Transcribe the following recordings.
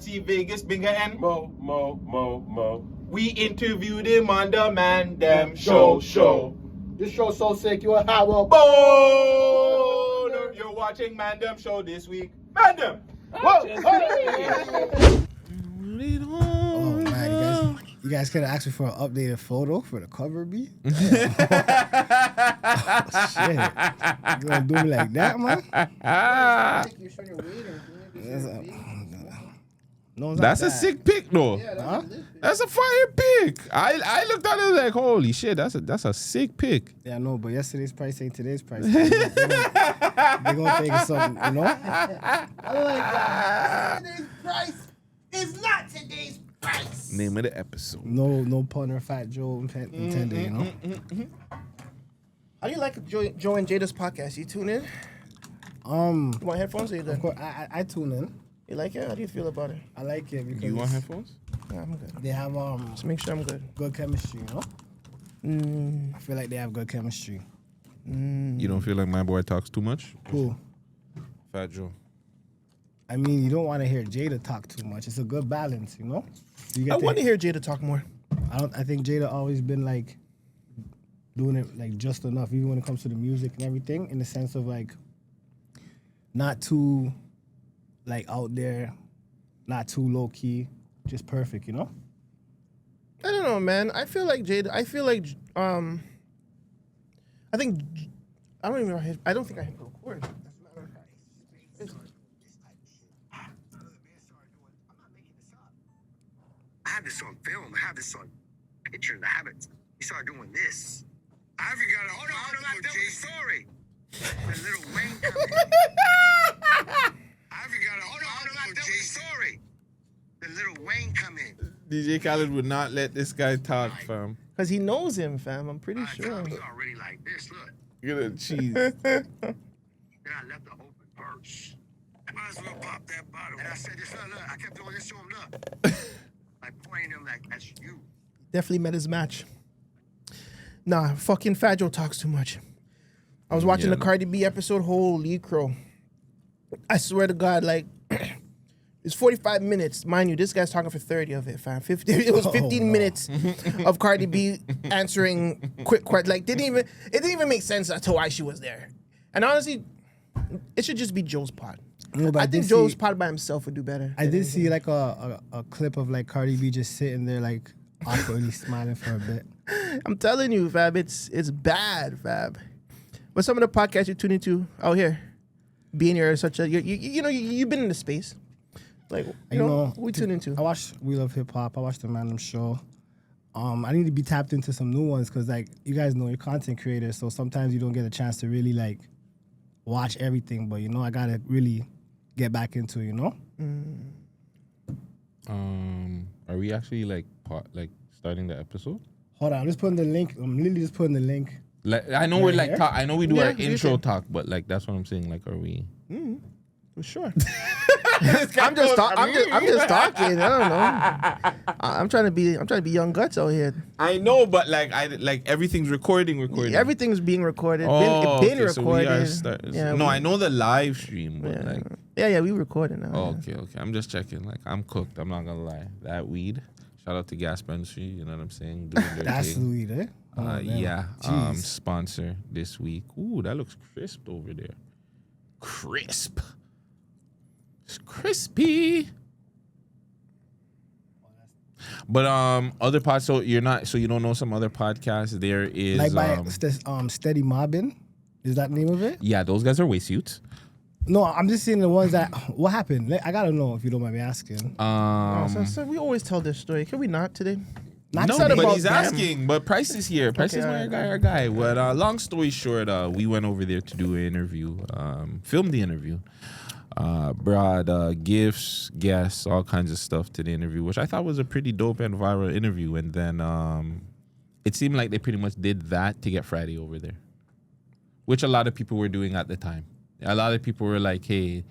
Guttzy, Vagez, Binga, and Mo. we interviewed him on the Man Dem show. This show's so sick, you a hot well. Boner. You're watching Man Dem show this week. Man Dem. Whoa. Oh man, you guys could have asked me for an updated photo for the cover B. Oh, shit, you gonna do me like that, man? No, That's a sick pic, though. Huh? That's a fire pic. I looked at it like, holy shit, that's a sick pic. Yeah, I know, but yesterday's price ain't today's price. They're gonna think it's something, you know? I like that. Today's price is not today's price. Name of the episode. No pun or fat Joe intended, you know? How do you like Joe and Jada's podcast? You tune in? You want headphones or you good? Of course, I tune in. You like it? How do you feel about it? I like it because You want headphones? Yeah, I'm good. they have Just make sure I'm good. good chemistry, you know? I feel like they have good chemistry. You don't feel like my boy talks too much? Cool. Fat Joe. I mean, you don't want to hear Jada talk too much. It's a good balance, you know? You I want to hear Jada talk more. I think Jada always been like doing it like just enough, even when it comes to the music and everything, in the sense of like not too like out there, not too low key, just perfect, you know? I don't know, man. I feel like Jada. I feel like I think I don't even know. I don't think I hit record. I have this on film. I have this on pictures. I have it. He started doing this. I forgot to hold on. I'm not done with the story. The little Wayne coming. I forgot to hold on. I'm not done with the story. The little Wayne coming. DJ Khaled would not let this guy talk, fam. Because he knows him, fam. I'm pretty sure. He's already like this. Look. Look at the cheese. Then I left the open purse. I might as well pop that bottle. And I said, this, look. I kept doing this to him. Look. Like pointing him like, that's you. Definitely met his match. Nah, fucking Fat Joe talks too much. I was watching the Cardi B episode. Holy crow. I swear to God, like, it's 45 minutes. Mind you, this guy's talking for 30 of it, fam. It was 15 minutes of Cardi B answering quick questions. Like, it didn't even make sense as to why she was there. And honestly, it should just be Joe's pod. No, but I think Joe's pod by himself would do better. I did see like a clip of like Cardi B just sitting there like awkwardly smiling for a bit. I'm telling you, fam, it's bad, fam. But some of the podcasts you tune into out here, being here such a you know you've been in the space, like you know we tune into. I watched We Love Hip Hop. I watched the Man Dem show. I need to be tapped into some new ones because like you guys know you're content creators, so sometimes you don't get a chance to really like watch everything. But you know I gotta really get back into it, you know. Are we actually like starting the episode? Hold on, I'm just putting the link. I'm literally just putting the link. Like I know we're like here? I know we do Yeah, our you intro can. talk, but like that's what I'm saying. Like, are we? For sure. I'm just talking. I don't know. I'm trying to be young Guttz out here. I know, but like everything's recording. Everything's being recorded. Oh, been okay, so we recorded. are Yeah, no, I know the live stream, but yeah. like. Yeah, we recording now. Oh, okay. I'm just checking. Like, I'm cooked. I'm not gonna lie. That weed. Shout out to Gas Industry. You know what I'm saying? Doing their That's thing. sweet, eh? Oh, man. Yeah. Jeez. Sponsor this week. Ooh, that looks crisp over there. Crisp. It's crispy. But other pods. So you don't know some other podcasts. There is Like by Steady Mobbin. Is that the name of it? yeah, those guys are waist suits. No, I'm just seeing the ones that. What happened? Like, I gotta know if you don't mind me asking. So we always tell this story. Can we not today? Not No, today. but he's them. asking. But Price is here. Price is Okay, our guy. Well, long story short, we went over there to do an interview, filmed the interview, brought gifts, guests, all kinds of stuff to the interview, which I thought was a pretty dope and viral interview. And then it seemed like they pretty much did that to get Friday over there, which a lot of people were doing at the time. A lot of people were like, hey,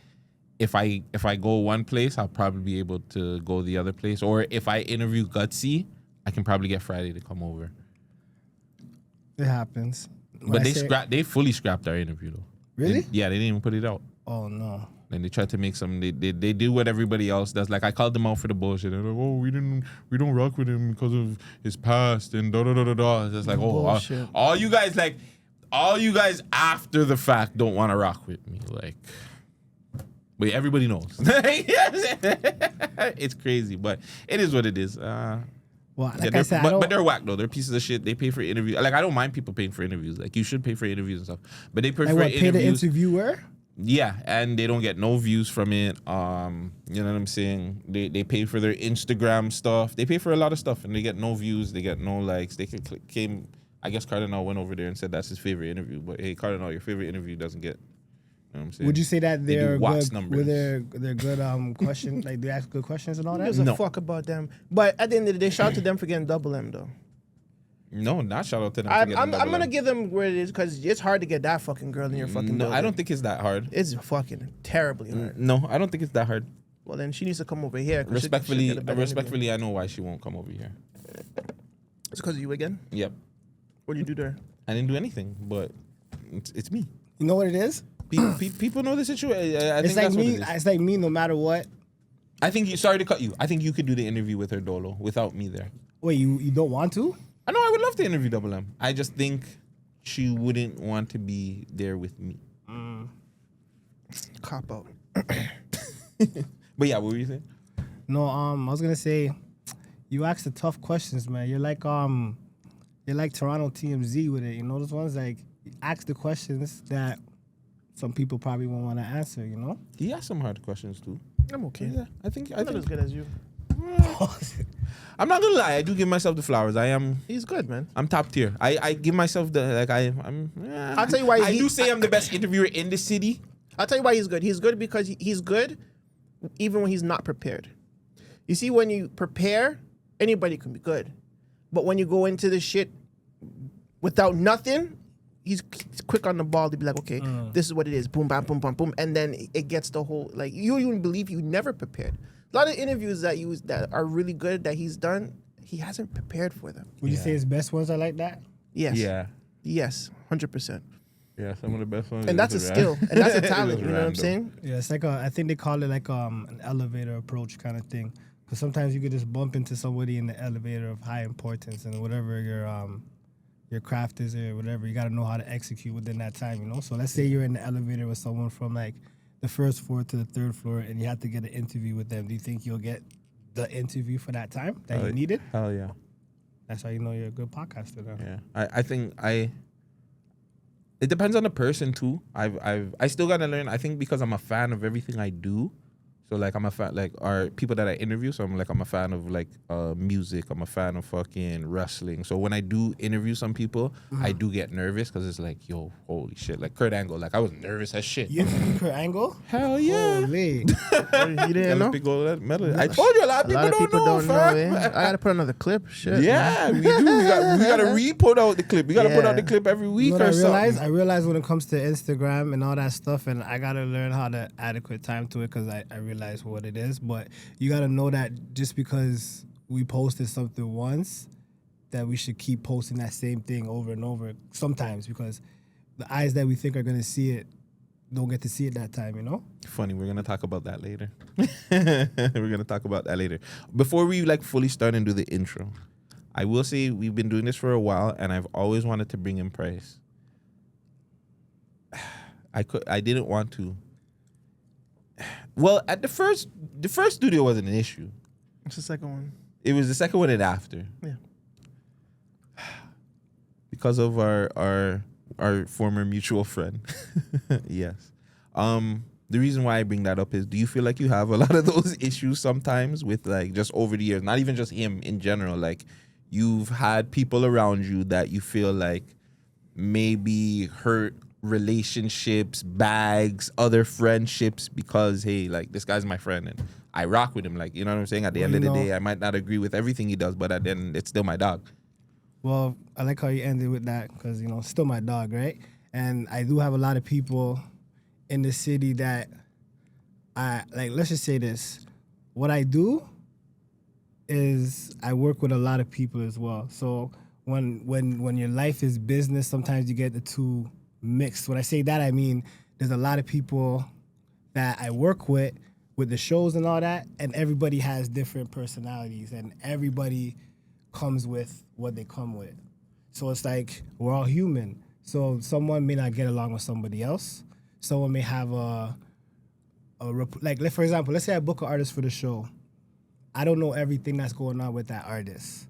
if I go one place, I'll probably be able to go the other place. Or if I interview Guttzy, I can probably get Friday to come over. It happens. But they fully scrapped our interview though. Really? Yeah, they didn't even put it out. Oh no. And they try to make some. They do what everybody else does. Like I called them out for the bullshit. They're like, oh, we don't rock with him because of his past and da da da da da. It's just like, oh, all you guys after the fact don't want to rock with me. Like, wait, everybody knows. It's crazy, but it is what it is. Well, like I said, but they're whack though. They're pieces of shit. They pay for interviews. Like I don't mind people paying for interviews. Like you should pay for interviews and stuff. But they prefer interviews. Pay the interviewer. Yeah, and they don't get no views from it. You know what I'm saying? They pay for their Instagram stuff. They pay for a lot of stuff, and they get no views. They get no likes. They came. I guess Cardinal went over there and said that's his favorite interview. But hey, Cardinal, your favorite interview doesn't get. You know what I'm saying? Would you say that they're good? Numbers. Were they're good questions? Like they ask good questions and all that? Who gives a fuck about them? But at the end of the day, shout out to them for getting double M though. No, not shout out to them. I'm gonna give them where it is because it's hard to get that fucking girl in your fucking. No, building. I don't think it's that hard. It's fucking terribly hard. No, I don't think it's that hard. Well, then she needs to come over here. Respectfully, I know why she won't come over here. It's because of you again. Yep. What do you do there? I didn't do anything, but it's me. You know what it is? People know the situation. It's like me. It's like me. No matter what. I think sorry to cut you. I think you could do the interview with her Dolo without me there. Wait, you don't want to? I know I would love to interview Double M. I just think she wouldn't want to be there with me. Cop out. But yeah, what were you saying? No, I was gonna say, you ask the tough questions, man. You're like Toronto TMZ with it. You know those ones like you ask the questions that some people probably won't want to answer. You know. He asked some hard questions too. I'm okay. Yeah, I think I'm not as good as you. I'm not gonna lie. I do give myself the flowers. I am. He's good, man. I'm top tier. I give myself the like. I'm. I'll tell you why. I do say I'm the best interviewer in the city. I'll tell you why he's good. He's good because he's good, even when he's not prepared. You see, when you prepare, anybody can be good, but when you go into this shit without nothing, he's quick on the ball to be like, okay, this is what it is. Boom, bam, boom, bam, boom, and then it gets the whole like you even believe you never prepared. A lot of interviews that are really good that he's done, he hasn't prepared for them. Would you say his best ones are like that? Yes. Yeah. Yes, 100%. Yeah, some of the best ones. And that's a skill, and that's a talent. You know what I'm saying? Yeah, it's like I think they call it like an elevator approach kind of thing. Because sometimes you could just bump into somebody in the elevator of high importance, and whatever your craft is or whatever, you got to know how to execute within that time. You know. So let's say you're in the elevator with someone from like the first floor to the third floor, and you have to get an interview with them. Do you think you'll get the interview for that time that you needed? Hell yeah. That's how you know you're a good podcaster now. Yeah. I think it depends on the person too. I still gotta learn. I think because I'm a fan of everything I do. So like I'm a fan like are people that I interview. So I'm a fan of like music. I'm a fan of fucking wrestling. So when I do interview some people, I do get nervous because it's like, yo, holy shit. Like Kurt Angle, like I was nervous as shit. You interviewed Kurt Angle? Hell yeah. Holy. You didn't know? Olympic gold medal. I told you a lot of people don't know, fam. I gotta put another clip. Shit. Yeah, we do. We gotta re-put out the clip. We gotta put out the clip every week You know or something. I realize when it comes to Instagram and all that stuff, and I gotta learn how to adequate time to it because I realize what it is. But you gotta know that just because we posted something once, that we should keep posting that same thing over and over sometimes because the eyes that we think are gonna see it don't get to see it that time, you know? Funny, we're gonna talk about that later. We're gonna talk about that later. Before we like fully start and do the intro, I will say we've been doing this for a while, and I've always wanted to bring in Price. I didn't want to. Well, at the first studio wasn't an issue. What's the second one? It was the second one and after. Yeah. Because of our former mutual friend. Yes. The reason why I bring that up is, do you feel like you have a lot of those issues sometimes with like just over the years, not even just him in general, like you've had people around you that you feel like maybe hurt relationships, bags, other friendships because, hey, like this guy's my friend and I rock with him. Like, you know what I'm saying? At the end of the day, I might not agree with everything he does, but at the end, it's still my dog. Well, I like how you ended with that because, you know, still my dog, right? And I do have a lot of people in the city that let's just say this. What I do is I work with a lot of people as well. So when your life is business, sometimes you get the two mixed. When I say that, I mean there's a lot of people that I work with the shows and all that, and everybody has different personalities, and everybody comes with what they come with. So it's like we're all human. So someone may not get along with somebody else. Someone may have like, for example, let's say I book an artist for the show. I don't know everything that's going on with that artist.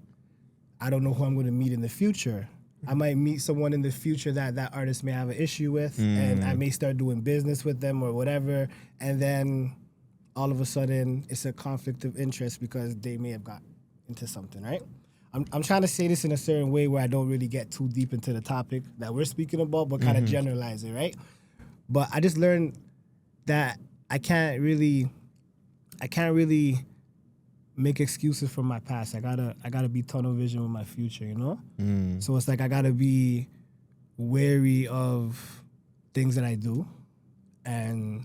I don't know who I'm going to meet in the future. I might meet someone in the future that artist may have an issue with, and I may start doing business with them or whatever, and then all of a sudden it's a conflict of interest because they may have got into something, right? I'm trying to say this in a certain way where I don't really get too deep into the topic that we're speaking about, but kind of generalize it, right? But I just learned that I can't really make excuses for my past. I gotta be tunnel vision with my future, you know? So it's like I gotta be wary of things that I do and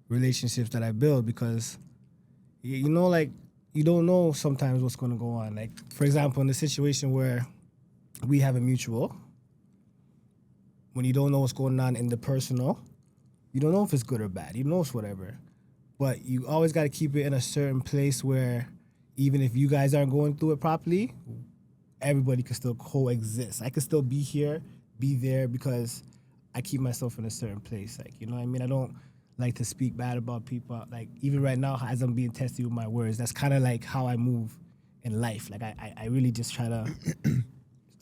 relationships that I build, because you know, like, you don't know sometimes what's gonna go on. Like, for example, in the situation where we have a mutual, when you don't know what's going on in the personal, you don't know if it's good or bad. You know it's whatever. But you always got to keep it in a certain place where even if you guys aren't going through it properly, everybody can still coexist. I can still be here, be there, because I keep myself in a certain place. Like, you know what I mean? I don't like to speak bad about people. Like, even right now, as I'm being tested with my words, that's kind of like how I move in life. Like, I really just try to,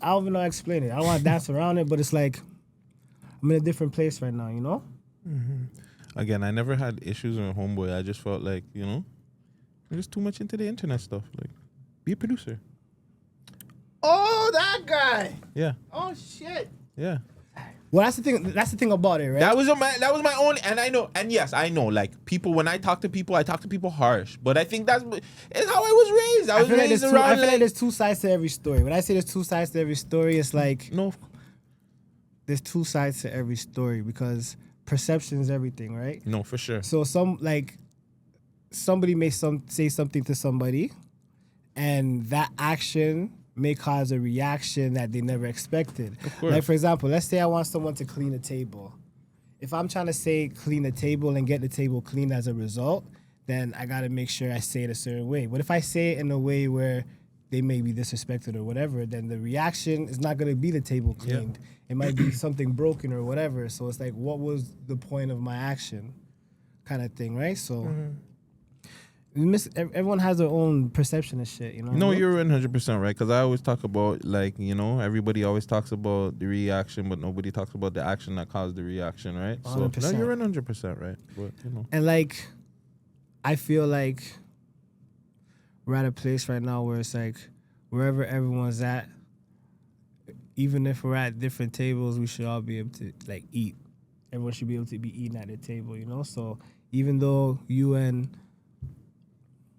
I don't even know how to explain it. I don't want to dance around it, but it's like, I'm in a different place right now, you know? Again, I never had issues with homeboy. I just felt like, you know, I'm just too much into the internet stuff. Like, be a producer. Oh, that guy. Yeah. Oh shit. Yeah. Well, that's the thing. That's the thing about it, right? That was my only, and I know, and yes, I know, like, people, when I talk to people harsh, but I think it's how I was raised. I was raised around, I feel like there's two sides to every story. When I say there's two sides to every story, it's like, no, there's two sides to every story, because perception is everything, right? no, for sure. So somebody may say something to somebody, and that action may cause a reaction that they never expected. Of course. Like, for example, let's say I want someone to clean a table. If I'm trying to say clean the table and get the table clean as a result, then I got to make sure I say it a certain way. But if I say it in a way where they may be disrespected or whatever, then the reaction is not going to be the table cleaned. Yeah. It might be something broken or whatever. So it's like, what was the point of my action, kind of thing, right? So everyone has their own perception of shit, you know? No, you're 100% right, because I always talk about, like, you know, everybody always talks about the reaction, but nobody talks about the action that caused the reaction, right? 100%. So, no, you're 100% right. But, you know. And, like, I feel like we're at a place right now where it's like, wherever everyone's at, even if we're at different tables, we should all be able to, like, eat. Everyone should be able to be eating at the table, you know? So even though you and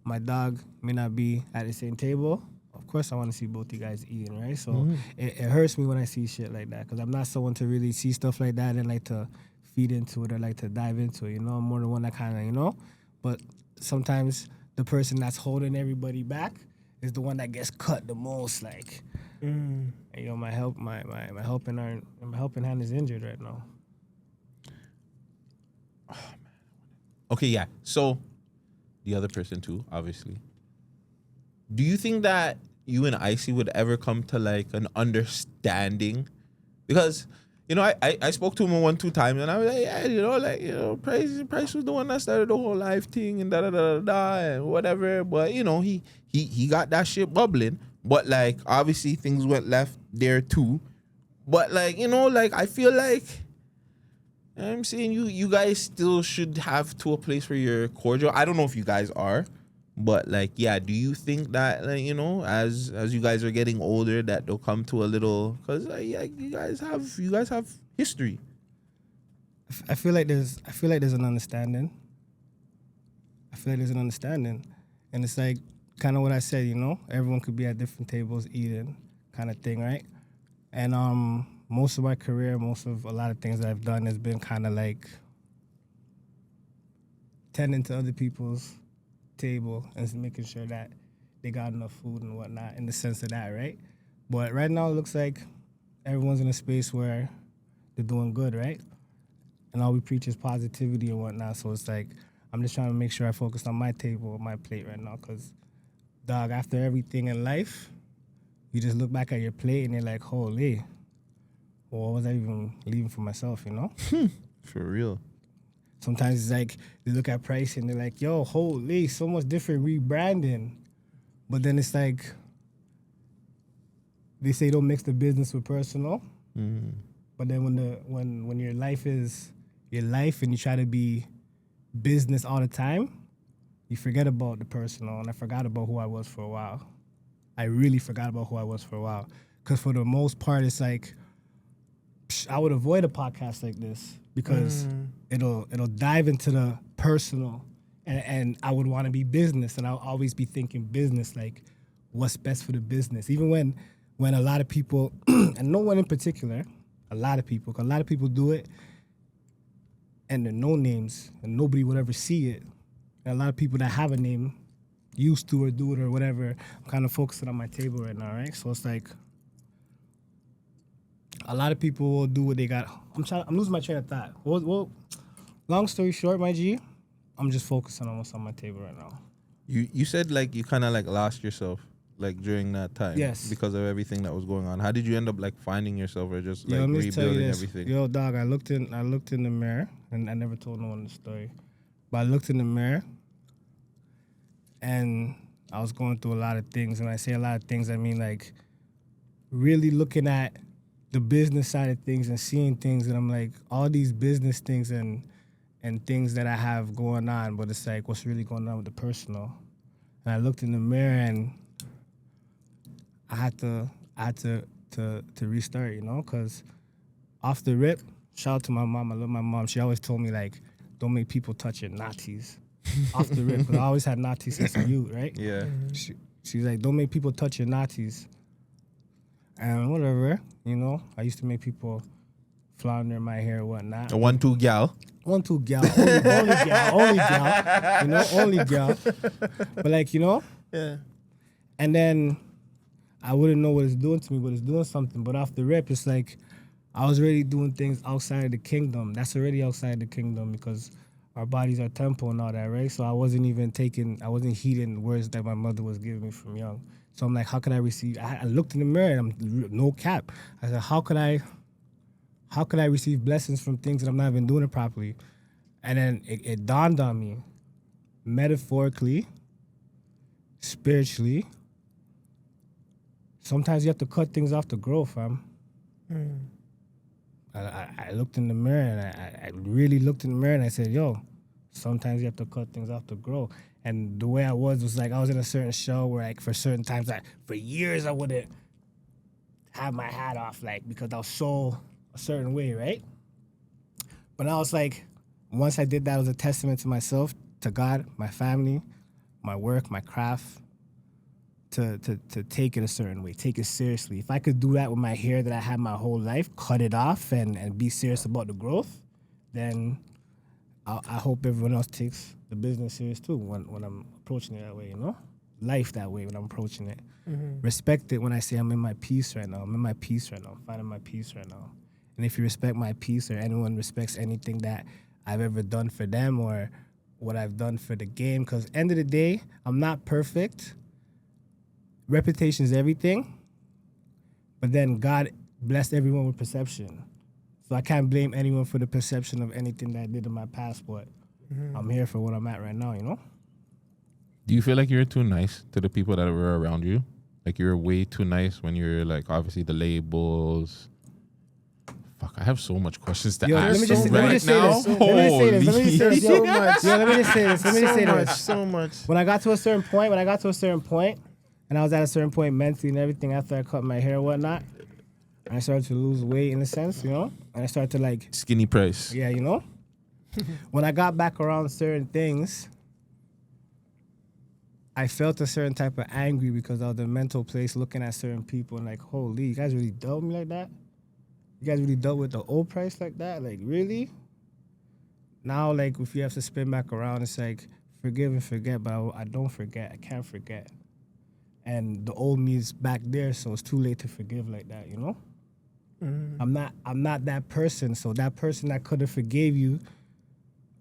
my dog may not be at the same table, of course I want to see both you guys eating, right? So it hurts me when I see shit like that, because I'm not someone to really see stuff like that and like to feed into it or like to dive into it, you know? I'm more the one that kind of, you know? But sometimes the person that's holding everybody back is the one that gets cut the most, like, and, you know, my helping hand is injured right now. Oh, man. Okay, yeah. So the other person too, obviously. Do you think that you and Icy would ever come to, like, an understanding? Because, you know, I spoke to him 1-2 times, and I was like, yeah, you know, like, you know, Price was the one that started the whole live thing and and whatever. But, you know, he got that shit bubbling. But, like, obviously things went left there too. But, like, you know, like, I feel like, I'm saying you guys still should have to a place where you're cordial. I don't know if you guys are, but, like, yeah, do you think that, like, you know, as you guys are getting older, that they'll come to a little, because, yeah, you guys have history. I feel like there's an understanding. And it's like kind of what I said, you know, everyone could be at different tables eating, kind of thing, right? And most of my career, a lot of things that I've done has been kind of like tending to other people's table and making sure that they got enough food and whatnot, in the sense of that, right? But right now it looks like everyone's in a space where they're doing good, right? and all we preach is positivity and whatnot. So it's like I'm just trying to make sure I focus on my table, my plate right now, because dog, after everything in life, you just look back at your plate and you're like, holy, well, what was I even leaving for myself, you know? For real. Sometimes it's like they look at price and they're like, yo, holy, so much different rebranding. But then it's like they say don't mix the business with personal. But then when your life is your life and you try to be business all the time, you forget about the personal. And I forgot about who I was for a while. I really forgot about who I was for a while. Because for the most part, it's like, I would avoid a podcast like this because it'll dive into the personal, and I would want to be business, and I'll always be thinking business, like what's best for the business. Even when a lot of people, and no one in particular, a lot of people, 'cause a lot of people do it, and they're no names, and nobody would ever see it. And a lot of people that have a name used to or do it or whatever. I'm kind of focusing on my table right now, right? So it's like, a lot of people will do what they got. I'm losing my train of thought. Well, long story short, my G, I'm just focusing on what's on my table right now. You said like you kind of like lost yourself like during that time. Yes. Because of everything that was going on. How did you end up like finding yourself or just Yo, like let me tell you rebuilding this. everything? Yo, dog, I looked in the mirror, and I never told no one the story, but I looked in the mirror, and I was going through a lot of things. And when I say a lot of things, I mean like really looking at the business side of things and seeing things, and I'm like, all these business things and things that I have going on, but it's like, what's really going on with the personal? And I looked in the mirror, and I had to restart, you know, because off the rip, shout out to my mom. I love my mom. She always told me like, don't make people touch your natties. Off the rip, because I always had natties since youth, right? Yeah. She's like, don't make people touch your natties. And whatever, you know, I used to make people flounder my hair or whatnot. A 1-2 gal. 1-2 gal, only gal, you know, only gal. But like, you know, Yeah. and then I wouldn't know what it's doing to me, but it's doing something. But off the rip, it's like I was already doing things outside of the kingdom. That's already outside the kingdom because our bodies are temple and all that, right? So I wasn't heeding words that my mother was giving me from young. So I'm like, how could I receive? I looked in the mirror, and I'm no cap. I said, how could I receive blessings from things that I'm not even doing it properly? And then it dawned on me, metaphorically, spiritually, sometimes you have to cut things off to grow, fam. I looked in the mirror, and I really looked in the mirror, and I said, yo, sometimes you have to cut things off to grow. And the way I was like, I was in a certain show where like for certain times, for years I wouldn't have my hat off, like, because I was so a certain way, right? But I was like, once I did that, it was a testament to myself, to God, my family, my work, my craft, to take it a certain way, take it seriously. If I could do that with my hair that I had my whole life, cut it off and be serious about the growth, then I hope everyone else takes the business serious too when I'm approaching it that way, you know? Life that way when I'm approaching it. Respect it when I say I'm in my peace right now. I'm in my peace right now. I'm finding my peace right now. And if you respect my peace, or anyone respects anything that I've ever done for them or what I've done for the game, because end of the day, I'm not perfect. Reputation is everything. But then God blessed everyone with perception. So I can't blame anyone for the perception of anything that I did in my past, but I'm here for what I'm at right now, you know? Do you feel like you're too nice to the people that were around you? Like you're way too nice when you're like, obviously the labels. Fuck, I have so much questions to ask. Let me just say this. So much. When I got to a certain point, and I was at a certain point mentally and everything after I cut my hair and whatnot, I started to lose weight in a sense, you know? And I started to like... Skinny price. Yeah, you know? When I got back around certain things, I felt a certain type of angry because I was in a mental place looking at certain people and like, holy, you guys really dealt with me like that? You guys really dealt with the old price like that? Like, really? Now, like, if you have to spin back around, it's like, forgive and forget, but I don't forget. I can't forget. And the old me is back there, so it's too late to forgive like that, you know? I'm not that person. So that person that could have forgave you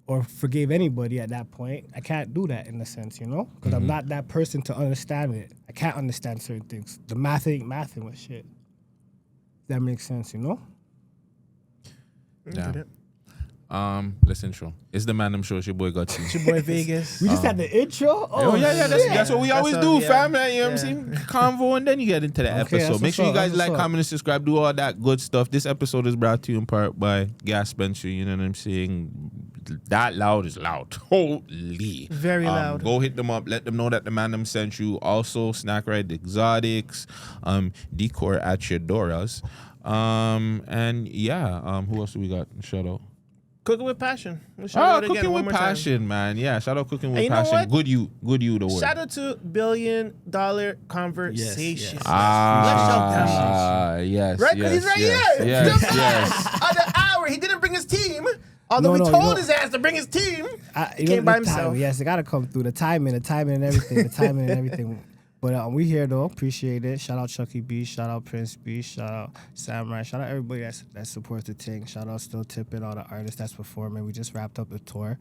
or forgave anybody at that point, I can't do that in a sense, you know? Because I'm not that person to understand it. I can't understand certain things. The math ain't mathing with shit. That makes sense, you know? Yeah. Listen, show. It's the Man Dem Show. It's your boy Guttzy. It's your boy Vagez. We just had the intro. Oh yeah, that's what we always how- do, yeah. fam. You know what I'm saying? Convo, and then you get into the Okay, episode. that's Make sure you what's guys up, like, that's what's comment, and subscribe. Do all that good stuff. This episode is brought to you in part by Gas Spencer. You know what I'm saying? That loud is loud. Holy. Very loud. Go hit them up. Let them know that the Man Dem sent you. Also, Snack Ride Exotics, Decor at your Doras. And yeah, who else do we got? Shout out. Cooking with passion. We'll shout out again Cooking one with more time. passion, man. Yeah, shout out Cooking with And you know Passion. what? Good you, the word. Shout out to $1 billion conversation. yes. Yes. Right? Because he's right here. Yes, Still yes. On the hour, he didn't bring his team. Although No, we no, told you his ass to bring his team. You Came know, by the time, himself. yes, it gotta come through the timing and everything. But we here though, appreciate it. Shout out Chucky B, shout out Prince B, shout out Samurai, shout out everybody that supports the thing. Shout out Still Tippin, all the artists that's performing. We just wrapped up the tour,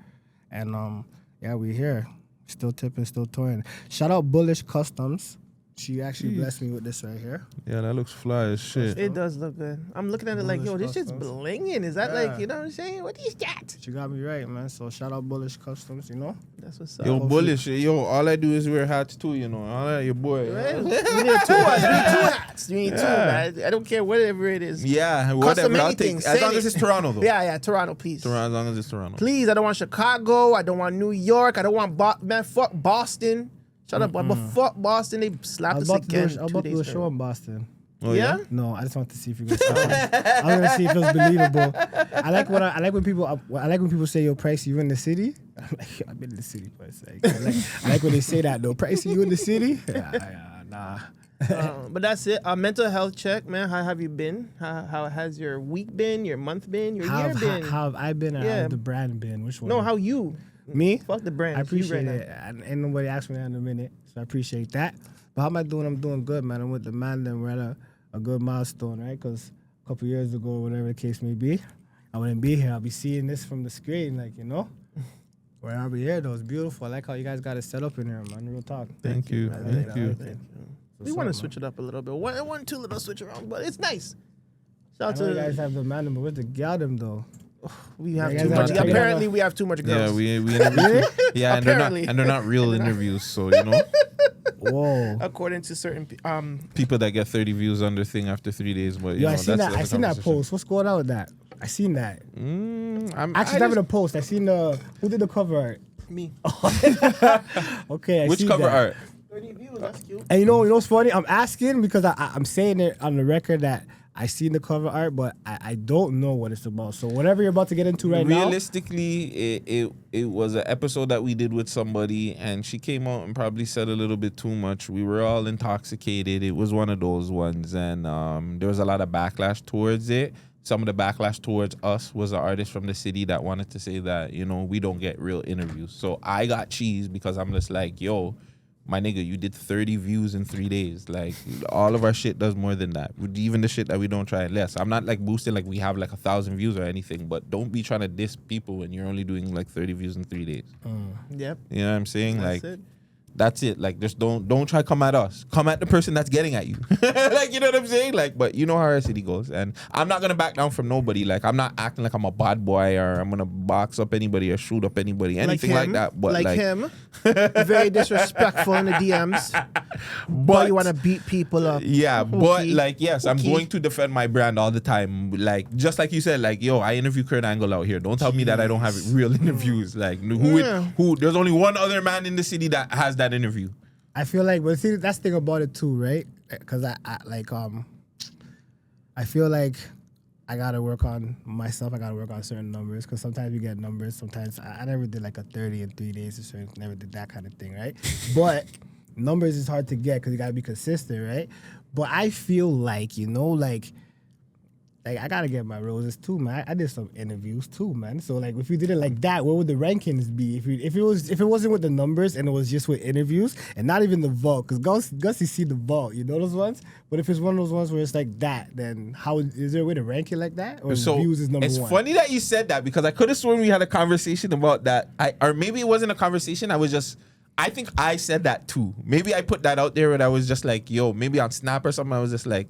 and yeah, we here. Still Tippin, still touring. Shout out Bullish Customs. She actually blessed me with this right here. Yeah, that looks fly as shit. It does look good. I'm looking at it like, yo, this shit's blinging. Is that like, you know what I'm saying? What is that? She got me right, man. So shout out Bullish Customs, you know. That's what's up. Yo, bullish. Yo, all I do is wear hats too, you know. All that, your boy. Right? We need two hats. We need two, man. I don't care whatever it is. Yeah, Custom whatever. I'll anything. take, as long Send as it. it's Toronto, though. Yeah, Toronto, please. As long as it's Toronto. Please, I don't want Chicago. I don't want New York. I don't want man. Fuck Boston. Shut up, boy. But fuck Boston. They I slapped was us about to again. do, I was 2 about to do a days show ago. in Boston. Oh, Yeah? No, I just want to see if you're gonna stop. I was gonna see if it was believable. I like when people say, "Yo, Pricey, you in the city?" I'm like, I've been in the city for a sec. I like when they say that though. Pricey, you in the city? Nah. But that's it. Mental health check, man. How have you been? How has your week been? Your month been? Your year been? How have I been? Or Yeah. how have the brand been? Which one? No, how you? Me? Fuck the brand. I It's you appreciate right it. And ain't nobody asked me that in a minute, so I appreciate that. But how am I doing? I'm doing good, man. I'm with the Man Dem. We're at a good milestone, right? Because a couple years ago, whatever the case may be, I wouldn't be here. I'll be seeing this from the screen, like, you know? Where I'll be here, though. It's beautiful. I like how you guys got it set up in here, man. Real talk. Thank you. Thank you. We want to switch it up a little bit. One, two little switch around, but it's nice. Shout I out know you to guys have the Man Dem, but where's the gal them, though? we have Yeah, too you much. guys have- Apparently, we have too much Yeah, girls. we interview. Yeah, Apparently. and they're not real interviews, so you know, Whoa. According to certain people that get 30 views on their thing after 3 days, but you Yo, know, I seen that's that. I a seen that conversation. post. What's going on with that? I seen that. I'm Actually, having a post. I seen who did the cover art? me. Okay, I which seen cover that. art? 30 views. That's cute. And you know what's funny? I'm asking because I'm saying it on the record that I seen the cover art, but I don't know what it's about. So whatever you're about to get into right now. Realistically, it was an episode that we did with somebody, and she came out and probably said a little bit too much. We were all intoxicated. It was one of those ones, and there was a lot of backlash towards it. Some of the backlash towards us was an artist from the city that wanted to say that, you know, we don't get real interviews. So I got cheese because I'm just like, yo, my nigga, you did 30 views in 3 days. Like, all of our shit does more than that. Even the shit that we don't try less. I'm not like boosting like we have like 1,000 views or anything, but don't be trying to diss people when you're only doing like 30 views in 3 days. Yep. You know what I'm saying? That's like, it. that's it. Like, just don't try to come at us. Come at the person that's getting at you. Like, you know what I'm saying? Like, but you know how our city goes. And I'm not going to back down from nobody. Like, I'm not acting like I'm a bad boy or I'm going to box up anybody or shoot up anybody, anything like that. But like him, very disrespectful in the DMs. But you want to beat people up. yeah, but Okay. like, yes, I'm Okay. going to defend my brand all the time. Like, just like you said, like, yo, I interview Kurt Angle out here. Don't tell me that I don't have real interviews. Like, who? There's only one other man in the city that has that interview. I feel like, but see, that's the thing about it too, right? Because I feel like I gotta work on myself. I gotta work on certain numbers because sometimes you get numbers. Sometimes I never did like a 30 in 3 days or certain. Never did that kind of thing, right? But numbers is hard to get because you gotta be consistent, right? But I feel like, you know, like like, I gotta get my roses too, man. I did some interviews too, man. So like, if you did it like that, what would the rankings be? If it wasn't with the numbers and it was just with interviews and not even the vault, because Gutsy see the vault, you know those ones. But if it's one of those ones where it's like that, then how is there a way to rank it like that? Or So views is number it's one? funny that you said that because I could have sworn we had a conversation about that. Or maybe it wasn't a conversation. I think I said that too. Maybe I put that out there and I was just like, yo, maybe on Snap or something. I was just like,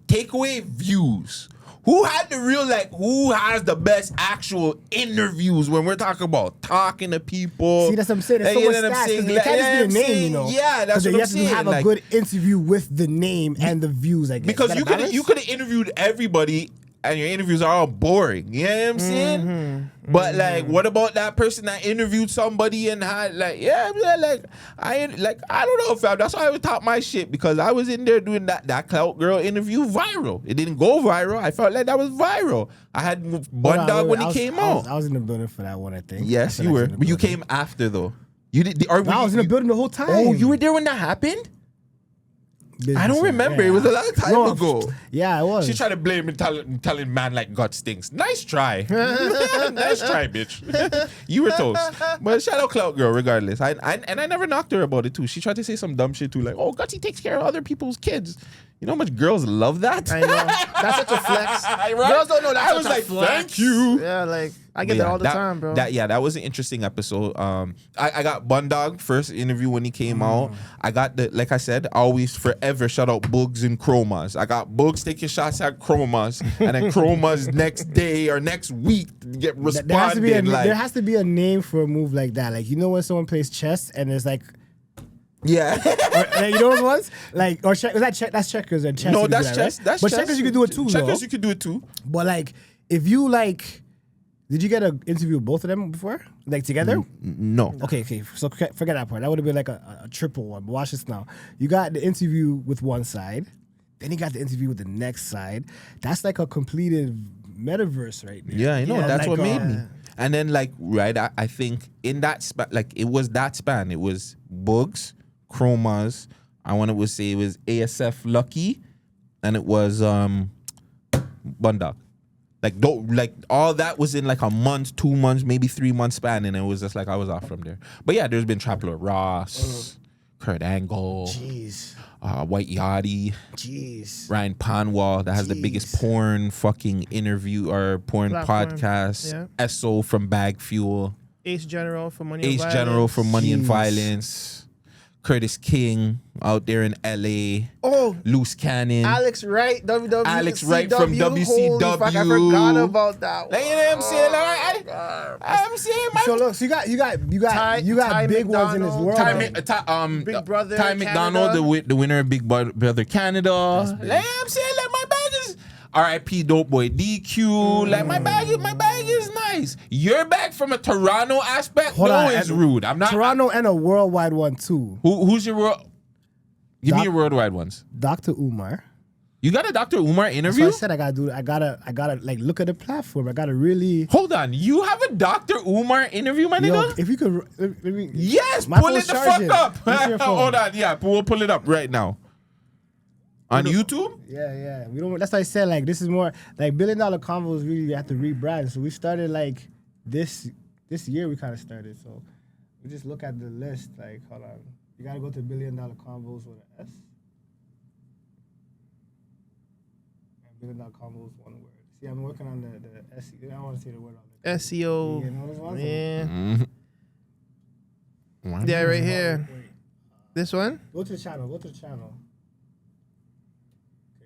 take away views. Who had the real, like, who has the best actual interviews when we're talking about talking to people? See, that's what I'm saying. There's so much stats. It can't just be a name, you know. Yeah, that's what I'm saying. You have to have a good interview with the name and the views, I guess. Because you could have interviewed everybody and your interviews are all boring. You know what I'm saying? But like, what about that person that interviewed somebody and had like, I don't know, fam. That's why I would talk my shit because I was in there doing that Clout Girl interview viral. It didn't go viral. I felt like that was viral. I had Bun Dog when he came out. I was in the building for that one, I think. Yes, you were. But you came after though. You did. I was in the building the whole time. Oh, you were there when that happened? I don't remember. Yeah. It was a long time ago. Yeah, it was. She tried to blame me, telling man like Guttz stinks. Nice try. Nice try, bitch. You were toast. But shout out Clout Girl regardless. I never knocked her about it too. She tried to say some dumb shit too, like, oh, Gutsy takes care of other people's kids. You know how much girls love that? I know. That's such a flex. Right? Girls don't know that. I was like, thank you. Yeah, like, I get that all the time, bro. That was an interesting episode. I got Bun Dog first interview when he came out. I got like I said, always forever shout out Bugs and Chromas. I got Bugs taking shots at Chromas, and then Chromas next day or next week get responding. There has to be a name for a move like that. Like, you know when someone plays chess and it's like, yeah, you know those ones? Like, or that's checkers and chess. No, that's chess. Right? But checkers you can do it too. Checkers you can do it too. But like, if you like, did you get an interview with both of them before, like together? No. Okay. So forget that part. That would have been like a triple one. But watch this now. You got the interview with one side, then you got the interview with the next side. That's like a completed metaverse right there. Yeah, I know. That's like, what made me. And then like, right, I think in that like it was that span. It was Bugs, Chromas. I want to say it was ASF Lucky, and it was Bundog. Like all that was in like a month, 2 months, maybe 3 months span, and it was just like I was off from there. But yeah, there's been Trapler Ross, Kurt Angle, White Yachty, Ryan Panwall that has the biggest porn fucking interview or porn podcast. Yeah. SO from Bag Fuel, Ace General for Money Ace and General Violence. from Money and Violence. Curtis King out there in LA. Oh, Loose Cannon. Alex Wright, WWCW. Alex Wright from WCW. Holy fuck, I forgot about that. Like, you know what I'm saying? Like, I'm saying, man. So look, so you got big ones in this world. Big Brother Ty McDonald, the winner of Big Brother Canada. Like, I'm saying, like, my bag is R.I.P. Dope Boy DQ. Like, my bag is nice. Your bag from a Toronto aspect, it's rude. I'm not Toronto and a worldwide one too. Who's your world? Give me your worldwide ones. Dr. Umar. You got a Dr. Umar interview? That's what I said I gotta like look at the platform. I gotta really hold on. You have a Dr. Umar interview, my nigga? If you could, yes, pull it the fuck up. Hold on, yeah, we'll pull it up right now. On YouTube? Yeah. We don't. That's why I said like this is more like $1 billion Convos. Really, you have to rebrand. So we started like this year. We kind of started. So we just look at the list. Like, hold on, you gotta go to $1 billion Convos with an S. $1 billion Convos, one word. See, I'm working on the SEO. I don't want to say the word on it. SEO. You know those ones? Mm-hmm. Yeah, right here. This one? Go to the channel. Okay,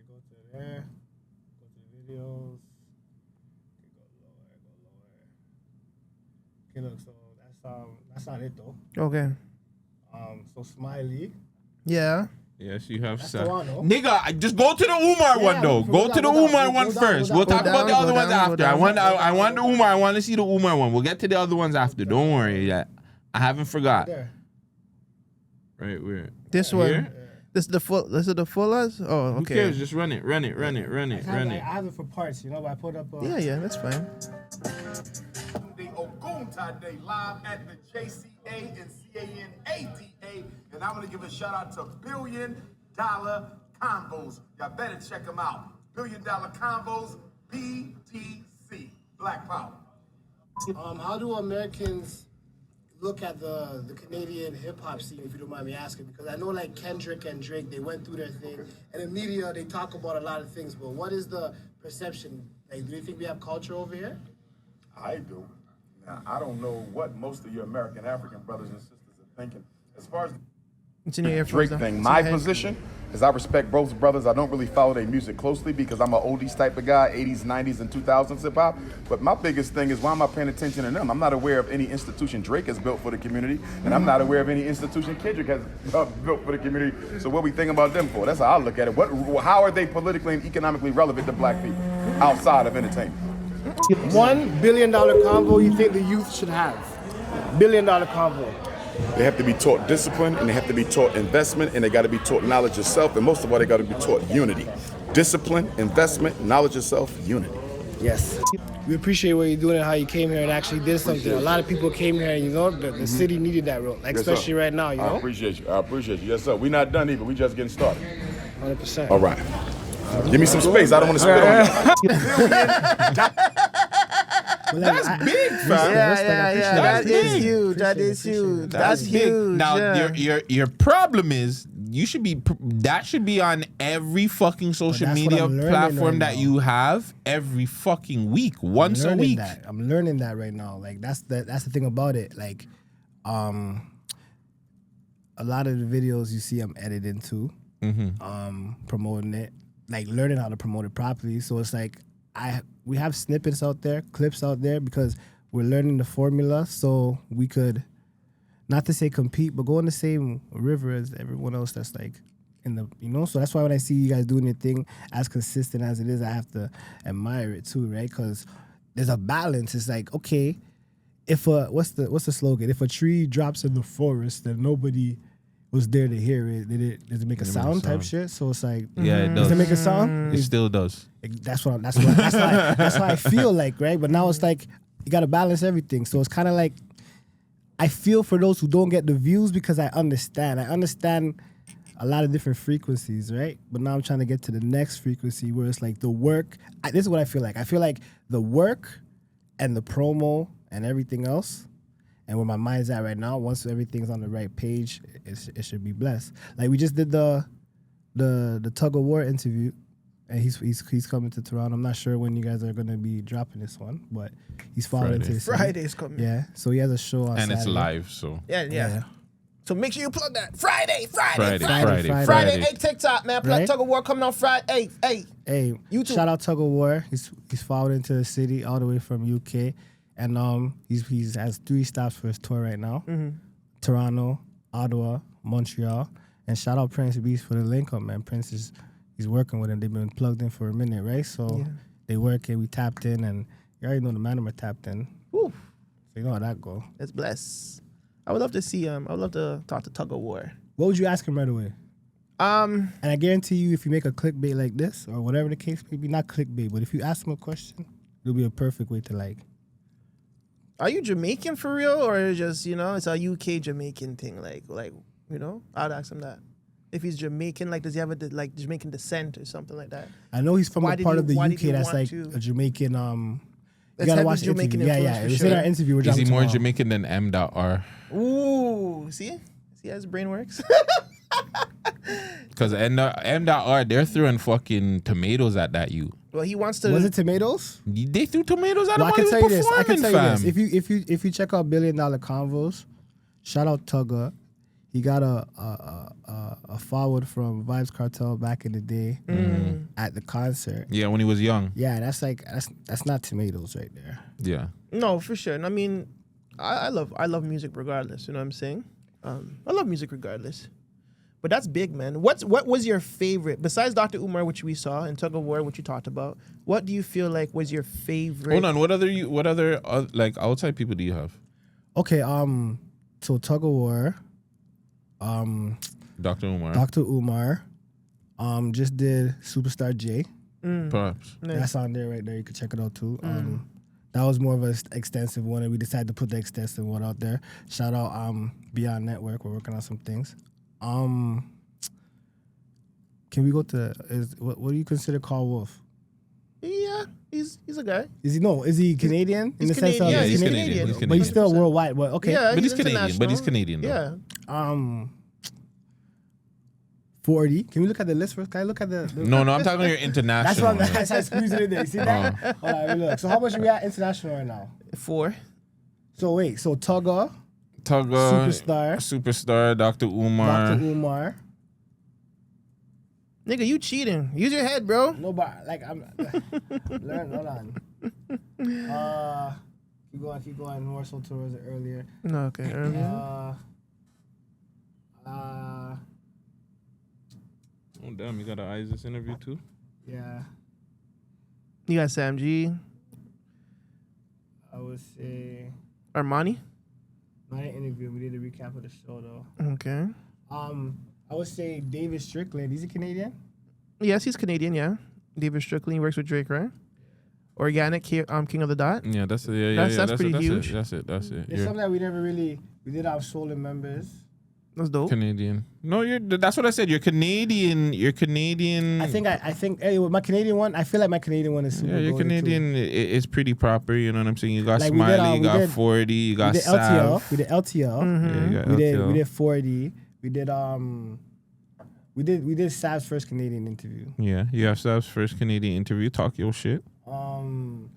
go to there. Go to the videos. Okay, go lower. Okay, look. So that's not it though. Okay. So Smiley. Yeah. Yes, you have Toronto. Nigga, just go to the Umar one though. Go to the Umar one first. We'll talk about the other ones after. I want the Umar. I want to see the Umar one. We'll get to the other ones after. Don't worry. Yeah, I haven't forgot. Right where? This one. Yeah. This is the full as? Oh, okay. Who cares? Just run it. I have it for parts, you know, but I put up. Yeah, that's fine. Day live at the JCA and CANADA, and I'm gonna give a shout out to $1 Billion Convos. Y'all better check them out. Billion Dollar Combos, BTC, Black Power. How do Americans look at the Canadian hip hop scene, if you don't mind me asking? Because I know like Kendrick and Drake, they went through their thing, and in media they talk about a lot of things. But what is the perception? Like, do you think we have culture over here? I do. Now, I don't know what most of your American African brothers and sisters are thinking. As far as It's in your Drake earphones, thing, though. my It's in your head. position is I respect both brothers. I don't really follow their music closely because I'm an oldies type of guy, 80s, 90s, and 2000s hip hop. But my biggest thing is, why am I paying attention to them? I'm not aware of any institution Drake has built for the community, and I'm not aware of any institution Kendrick has built for the community. So what we think about them for? That's how I look at it. How are they politically and economically relevant to black people outside of entertainment? $1 billion combo you think the youth should have? $1 billion combo. They have to be taught discipline, and they have to be taught investment, and they got to be taught knowledge of self, and most of all, they got to be taught unity. Discipline, investment, knowledge of self, unity. Yes. We appreciate what you're doing and how you came here and actually did something. A lot of people came here, and you know, the city needed that role, like, Yes, sir. especially right now, you I know? appreciate you. I appreciate you. Yes, sir. We're not done either. We just getting started. 100%. All right. Give me some space. I don't want to spit on you. That's big, fam. That That's is big. huge. That is huge. That's big. huge. Now yeah. your problem is that should be on every fucking social that's what media I'm learning platform right that now. you have every fucking week, once a week. I'm learning that right now. Like that's the thing about it. Like, a lot of the videos you see I'm editing too, promoting it, like learning how to promote it properly. So it's like we have snippets out there, clips out there, because we're learning the formula, so we could, not to say compete, but go in the same river as everyone else that's like in the, you know. So that's why when I see you guys doing your thing as consistent as it is, I have to admire it too, right? Because there's a balance. It's like, okay, if what's the slogan? If a tree drops in the forest, then nobody was there to hear it. Does it make a sound type shit? So it's like, Yeah, it does does. it make a sound? It still does. That's how I feel like, right? But now it's like you gotta balance everything. So it's kind of like I feel for those who don't get the views because I understand. I understand a lot of different frequencies, right? But now I'm trying to get to the next frequency where it's like the work. This is what I feel like. I feel like the work and the promo and everything else, and where my mind's at right now, once everything's on the right page, it should be blessed. Like we just did the tug of war interview, and he's coming to Toronto. I'm not sure when you guys are gonna be dropping this one, but he's falling into his Friday's coming. Yeah, so he has a show on And it's Saturday. live, so Yeah. So make sure you plug that. Friday. Friday. Hey, TikTok, man. Plug Right? Tug of War coming on Friday. Hey. Hey, YouTube. shout out Tug of War. He's followed into the city all the way from UK, and he's has 3 stops for his tour right now: Toronto, Ottawa, Montreal. And shout out Prince Beast for the link up, man. Prince he's working with him. They've been plugged in for a minute, right? So they work it. We tapped in, and you already know the man are tapped in. Woo. So you know how that go. It's blessed. I would love to see I would love to talk to Tug of War. What would you ask him right away? And I guarantee you, if you make a clickbait like this, or whatever the case may be, not clickbait, but if you ask him a question, it'll be a perfect way to like. Are you Jamaican for real, or just it's a UK Jamaican thing? Like I'd ask him that. If he's Jamaican, like does he have a Jamaican descent or something like that? I know he's from Why a did part you- of the why did UK you that's want like to- a Jamaican. You Let's gotta have watch his the Jamaican interview. influence Yeah, for it was sure. in our interview. We're is he dropping more tomorrow. Jamaican than M.R? Ooh, see how his brain works. Because M.R, they're throwing fucking tomatoes at that you. Well, he wants to. Was it tomatoes? They threw tomatoes at Well, him I while can he tell you was this. I can performing, tell you fam. this. If you check out $1 Billion Convos, shout out Tugger. He got a forward from Vibes Cartel back in the day at the concert. Yeah, when he was young. Yeah, that's not tomatoes right there. Yeah. No, for sure. And I mean, I love music regardless. You know what I'm saying? I love music regardless. But that's big, man. What was your favorite besides Dr. Umar, which we saw, and Tug of War, which you talked about? What do you feel like was your favorite? Hold on. What other like outside people do you have? Okay, so Tug of War, Dr. Umar. Dr. Umar, just did Superstar J. Perhaps. That's on there right there. You can check it out too. That was more of an extensive one, and we decided to put the extensive one out there. Shout out Beyond Network. We're working on some things. Can we go to what do you consider Call Wolf? He's a guy. Is he no? Is he Canadian? He's in the sense Canadian. of Yeah, he's Canadian. Canadian. He's but he's still 100%. worldwide. But okay. Yeah, But he's Canadian. But he's international. Canadian, though. Yeah. 40. Can we look at the list first? Can I look at the No, I'm talking about your international. That's why I squeezed it in there. See that? Hold on, let me look. So how much are we at international right now? 4. So wait, so Tugger, Tugger, Superstar, Superstar, Dr. Umar. Dr. Umar. Nigga, you cheating. Use your head, bro. No, but like I'm learn. Hold on. Keep going. More so towards it earlier. No, okay. Oh, damn, you got an Isis interview, too? Yeah, You got Sam G, I would say Armani. not an interview. We did a recap of the show though. Okay. I would say David Strickland. He's a Canadian. Yes, he's Canadian. Yeah. David Strickland, he works with Drake, right? Organic, King of the Dot. Yeah, that's it. That's pretty huge. That's it. It's You're something that we did have solo members. That's dope. Canadian. No, that's what I said. You're Canadian. You're Canadian. I think anyway, my Canadian one. I feel like my Canadian one is super. Yeah, you're golden, Canadian. It's pretty proper. You know what I'm saying? You got Like, Smiley, we you got did- 40, you Too. got We did LTL. Sav. We did LTL. Yeah, you got We LTL. did 40. We did Sav's first Canadian interview. Yeah, you have Sav's first Canadian interview. Talk your shit. We're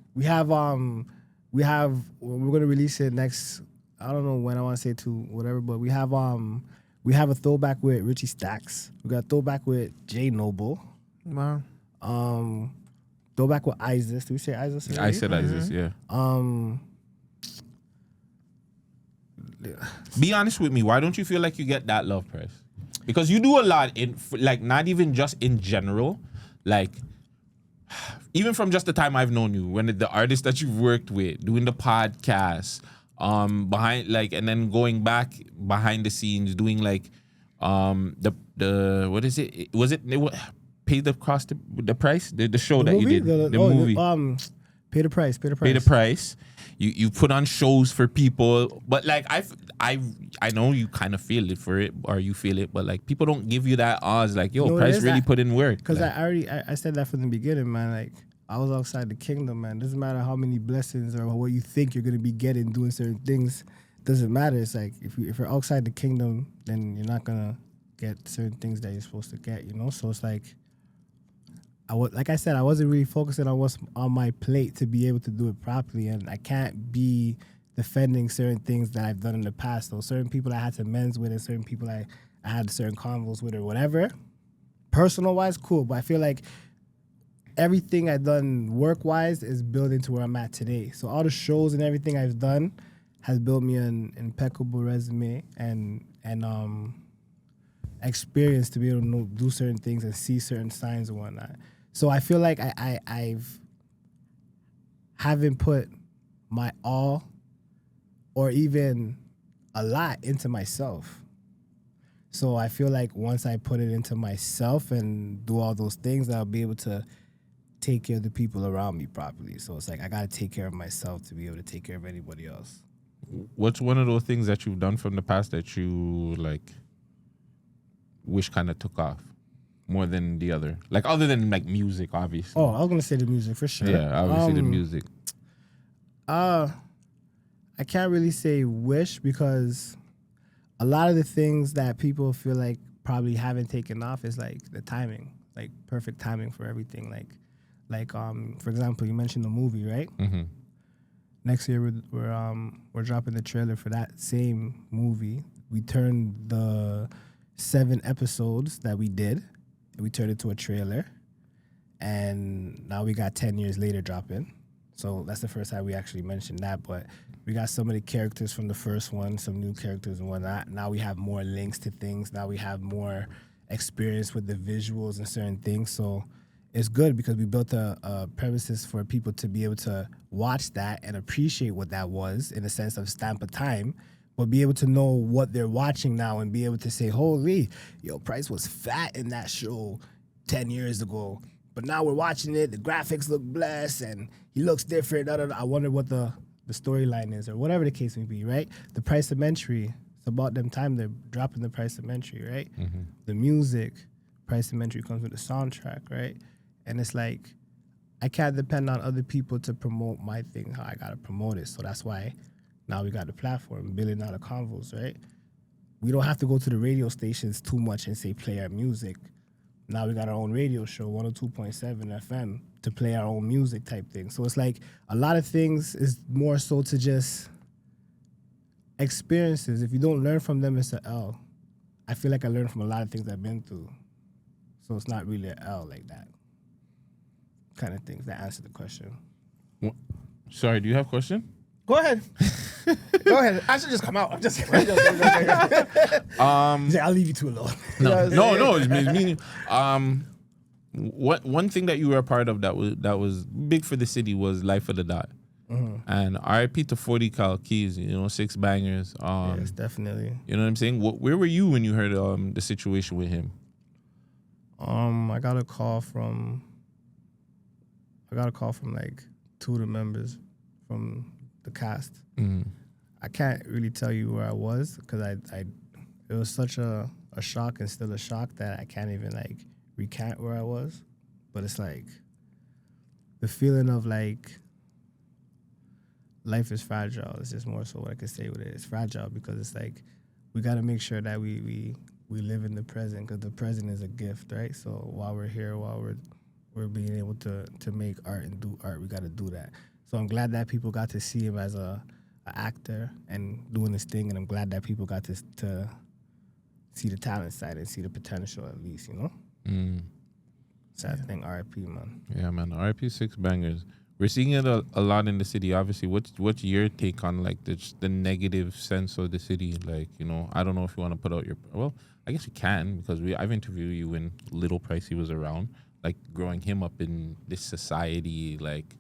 gonna release it next. I don't know when. I want to say to whatever, but we have a throwback with Richie Stacks. We got a throwback with Jay Noble. Wow. Throwback with Isis. Did we say Isis? I already? said Isis, yeah. Um, Be honest with me. Why don't you feel like you get that love press? Because you do a lot in, like, not even just in general, like, even from just the time I've known you, when the artists that you've worked with, doing the podcast, behind, like, and then going back behind the scenes, doing like, the what is it? Was it pay the cost, the price, the show that movie? you did, the movie. Pay the price. Pay the price. You put on shows for people, but like I know you kind of feel it for it, or you feel it, but like people don't give you that odds. Like, yo, No, it Price is really that- put in work. Because like, I said that from the beginning, man. Like, I was outside the kingdom, man. Doesn't matter how many blessings or what you think you're gonna be getting doing certain things. Doesn't matter. It's like if you're outside the kingdom, then you're not gonna get certain things that you're supposed to get. You know. So it's like, like I said, I wasn't really focusing on what's on my plate to be able to do it properly, and I can't be defending certain things that I've done in the past. Though certain people I had to men's with, and certain people I had certain convos with, or whatever. Personal wise, cool, but I feel like everything I've done work wise is building to where I'm at today. So all the shows and everything I've done has built me an impeccable resume and experience to be able to do certain things and see certain signs and whatnot. So I feel like I've haven't put my all or even a lot into myself. So I feel like once I put it into myself and do all those things, I'll be able to take care of the people around me properly. So it's like I gotta take care of myself to be able to take care of anybody else. what's one of those things that you've done from the past that you like wish kind of took off more than the other? Like other than like music, obviously. Oh, I was gonna say the music for sure. Yeah, obviously the music. I can't really say wish because a lot of the things that people feel like probably haven't taken off is like the timing, like perfect timing for everything. Like for example, you mentioned the movie, right? Mm-hmm. Next year we're dropping the trailer for that same movie. We turned the 7 episodes that we did, and we turned it to a trailer, and now we got 10 years later dropping. So that's the first time we actually mentioned that, but we got some of the characters from the first one, some new characters and whatnot. Now we have more links to things. Now we have more experience with the visuals and certain things. So it's good because we built a premises for people to be able to watch that and appreciate what that was in a sense of stamp of time, but be able to know what they're watching now and be able to say, holy, yo, Price was fat in that show 10 years ago. But now we're watching it, the graphics look blessed, and he looks different. I wonder what the storyline is, or whatever the case may be, right? The price of entry, it's about them time they're dropping the price of entry, right? Mm-hmm. The music, price of entry comes with the soundtrack, right? And it's like, I can't depend on other people to promote my thing how I gotta promote it. So that's why now we got the platform, billion dollar convos, right? We don't have to go to the radio stations too much and say play our music. Now we got our own radio show, 102.7 FM, to play our own music type thing. So it's like a lot of things is more so to just experiences. If you don't learn from them, it's an L. I feel like I learned from a lot of things I've been through. So it's not really an L like that. Kind of things that answer the question. Sorry, do you have a question? Go ahead. Go ahead. I should just come out. I'm just I'll leave you two alone. No. It's meaning. One thing that you were a part of that was big for the city was Life of the Dot. And RIP to 40 Cal Keys, 6 bangers. Yes, definitely. You know what I'm saying? Where were you when you heard the situation with him? I got a call from like 2 of the members from the cast. I can't really tell you where I was because it was such a shock and still a shock that I can't even like recant where I was. But it's like the feeling of like life is fragile. It's just more so what I can say with it. It's fragile because it's like we got to make sure that we live in the present because the present is a gift, right? So while we're here, while we're being able to make art and do art, we got to do that. So I'm glad that people got to see him as a actor and doing his thing, and I'm glad that people got to see the talent side and see the potential at least, Sad thing, RIP, man. Yeah, man. RIP 6 bangers. We're seeing it a lot in the city. Obviously, what's your take on like the negative sense of the city? Like, I don't know if you want to put out well, I guess you can because I've interviewed you when Little Pricey was around, like growing him up in this society. Like,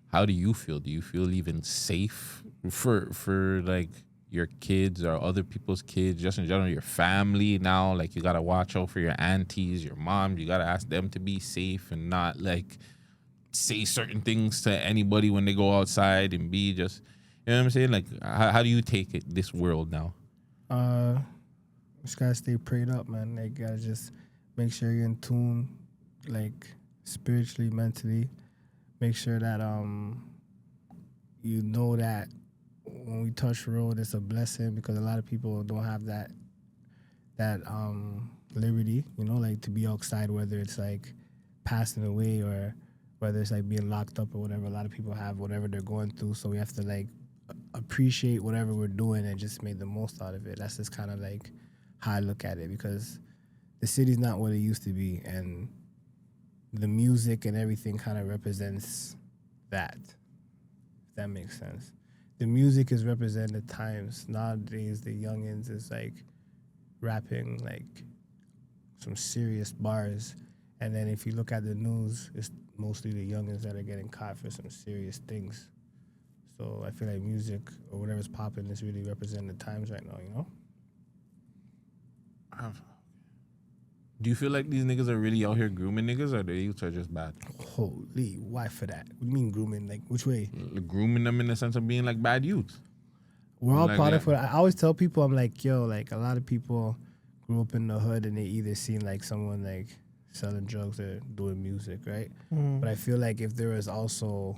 how do you feel? Do you feel even safe for like your kids or other people's kids, just in general, your family now? Like, you gotta watch out for your aunties, your mom. You gotta ask them to be safe and not like say certain things to anybody when they go outside and be just, you know what I'm saying? Like, how do you take it, this world now? Just gotta stay prayed up, man. Like, gotta just make sure you're in tune, like spiritually, mentally. Make sure that you know that when we touch road, it's a blessing because a lot of people don't have that liberty, like to be outside, whether it's like passing away or whether it's like being locked up or whatever. A lot of people have whatever they're going through, so we have to like appreciate whatever we're doing and just make the most out of it. That's just kind of like how I look at it because the city's not what it used to be, and the music and everything kind of represents that, if that makes sense. The music is representing the times. Nowadays, the youngins is like rapping like some serious bars. And then if you look at the news, it's mostly the youngins that are getting caught for some serious things. So I feel like music or whatever's popping is really representing the times right now, Do you feel like these niggas are really out here grooming niggas, or the youths are just bad? Holy, why for that? What do you mean grooming? Like, which way? Grooming them in the sense of being like bad youths. We're all like product that. for. I always tell people, I'm like, yo, like a lot of people grew up in the hood and they either seen like someone like selling drugs or doing music, right? But I feel like if there was also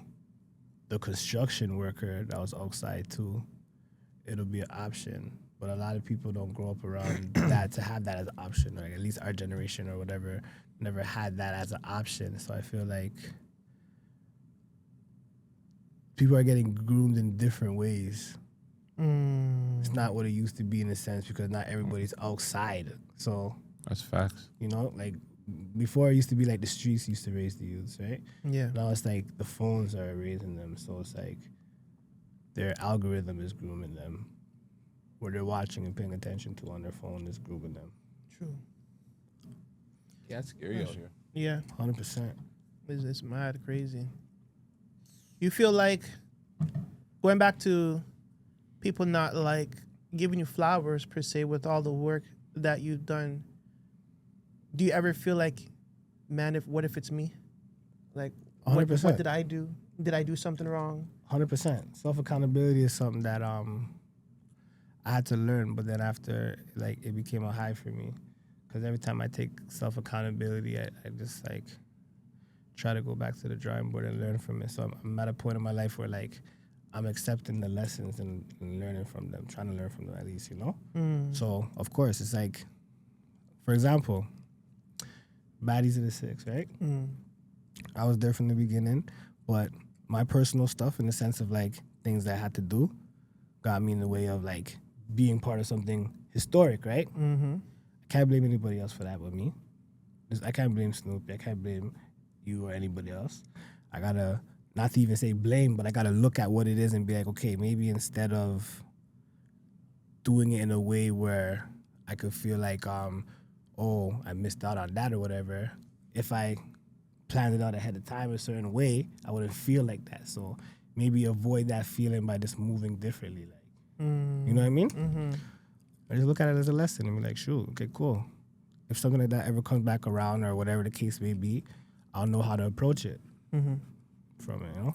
the construction worker that was outside too, it'll be an option. But a lot of people don't grow up around that to have that as an option. Like at least our generation or whatever never had that as an option. So I feel like people are getting groomed in different ways. It's not what it used to be in a sense because not everybody's outside. So That's facts. like before it used to be like the streets used to raise the youths, right? Yeah. Now it's like the phones are raising them. So it's like their algorithm is grooming them. What they're watching and paying attention to on their phone is grooming them. True. Yeah, it's scary out here. Yeah. 100%. It's mad crazy. You feel like going back to people not like giving you flowers per se with all the work that you've done. Do you ever feel like, man, what if it's me? Like, 100%. what did I do? Did I do something wrong? 100%. Self-accountability is something that I had to learn, but then after, like, it became a high for me. Because every time I take self-accountability, I just, like, try to go back to the drawing board and learn from it. So I'm at a point in my life where like I'm accepting the lessons and learning from them, trying to learn from them at least, you know? So of course it's like, for example, Baddies of the Six, right? I was there from the beginning, but my personal stuff in the sense of like things that I had to do got me in the way of like being part of something historic, right? I can't blame anybody else for that but me. I can't blame Snoopy. I can't blame you or anybody else. I gotta, not to even say blame, but I gotta look at what it is and be like, okay, maybe instead of doing it in a way where I could feel like, oh, I missed out on that or whatever, if I planned it out ahead of time a certain way, I wouldn't feel like that. So maybe avoid that feeling by just moving differently. Like, you know what I mean? I just look at it as a lesson and be like, shoot, okay, cool. If something like that ever comes back around or whatever the case may be, I'll know how to approach it from it, you know?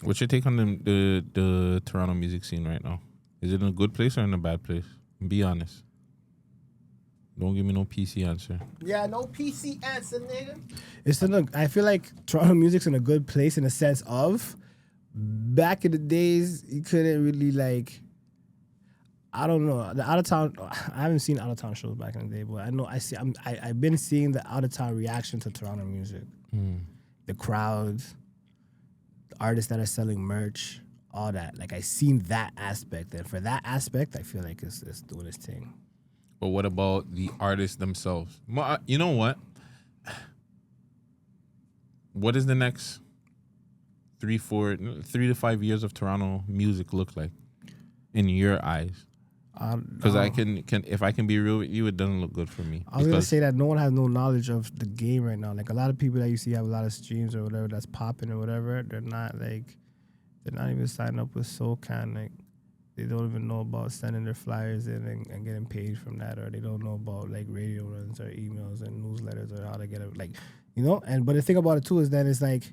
What's your take on the Toronto music scene right now? Is it in a good place or in a bad place? Be honest. Don't give me no PC answer. Yeah, no PC answer, nigga. I feel like Toronto music's in a good place in the sense of back in the days, you couldn't really like, I don't know. The out of town, I haven't seen out of town shows back in the day, but I know I've been seeing the out of town reaction to Toronto music. The crowds, the artists that are selling merch, all that. Like I seen that aspect, and for that aspect, I feel like it's doing its thing. But what about the artists themselves? You know what? What does the next 3 to 5 years of Toronto music look like in your eyes? Because I can if I can be real with you, it doesn't look good for me. I was gonna say that no one has no knowledge of the game right now. Like a lot of people that you see have a lot of streams or whatever that's popping or whatever, they're not even signing up with SoCan. Like they don't even know about sending their flyers in and getting paid from that, or they don't know about like radio runs or emails and newsletters or how to get it, like, you know. And but the thing about it too is that it's like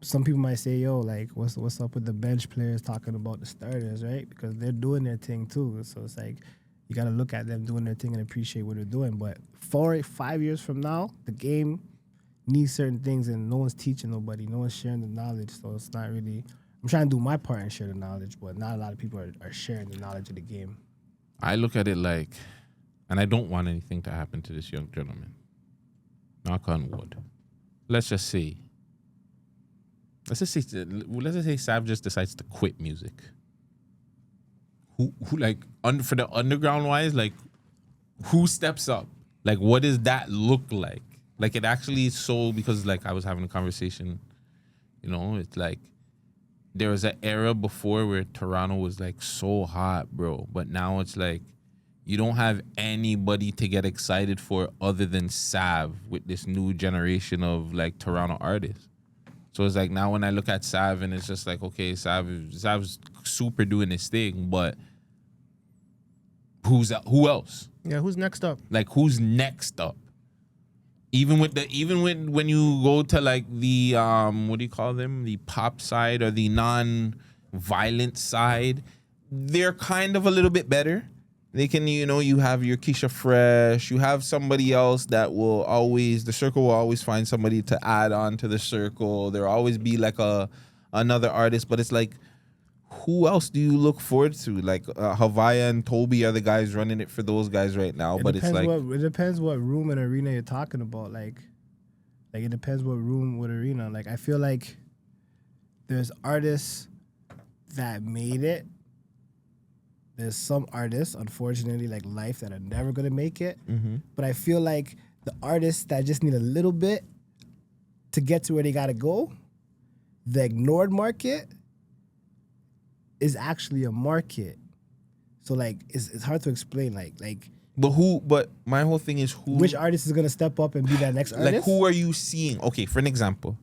some people might say, yo, like what's up with the bench players talking about the starters, right? Because they're doing their thing too. So it's like you gotta look at them doing their thing and appreciate what they're doing. But 5 years from now, the game needs certain things and no one's teaching nobody, no one's sharing the knowledge. So it's not really, I'm trying to do my part and share the knowledge, but not a lot of people are sharing the knowledge of the game. I look at it like, and I don't want anything to happen to this young gentleman. Knock on wood. Let's just say Sav just decides to quit music. Who like for the underground wise, like who steps up? Like what does that look like? Like it actually is so, because like I was having a conversation, you know, it's like there was an era before where Toronto was like so hot, bro. But now it's like you don't have anybody to get excited for other than Sav with this new generation of like Toronto artists. So it's like now when I look at Sav and it's just like, okay, Sav's super doing his thing, but who else? Yeah, who's next up? Like who's next up? Even when you go to like the what do you call them? The pop side or the non-violent side, they're kind of a little bit better. They can, you know, you have your Keisha Fresh, you have somebody else that will always, the circle will always find somebody to add on to the circle. There'll always be like another artist, but it's like, who else do you look forward to? Like Havaya and Toby are the guys running it for those guys right now, but it's like it depends what room and arena you're talking about. Like it depends what room, what arena. Like I feel like there's artists that made it. There's some artists, unfortunately, like life, that are never gonna make it. But I feel like the artists that just need a little bit to get to where they gotta go, the ignored market is actually a market. So like it's hard to explain. Like But my whole thing is which artist is gonna step up and be that next artist? Like who are you seeing? Okay, for an example,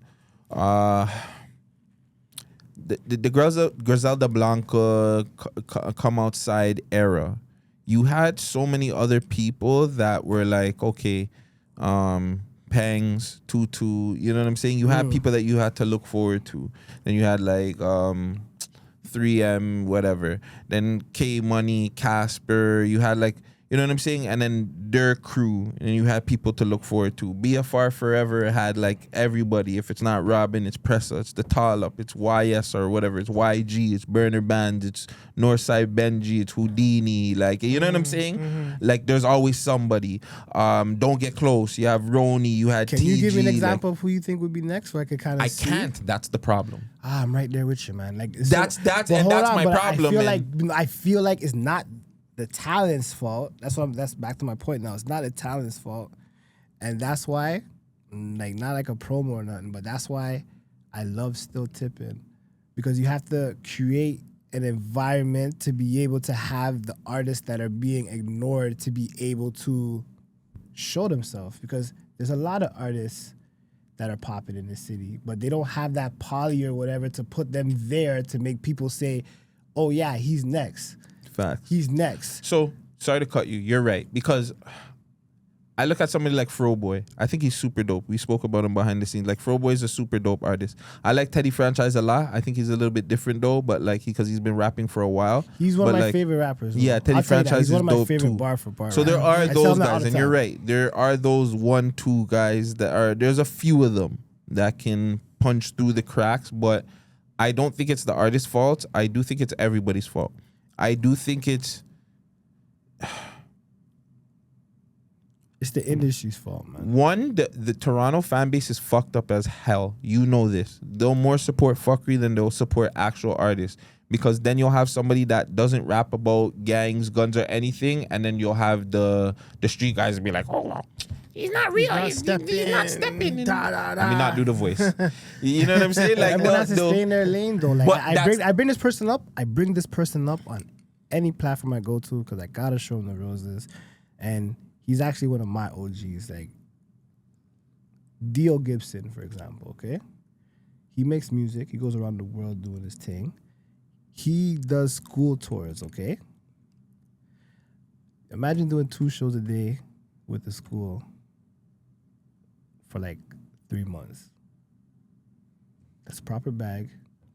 the Griselda Blanca come outside era, you had so many other people that were like, okay, Pangs, Tutu, you know what I'm saying? You had people that you had to look forward to. Then you had like 3M, whatever. Then K Money, Casper. You had like, You know what I'm saying? And then their crew, and you had people to look forward to. BFR Forever had like everybody. If it's not Robin, it's Pressa, it's the Tall Up, it's YS or whatever, it's YG, it's Burner Bands, it's Northside Benji, it's Houdini. Like, you know what I'm saying? Like, there's always somebody. Don't Get Close. You have Roni. You had Can TG. you give me an example of who you think would be next, so I could kind of? I can't. That's the problem. I'm right there with you, man. Like That's but and hold that's on, my but problem. I feel like it's not the talent's fault. That's back to my point now. It's not the talent's fault, and that's why, like, not like a promo or nothing, but that's why I love Still Tippin', because you have to create an environment to be able to have the artists that are being ignored to be able to show themselves, because there's a lot of artists that are popping in the city, but they don't have that poly or whatever to put them there to make people say, oh yeah, he's next. Facts. He's next. So, sorry to cut you. You're right. Because I look at somebody like Froboy. I think he's super dope. We spoke about him behind the scenes. Like, Froboy is a super dope artist. I like Teddy Franchise a lot. I think he's a little bit different though, but like, because he's been rapping for a while. He's one of my like, favorite rappers. Yeah, Teddy Franchise is one of my dope favorite too. bar for bar. So there are I tell those them that all guys, the and you're time. right. There are those 1-2 guys that are. There's a few of them that can punch through the cracks, but I don't think it's the artist's fault. I do think it's everybody's fault. I do think it's the industry's fault, man. one, the Toronto fan base is fucked up as hell. You know this. They'll more support fuckery than they'll support actual artists. Because then you'll have somebody that doesn't rap about gangs, guns, or anything, and then you'll have the street guys be like, oh, well, he's not real. He's not stepping. I mean, not do the voice. You know what I'm saying? Like, Everyone has to stay in their lane, though. Like, But I bring this person up. I bring this person up on any platform I go to because I gotta show him the roses, and he's actually one of my OGs. Like Dio Gibson, for example. Okay, he makes music. He goes around the world doing his thing. He does school tours. Okay, imagine doing 2 shows a day with the school for like 3 months. That's proper bag,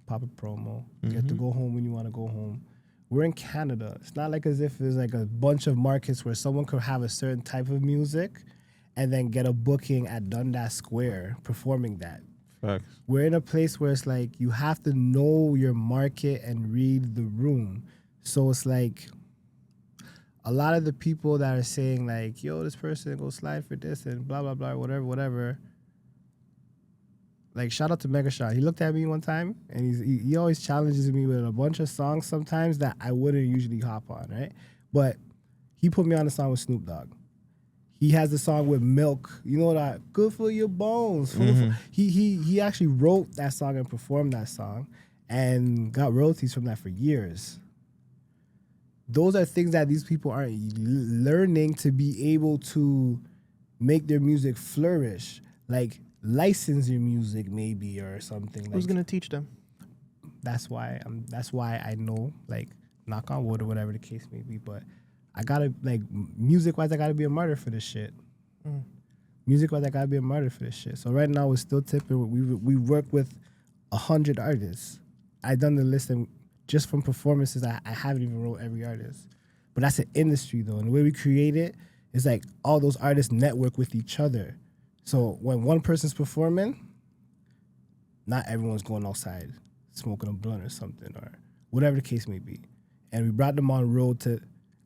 proper promo. You get to go home when you want to go home. We're in Canada. It's not like as if there's like a bunch of markets where someone could have a certain type of music and then get a booking at Dundas Square performing that. Facts. We're in a place where it's like you have to know your market and read the room. So it's like a lot of the people that are saying like, yo, this person go slide for this and blah, blah, blah, whatever. Like, shout out to Megashot. He looked at me one time, and he always challenges me with a bunch of songs sometimes that I wouldn't usually hop on, right? But he put me on a song with Snoop Dogg. He has the song with Milk. You know that, good for your bones. He actually wrote that song and performed that song and got royalties from that for years. Those are things that these people aren't learning to be able to make their music flourish. Like, license your music maybe or something. Who's gonna teach them? That's why I know, like, knock on wood or whatever the case may be, but I gotta, like, music wise I gotta be a martyr for this shit. Music wise I gotta be a martyr for this shit. So right now we're Still Tippin'. We work with 100 artists. I done the list, and just from performances I haven't even wrote every artist. But that's an industry though, and the way we create it is like all those artists network with each other. So when one person's performing, not everyone's going outside smoking a blunt or something or whatever the case may be. And we brought them on road to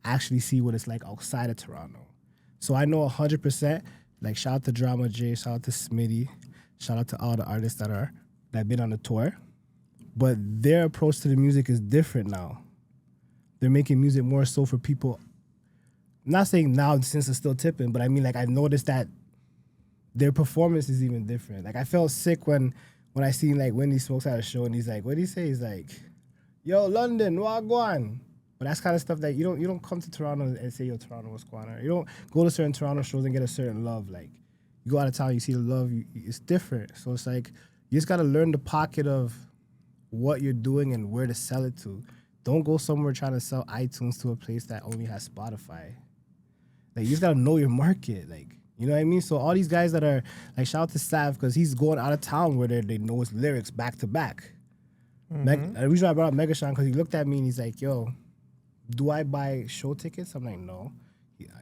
actually see what it's like outside of Toronto. So I know 100%, like, shout out to Drama J, shout out to Smitty, shout out to all the artists that been on the tour. But their approach to the music is different now. They're making music more so for people. I'm not saying now since it's Still Tippin', but I mean, like, I noticed that their performance is even different. Like, I felt sick when I seen, like, Wendy Smokes at a show and he's like, what did he say? He's like, yo, London, wagwan. But that's kind of stuff that you don't come to Toronto and say, yo, Toronto, what's going on? You don't go to certain Toronto shows and get a certain love. Like, you go out of town, you see the love, it's different. So it's like, you just got to learn the pocket of what you're doing and where to sell it to. Don't go somewhere trying to sell iTunes to a place that only has Spotify. Like, you just got to know your market. Like, you know what I mean? So all these guys that are, like, shout out to Sav, because he's going out of town where they know his lyrics back to back. The reason I brought up Megashine, because he looked at me and he's like, yo, do I buy show tickets? I'm like, no.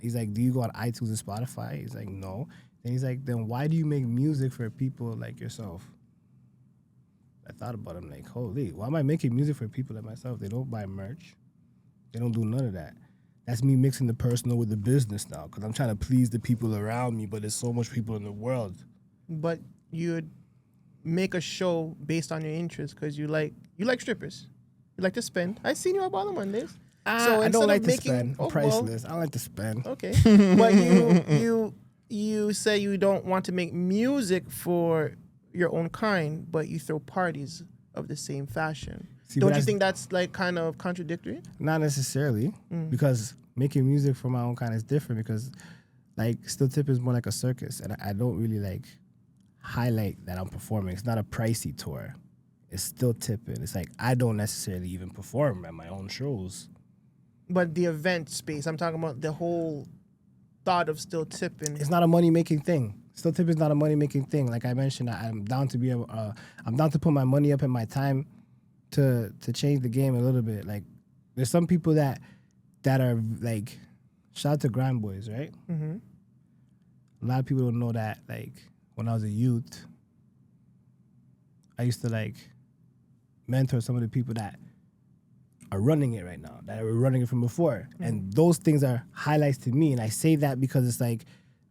He's like, do you go on iTunes and Spotify? He's like, no. Then he's like, then why do you make music for people like yourself? I thought about it. I'm like, holy, why am I making music for people like myself? They don't buy merch. They don't do none of that. That's me mixing the personal with the business now because I'm trying to please the people around me, but there's so much people in the world. But you'd make a show based on your interests because you like strippers. You like to spend. I seen you up on Mondays. So I don't like to making, spend. I'm priceless. I like to spend. Okay. But you say you don't want to make music for your own kind, but you throw parties of the same fashion. See, Don't you think that's like kind of contradictory? Not necessarily, because making music for my own kind is different because like Still Tippin is more like a circus and I don't really like highlight that I'm performing. It's not a pricey tour. It's Still Tippin. It's like I don't necessarily even perform at my own shows. But the event space, I'm talking about the whole thought of Still Tippin. It's not a money-making thing. Still Tippin is not a money-making thing. Like I mentioned, I'm down to I'm down to put my money up and my time to change the game a little bit. Like there's some people that are like, shout out to Grand Boys, right? Mm-hmm. A lot of people don't know that like when I was a youth, I used to like mentor some of the people that are running it right now, that were running it from before. Mm-hmm. And those things are highlights to me. And I say that because it's like,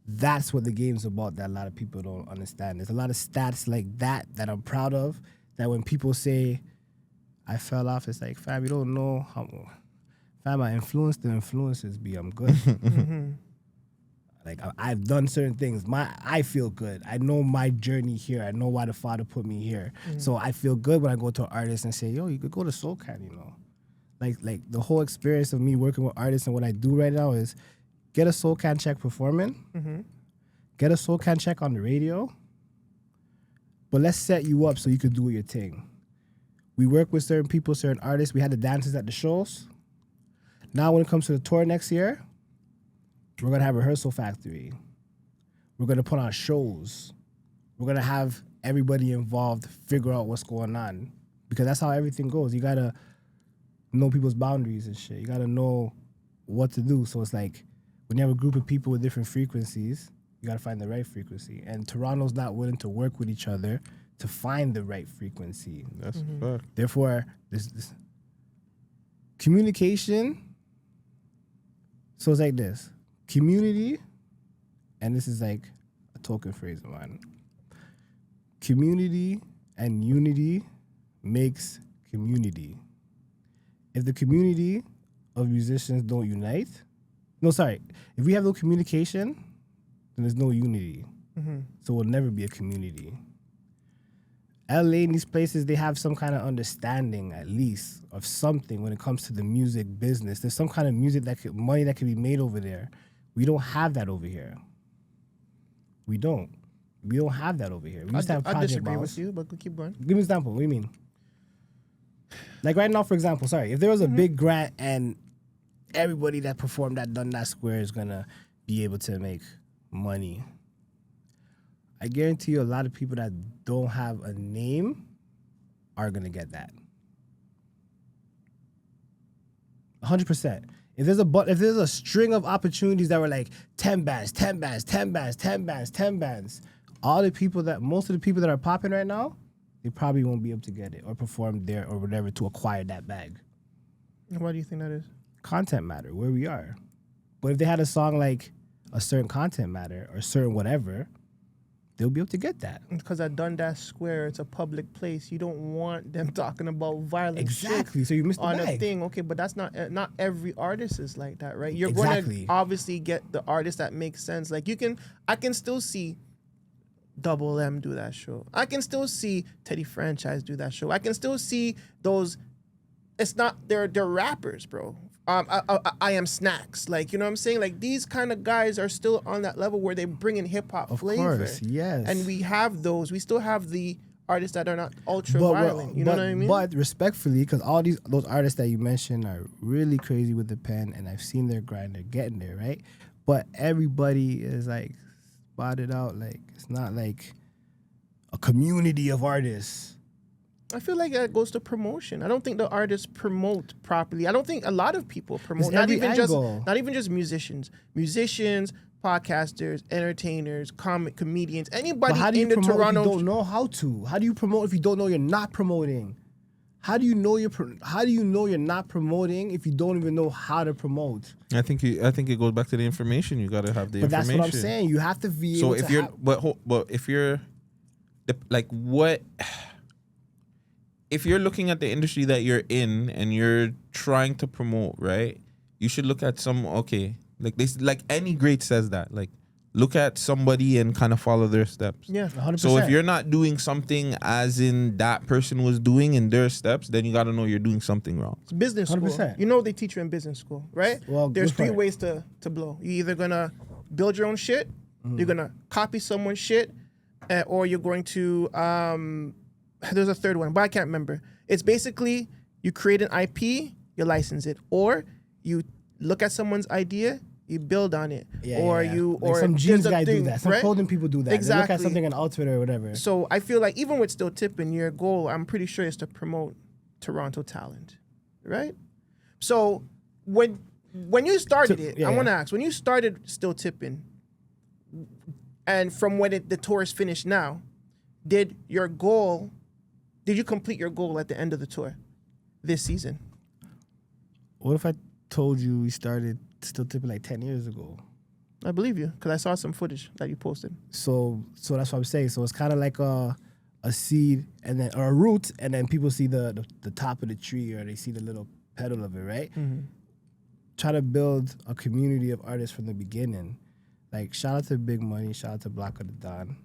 that's what the game's about that a lot of people don't understand. There's a lot of stats like that I'm proud of, that when people say, I fell off, it's like, fam, you don't know how, fam, I influenced the influences, I'm good. Mm-hmm. Like, I've done certain things. I feel good. I know my journey here. I know why the Father put me here. Mm-hmm. So I feel good when I go to an artist and say, yo, you could go to SoulCan, you know? Like the whole experience of me working with artists and what I do right now is get a SoulCan check performing, get a SoulCan check on the radio, but let's set you up so you could do your thing. We work with certain people, certain artists. We had the dancers at the shows. Now when it comes to the tour next year, we're going to have a rehearsal factory. We're going to put on shows. We're going to have everybody involved figure out what's going on because that's how everything goes. You got to know people's boundaries and shit. You got to know what to do. So it's like when you have a group of people with different frequencies, you got to find the right frequency. And Toronto's not willing to work with each other to find the right frequency. That's a fact. Therefore, this communication. So it's like this. Community, and this is like a token phrase of mine. Community and unity makes community. If the community of musicians don't unite, if we have no communication, then there's no unity. Mm-hmm. So we'll never be a community. LA and these places, they have some kind of understanding, at least, of something when it comes to the music business. There's some kind of money that can be made over there. We don't have that over here. We don't have that over here. We used to have project I disagree bounce. with you, but keep going. Give me an example. What do you mean? Like right now, for example, if there was a big grant and everybody that performed that done that square is gonna be able to make money, I guarantee you a lot of people that don't have a name are gonna get that. 100%. If there's a string of opportunities that were like 10 bands, 10 bands, 10 bands, 10 bands, 10 bands, most of the people that are popping right now, they probably won't be able to get it or perform there or whatever to acquire that bag. And why do you think that is? Content matter, where we are. But if they had a song like a certain content matter or certain whatever, they'll be able to get that. Because at Dundas Square, it's a public place. You don't want them talking about violence. Exactly. So you missed the on bag. a thing. Okay, but that's not every artist is like that, right? You're Exactly. going to obviously get the artist that makes sense. Like I can still see Double M do that show. I can still see Teddy Franchise do that show. I can still see those. It's not they're rappers, bro. I am Snacks. Like, you know what I'm saying? Like, these kind of guys are still on that level where they bring in hip-hop flavor. Of course, yes. And we have those. We still have the artists that are not ultra-violent. You know what I mean? But respectfully, because all those artists that you mentioned are really crazy with the pen, and I've seen their grind. They're getting there, right? But everybody is, like, spotted out. Like, it's not like a community of artists. I feel like that goes to promotion. I don't think the artists promote properly. I don't think a lot of people promote. It's Not every even angle. just musicians. Musicians, podcasters, entertainers, comedians, anybody But how do you in the promote Toronto. if you don't know how to? How do you promote if you don't know you're not promoting? How do you know you're not promoting if you don't even know how to promote? I think it goes back to the information. You gotta have the But that's information. what I'm saying. You have to be So able if to you're, have, but if you're, like, what? If you're looking at the industry that you're in and you're trying to promote, right? You should look at like any great says that, like, look at somebody and kind of follow their steps. Yeah. 100%. So if you're not doing something as in that person was doing in their steps, then you got to know you're doing something wrong. It's business school. 100%. You know they teach you in business school, right? Well, there's good 3 part. ways to blow. You're either gonna build your own shit, you're gonna copy someone's shit, or you're going to there's a third one, but I can't remember. It's basically you create an IP, you license it, or you look at someone's idea, you build on it, or you like or some there's jeans a guy do thing, that. Some right? clothing people do that. They look Exactly. at something and alter it or whatever. So I feel like even with Still Tippin', your goal, I'm pretty sure, is to promote Toronto talent, right? So when you started it, I want to ask, when you started Still Tippin', and from when the tour is finished now, did you complete your goal at the end of the tour this season? What if I told you we started Still Tipping like 10 years ago? I believe you, because I saw some footage that you posted. So that's what I'm saying. So it's kind of like a seed and then or a root, and then people see the top of the tree or they see the little petal of it, right? Try to build a community of artists from the beginning. Like, shout out to Big Money, shout out to Block of the Don.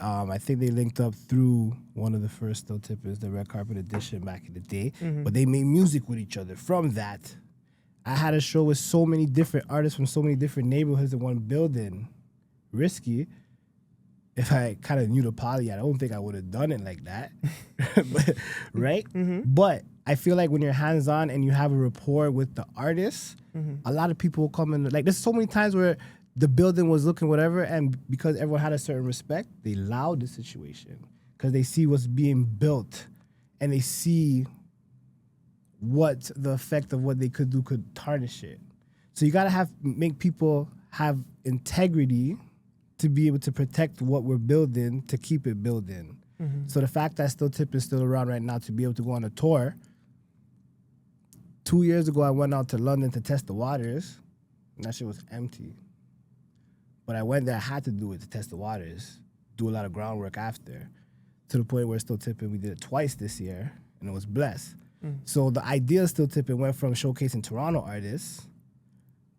I think they linked up through one of the first Still Tippers, the Red Carpet Edition back in the day. But they made music with each other. From that, I had a show with so many different artists from so many different neighborhoods in one building. Risky. If I kind of knew the poly, I don't think I would have done it like that. But, right? But I feel like when you're hands-on and you have a rapport with the artists, a lot of people will come in. Like, there's so many times where the building was looking whatever, and because everyone had a certain respect, they allowed the situation because they see what's being built and they see what the effect of what they could do could tarnish it. So you gotta make people have integrity to be able to protect what we're building, to keep it building. So the fact that Still Tip is still around right now to be able to go on a tour. 2 years ago, I went out to London to test the waters, and that shit was empty. But I went there, I had to do it to test the waters, do a lot of groundwork after, to the point where Still Tipping, we did it twice this year, and it was blessed. So the idea of Still Tipping went from showcasing Toronto artists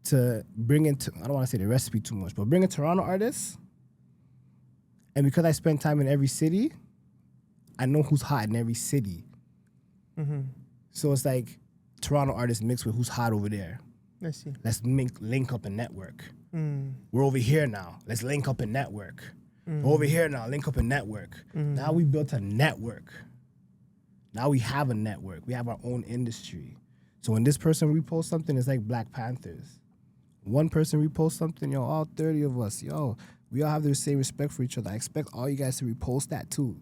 to bringing, I don't want to say the recipe too much, but bringing Toronto artists. And because I spend time in every city, I know who's hot in every city. So it's like Toronto artists mixed with who's hot over there. Let's see. Let's link up and network. We're over here now. Let's link up and network. We're over here now. Link up and network. Now we built a network. Now we have a network. We have our own industry. So when this person reposts something, it's like Black Panthers. One person reposts something, yo, all 30 of us, yo, we all have the same respect for each other. I expect all you guys to repost that too.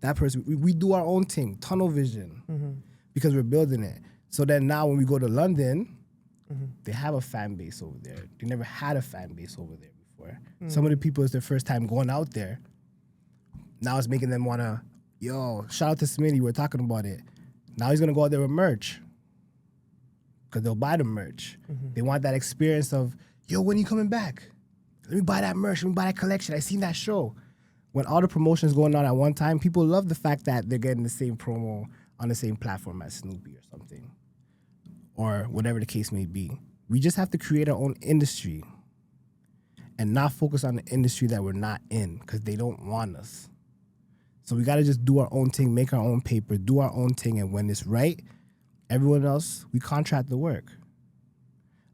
That person, we do our own thing, tunnel vision, because we're building it. So then now when we go to London, they have a fan base over there. They never had a fan base over there before. Some of the people, it's their first time going out there. Now it's making them want to, yo, shout out to Smitty, we're talking about it. Now he's going to go out there with merch because they'll buy the merch. They want that experience of, yo, when are you coming back? Let me buy that merch. Let me buy that collection. I seen that show. When all the promotions going on at one time, people love the fact that they're getting the same promo on the same platform as Snoopy or something, or whatever the case may be. We just have to create our own industry and not focus on the industry that we're not in because they don't want us. So we got to just do our own thing, make our own paper, do our own thing, and when it's right, everyone else, we contract the work.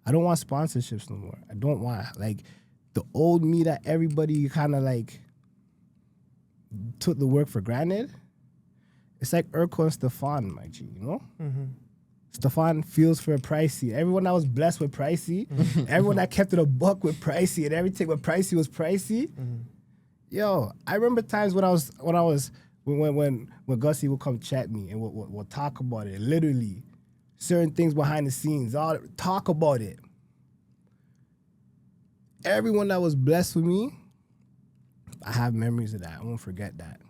I don't want sponsorships no more. I don't want, like, the old me that everybody kind of, like, took the work for granted. It's like Urkel and Stefan, my G, you know? Stefan feels for Pricey. Everyone that was blessed with Pricey, everyone that kept it a buck with Pricey, and everything with Pricey was Pricey. Yo, I remember times when I was when Guttzy will come chat me and we'll talk about it. Literally, certain things behind the scenes. All talk about it. Everyone that was blessed with me, I have memories of that. I won't forget that.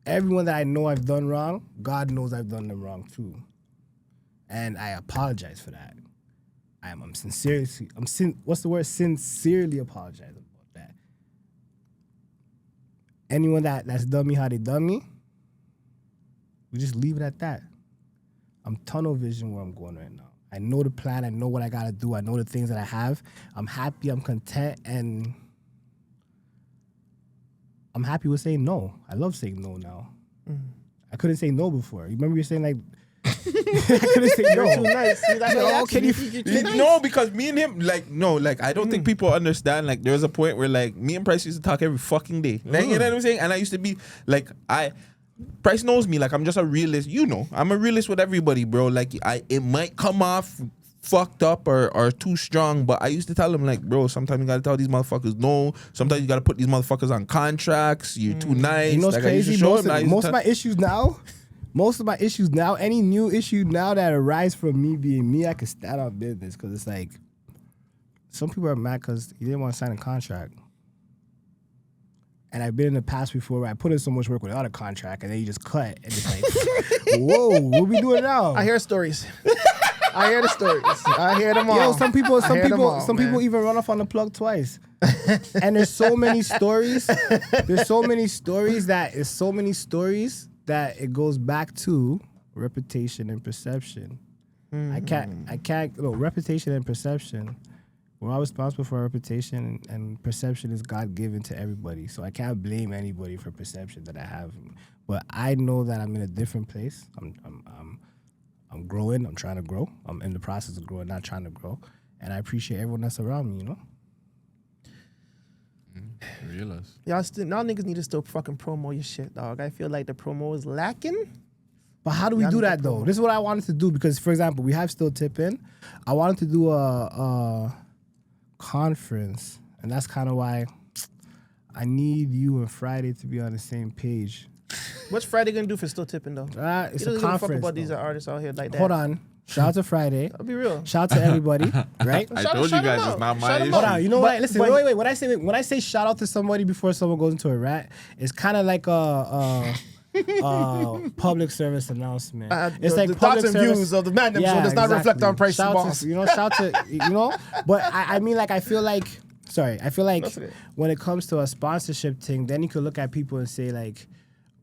Everyone that I know I've done wrong, God knows I've done them wrong too. And I apologize for that. I'm sincerely apologizing about that. Anyone that's done me how they done me, we just leave it at that. I'm tunnel vision where I'm going right now. I know the plan. I know what I got to do. I know the things that I have. I'm happy. I'm content. And I'm happy with saying no. I love saying no now. I couldn't say no before. You remember you were saying like, I couldn't say no. Too nice. See, that's why I asked can you. No, because me and him, like, no, like, I don't think people understand. Like, there was a point where, like, me and Price used to talk every fucking day. Like, you know what I'm saying? And I used to be, like, Price knows me. Like, I'm just a realist. You know, I'm a realist with everybody, bro. Like, it might come off fucked up or too strong, but I used to tell him, like, bro, sometimes you gotta tell these motherfuckers no. Sometimes you gotta put these motherfuckers on contracts. You're too nice. You know what's like, I used to crazy? show him, I used to Most of my issues now, any new issue now that arise from me being me, I can stand on business because it's like some people are mad because you didn't want to sign a contract. And I've been in the past before where I put in so much work without a contract and then you just cut and it's like, whoa, what we doing now? I hear stories. I hear the stories. I hear them all. Yo, some people man. even run off on the plug twice. And there's so many stories. There's so many stories that it goes back to reputation and perception. I can't. Reputation and perception. We're all responsible for our reputation, and perception is God given to everybody. So I can't blame anybody for perception that I have. But I know that I'm in a different place. I'm growing. I'm trying to grow. I'm in the process of growing, not trying to grow. And I appreciate everyone that's around me, you know? realize. Y'all niggas need to still fucking promo your shit, dog. I feel like the promo is lacking. But how do we do that, though? This is what I wanted to do because, for example, we have still Tippin. I wanted to do a conference, and that's kind of why I need you and Friday to be on the same page. What's Friday gonna do for still tipping though? It's he doesn't a give a fuck conference. about these artists out here like that. Hold on. Shout out to Friday. I'll be real. Shout out to everybody, right? I told you guys it's not my issue. Hold on, you know what? Listen, but- wait. When I say shout out to somebody before someone goes into a rant, it's kind of like a public service announcement. It's like the public thoughts and service views of the Man Dem show does not reflect on Price and shout Boss. to, shout to, but I mean, like, I feel like That's okay. when it comes to a sponsorship thing, then you could look at people and say, like,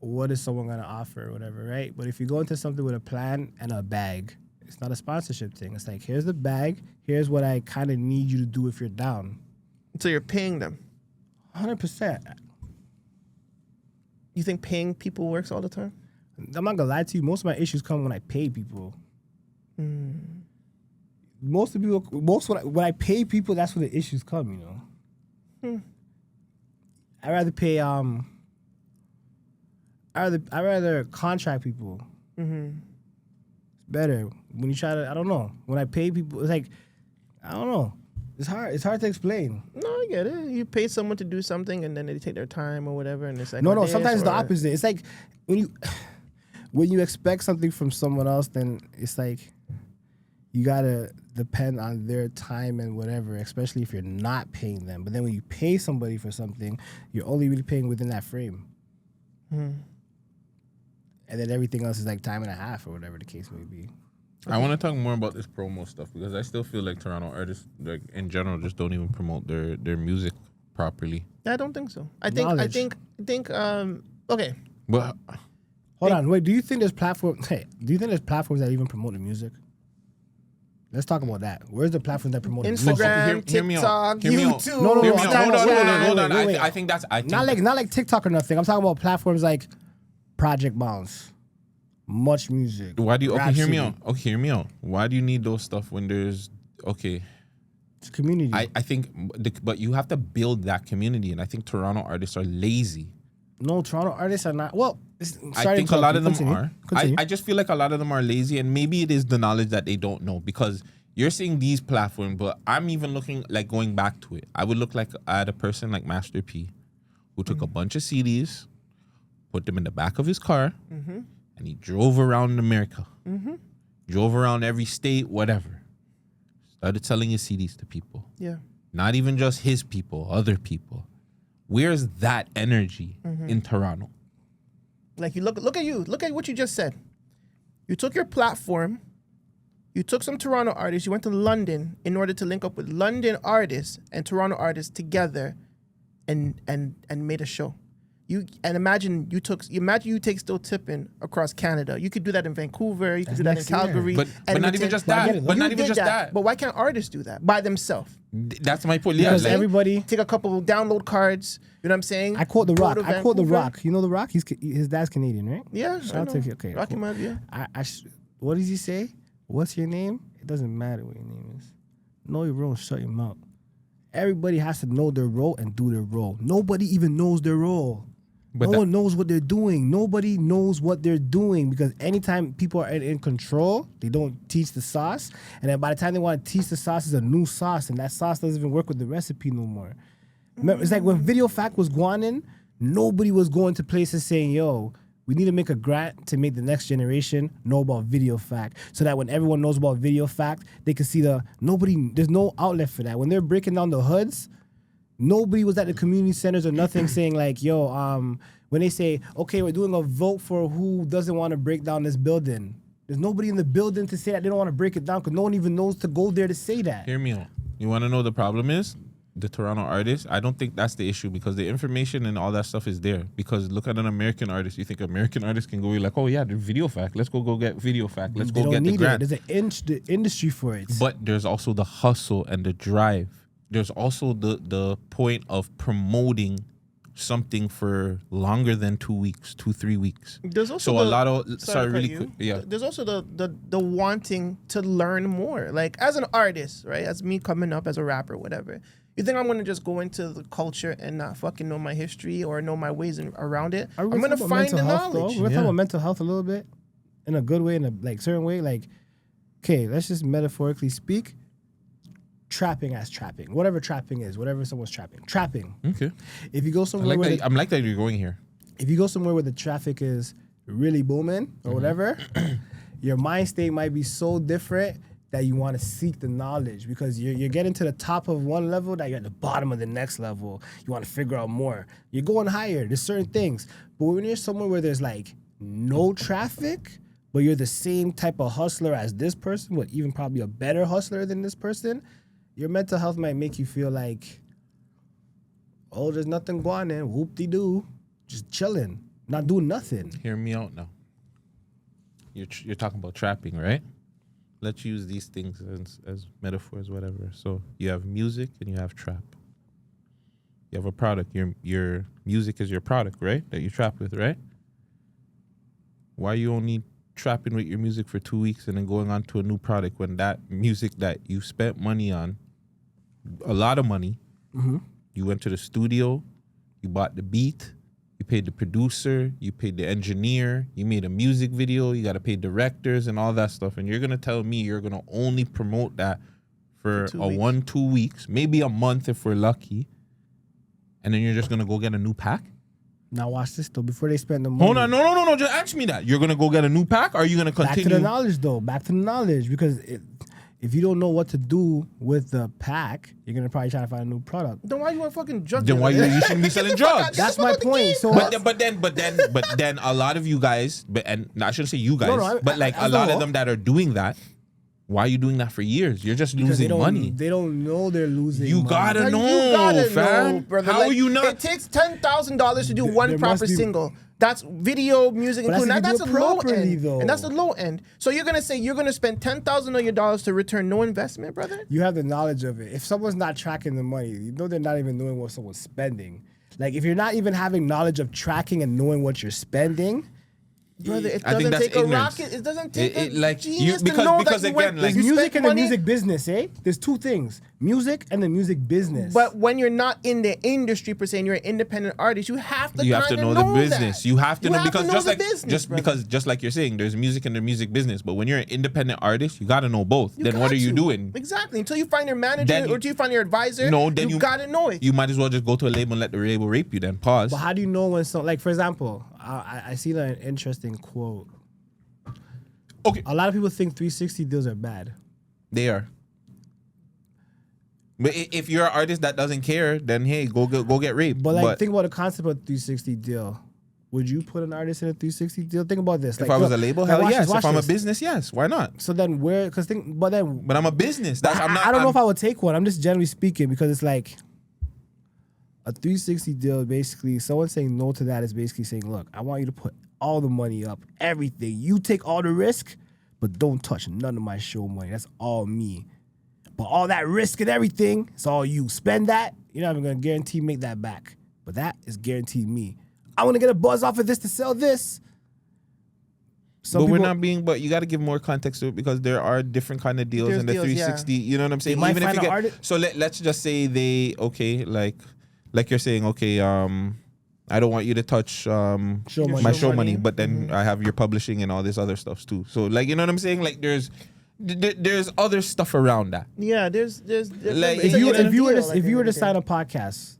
what is someone gonna offer or whatever, right? But if you go into something with a plan and a bag, it's not a sponsorship thing. It's like, here's the bag, here's what I kind of need you to do if you're down. So you're paying them. 100%. You think paying people works all the time? I'm not gonna lie to you. Most of my issues come when I pay people. When I pay people, that's when the issues come. You know. I rather pay. I rather contract people. It's better when you try to. I don't know. When I pay people, it's like, I don't know. It's hard. It's hard to explain. No, I get it. You pay someone to do something and then they take their time or whatever, and it's like No. Sometimes it's the opposite. It's like when you expect something from someone else, then it's like you gotta depend on their time and whatever, especially if you're not paying them. But then when you pay somebody for something, you're only really paying within that frame. And then everything else is like time and a half or whatever the case may be. I want to talk more about this promo stuff because I still feel like Toronto artists, like in general, just don't even promote their music properly. I don't think so. I think okay. But Hold on, wait. Do you think there's platforms that even promote the music? Let's talk about that. Where's the platforms that promote the music? Instagram, hear me out. TikTok, Hear me out. YouTube. No, Hear me out. Hold on. wait. I think that's. Not like TikTok or nothing. I'm talking about platforms like Project Bounce, Much Music. Why do you? Okay, Rap hear me City. out. Okay, hear me out. Why do you need those stuff when there's okay? It's community. I think, but you have to build that community, and I think Toronto artists are lazy. No, Toronto artists are not. Well, I think a lot of them are. Continue. I just feel like a lot of them are lazy, and maybe it is the knowledge that they don't know because you're seeing these platforms, but I'm even looking like going back to it. I would look like at a person like Master P, who took a bunch of CDs, put them in the back of his car, and he drove around America. Drove around every state, whatever. Started selling his CDs to people. Yeah. Not even just his people, other people. Where's that energy in Toronto? Like you look at you. Look at what you just said. You took your platform. You took some Toronto artists. You went to London in order to link up with London artists and Toronto artists together, and made a show. Imagine you take Still Tippin across Canada. You could do that in Vancouver. You could do that in next year. Calgary. But not even just that. But You not even did just that. But why can't artists do that by themselves? That's my point. Yeah, Because like, everybody. Take a couple of download cards. You know what I'm saying? I quote The Go Rock. to I quote The Vancouver. Rock. You know The Rock? His dad's Canadian, right? Yeah, Shout out to okay. Rocky cool. Mud, yeah. What does he say? What's your name? It doesn't matter what your name is. Know your role, shut your mouth. Everybody has to know their role and do their role. Nobody even knows their role. But no one knows what they're doing. Nobody knows what they're doing because anytime people are in control, they don't teach the sauce. And then by the time they want to teach the sauce, it's a new sauce. And that sauce doesn't even work with the recipe no more. Remember, it's like when Video Fact was going in, nobody was going to places saying, yo, we need to make a grant to make the next generation know about Video Fact. So that when everyone knows about Video Fact, they can see there's no outlet for that. When they're breaking down the hoods, nobody was at the community centers or nothing saying like, yo, when they say, okay, we're doing a vote for who doesn't want to break down this building. There's nobody in the building to say that they don't want to break it down because no one even knows to go there to say that. hear me out. You want to know the problem is? The Toronto artists, I don't think that's the issue because the information and all that stuff is there. Because look at an American artist. You think American artists can go like, oh yeah, the Video Fact. Let's go get Video Fact. Let's They go don't get the need grant. it. There's an industry for it. But there's also the hustle and the drive. There's also the point of promoting something for longer than 2 weeks, 2-3 weeks. There's also So a lot of really quick, yeah. There's also the wanting to learn more. Like as an artist, right? As me coming up as a rapper, whatever. You think I'm gonna just go into the culture and not fucking know my history or know my ways around it? I'm gonna find the knowledge. We're talking about mental health a little bit, in a good way, in a like certain way. Like, okay, let's just metaphorically speak. Trapping, whatever trapping is, whatever someone's trapping. Okay. If you go I somewhere like that. I'm like that you're going here. if you go somewhere where the traffic is really booming or whatever, your mind state might be so different that you want to seek the knowledge because you're getting to the top of one level that you're at the bottom of the next level. You want to figure out more. You're going higher. There's certain things. But when you're somewhere where there's like no traffic, but you're the same type of hustler as this person, but even probably a better hustler than this person, your mental health might make you feel like, oh, there's nothing going on. Whoop-de-doo. Just chilling. Not doing nothing. Hear me out now. You're talking about trapping, right? Let's use these things as metaphors, whatever. So you have music and you have trap. You have a product. Your music is your product, right? That you trap with, right? Why you only trapping with your music for 2 weeks and then going on to a new product when that music that you spent money on, a lot of money, you went to the studio, you bought the beat, you paid the producer, you paid the engineer, you made a music video, you got to pay directors and all that stuff. And you're going to tell me you're going to only promote that for 2 weeks, maybe a month if we're lucky. And then you're just going to go get a new pack? Now watch this though. Before they spend the money. Hold on, no. Just answer me that. You're going to go get a new pack or are you going to continue? Back to the knowledge though. Back to the knowledge. Because if you don't know what to do with the pack, you're going to probably try to find a new product. Then why you want fucking drug Then why dealer? you shouldn't be selling drugs? That's my point. So But then a lot of you guys, and I shouldn't say you guys, but like a lot of them that are doing that, why are you doing that for years? You're just because losing money. They don't know they're losing You money. gotta Like, know, you gotta fam. know, brother. How Like, are you not? It takes $10,000 to do one there proper must be- single. That's video, music, But that's including. if you That's do the it low properly, end, though. and that's the low end. So you're gonna say you're gonna spend $10,000 of your dollars to return no investment, brother? You have the knowledge of it. If someone's not tracking the money, you know they're not even knowing what someone's spending. Like if you're not even having knowledge of tracking and knowing what you're spending, Brother, it I think doesn't that's take a ignorance. rocket. It doesn't take a like, genius because- to know because that you again, went, like- there's you music spent and the money. music business, eh? There's two things: music and the music business. But when you're not in the industry per se, and you're an independent artist, you have to. You have to kinda know the business. that. You have to know because know just the like business, brother. just like you're saying, there's music and the music business. But when you're an independent artist, you got to know both. You Then what got are you to. doing? Exactly. Until you find your manager Then or you- until you find your advisor, No, then you gotta know it. You might as well just go to a label and let the label rape you. Then pause. But how do you know when like for example, I see an interesting quote. Okay, A lot of people think 360 deals are bad. they are. But if you're an artist that doesn't care, then hey, go get raped. But like, think about the concept of 360 deal. Would you put an artist in a 360 deal? Think about this. if I was a label, hell yes. If I'm a business. business, yes. Why not? So then where? But I'm a business. I don't know if I would take one. I'm just generally speaking because it's like a 360 deal. Basically, someone saying no to that is basically saying, look, I want you to put all the money up, everything. You take all the risk, but don't touch none of my show money. That's all me. But all that risk and everything, it's all you. Spend that, you're not even gonna guarantee make that back. But that is guaranteed me. I want to get a buzz off of this to sell this. But you got to give more context to it because there are different kind of deals There's in the deals, 360. You know what I'm saying? might Even if find you an get, artist- so let's just say like you're saying, okay, I don't want you to touch my show money, but then I have your publishing and all this other stuff too. So like, you know what I'm saying? Like there's other stuff around that. Yeah, there's Like, it's If you were deal, to sign a podcast,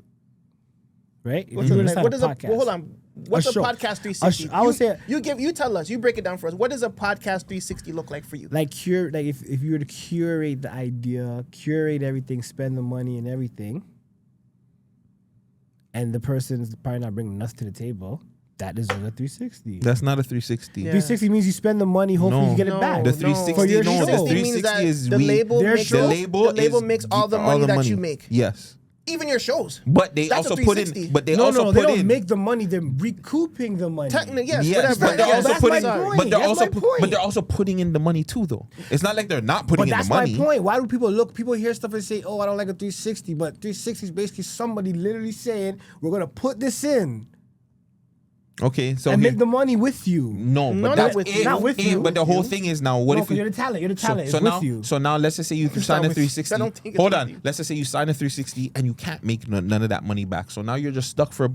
right? If What's you a, were to like, sign what a is a podcast, well, hold on? What's a show. podcast 360? I would say you tell us. You break it down for us. What does a podcast 360 look like for you? like if you were to curate the idea, curate everything, spend the money and everything, and the person's probably not bringing nothing to the table, that is a 360. That's not a 360. Yeah. 360 means you spend the money, hopefully you get it back. The 360, For your no, show. the 360 means that is the label makes all the money that you make. Yes. Even your shows. But they That's a also put in. 360. But they No, also they put don't in. make the money. They're recouping the money. Technically, yes, Yes, whatever. but they're also That's putting. my point. But they're That's also. my point. But they're also putting in the money too, though. It's not like they're not putting But in that's the money. my point. Why do people hear stuff and say, "Oh, I don't like a 360"? But 360 is basically somebody literally saying, "We're gonna put this in Okay, so and here- make the money with you." no, No, but not that's with it. you. Not with you. But the whole thing is now, what No, if 'cause you're the talent. You're the talent. So it's now, with you. so now, let's just say you sign a not with you. 360. I don't think it's Hold with on. you. Let's just say you sign a 360 and you can't make none of that money back. So now you're just stuck for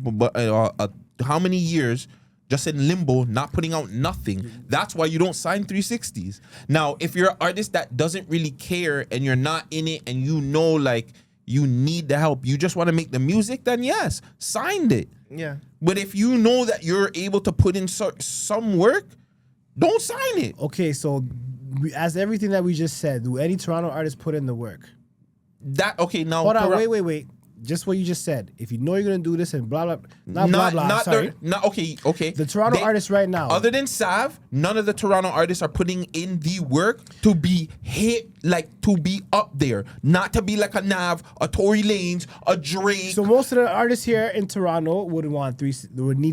how many years? Just in limbo, not putting out nothing. That's why you don't sign 360s. Now, if you're an artist that doesn't really care and you're not in it and you know like you need the help, you just want to make the music, then yes, sign it. Yeah. But if you know that you're able to put in some work, don't sign it. Okay, so as everything that we just said, do any Toronto artists put in the work? That okay now. Hold on, wait. Just what you just said. If you know you're gonna do this and blah blah, sorry. Okay. The Toronto artists right now. Other than Sav, none of the Toronto artists are putting in the work to be hit, like to be up there, not to be like a Nav, a Tory Lanez, a Drake. So most of the artists here in Toronto would need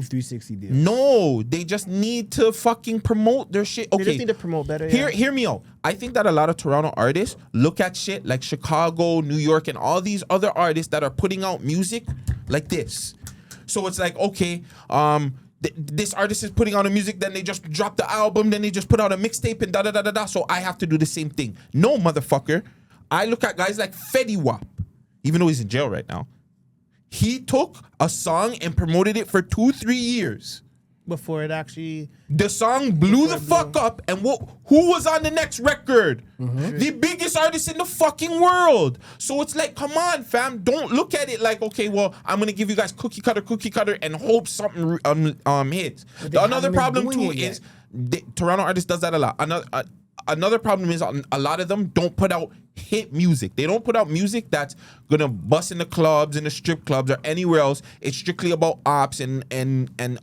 360 deals. No, they just need to fucking promote their shit. Okay, They just need to promote better. Yeah. Hear me out. I think that a lot of Toronto artists look at shit like Chicago, New York, and all these other artists that are putting out music like this. So it's like, okay, this artist is putting out a music, then they just drop the album, then they just put out a mixtape and da-da-da-da-da, so I have to do the same thing. No, motherfucker. I look at guys like Fetty Wap, even though he's in jail right now. He took a song and promoted it for 2-3 years. Before it actually. The song blew the fuck up, and who was on the next record? The biggest artist in the fucking world. So it's like, come on, fam. Don't look at it like, okay, well, I'm gonna give you guys cookie cutter, and hope something hits. Another problem too is Toronto artists does that a lot. Another problem is a lot of them don't put out hit music. They don't put out music that's gonna bust in the clubs, in the strip clubs, or anywhere else. It's strictly about ops and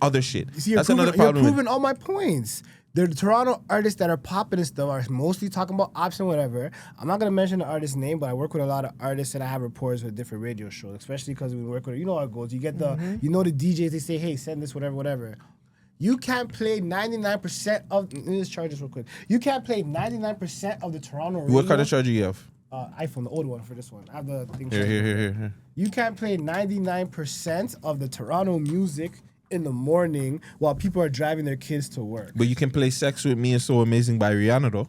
other shit. See, That's another problem. You're proving all my points. The Toronto artists that are popping and stuff are mostly talking about ops and whatever. I'm not gonna mention the artist's name, but I work with a lot of artists and I have reports with different radio shows, especially because we work with, you know how it goes. You get the DJs, they say, hey, send this, whatever. You can't play 99% of. Let me just charge this real quick. You can't play 99% of the Toronto radio. What kind of charger you have? iPhone, the old one for this one. I have the thing. Here. You can't play 99% of the Toronto music in the morning while people are driving their kids to work. But you can play "Sex with Me" is so amazing by Rihanna though.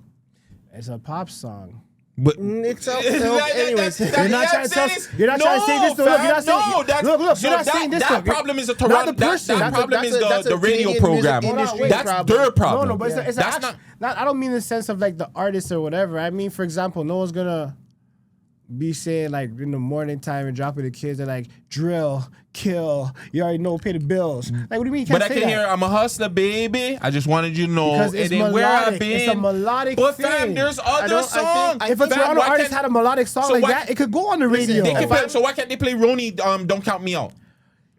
It's a pop song. But It's anyways. You're not trying to say this though. Look, you're not saying. Look, you're not saying this though. That problem is a Not Toronto. the person. That problem is that's a the radio Canadian program. music industry That's problem. their problem. No, but it's That's not. I don't mean in the sense of like the artist or whatever. I mean, for example, no one's gonna be saying like in the morning time and dropping the kids are like drill, kill. You already know, pay the bills. Like what do you mean? You can't But I say can that? hear I'm a hustler, baby. I just wanted you to know. Because it's and then where I've melodic. been. It's a melodic But thing. fam, there's other I songs. think- If a Fam, Toronto why artist can't- had a melodic song so like why- that, it could go on the radio. They can play, so why can't they play Roni? Don't count me out.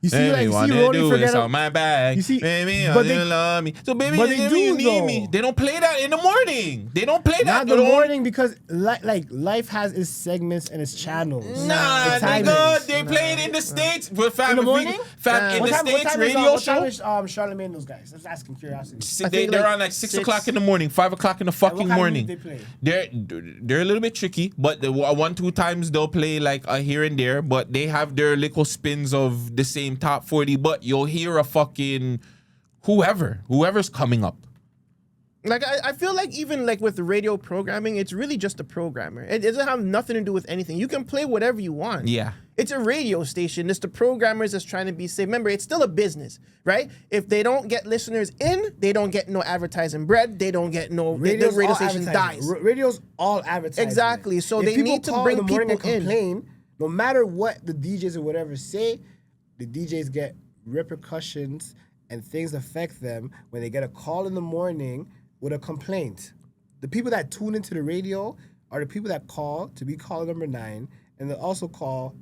You see, like, you see Roni forget on my back. You see- baby, but you they- love me. So baby, but they you do, need though. me. They don't play that in the morning. They don't play that Not in the the morning because like life has its segments and its channels. Nah, The timings. nigga, they play it in the States. But fam, In the if we- morning? Fam, in What the time States is, radio what show. time is Charlamagne and those guys? Let's ask him curiosity. They're like on like 6 6 o'clock in the morning, 5 o'clock in the fucking kind of morning. music they play? They're a little bit tricky, but the 1-2 times they'll play like a here and there, but they have their little spins of the same top 40. But you'll hear a fucking whoever's coming up. Like I feel like even like with radio programming, it's really just a programmer. It doesn't have nothing to do with anything. You can play whatever you want. Yeah. It's a radio station. It's the programmers that's trying to be safe. Remember, it's still a business, right? If they don't get listeners in, they don't get no advertising bread. They don't get no. The radio all station advertising. dies. Radio's all advertising. Exactly. So If they people need to call bring in the morning people and in. complain, no matter what the DJs or whatever say, the DJs get repercussions and things affect them when they get a call in the morning with a complaint. The people that tune into the radio are the people that call to be caller number 9, and they also call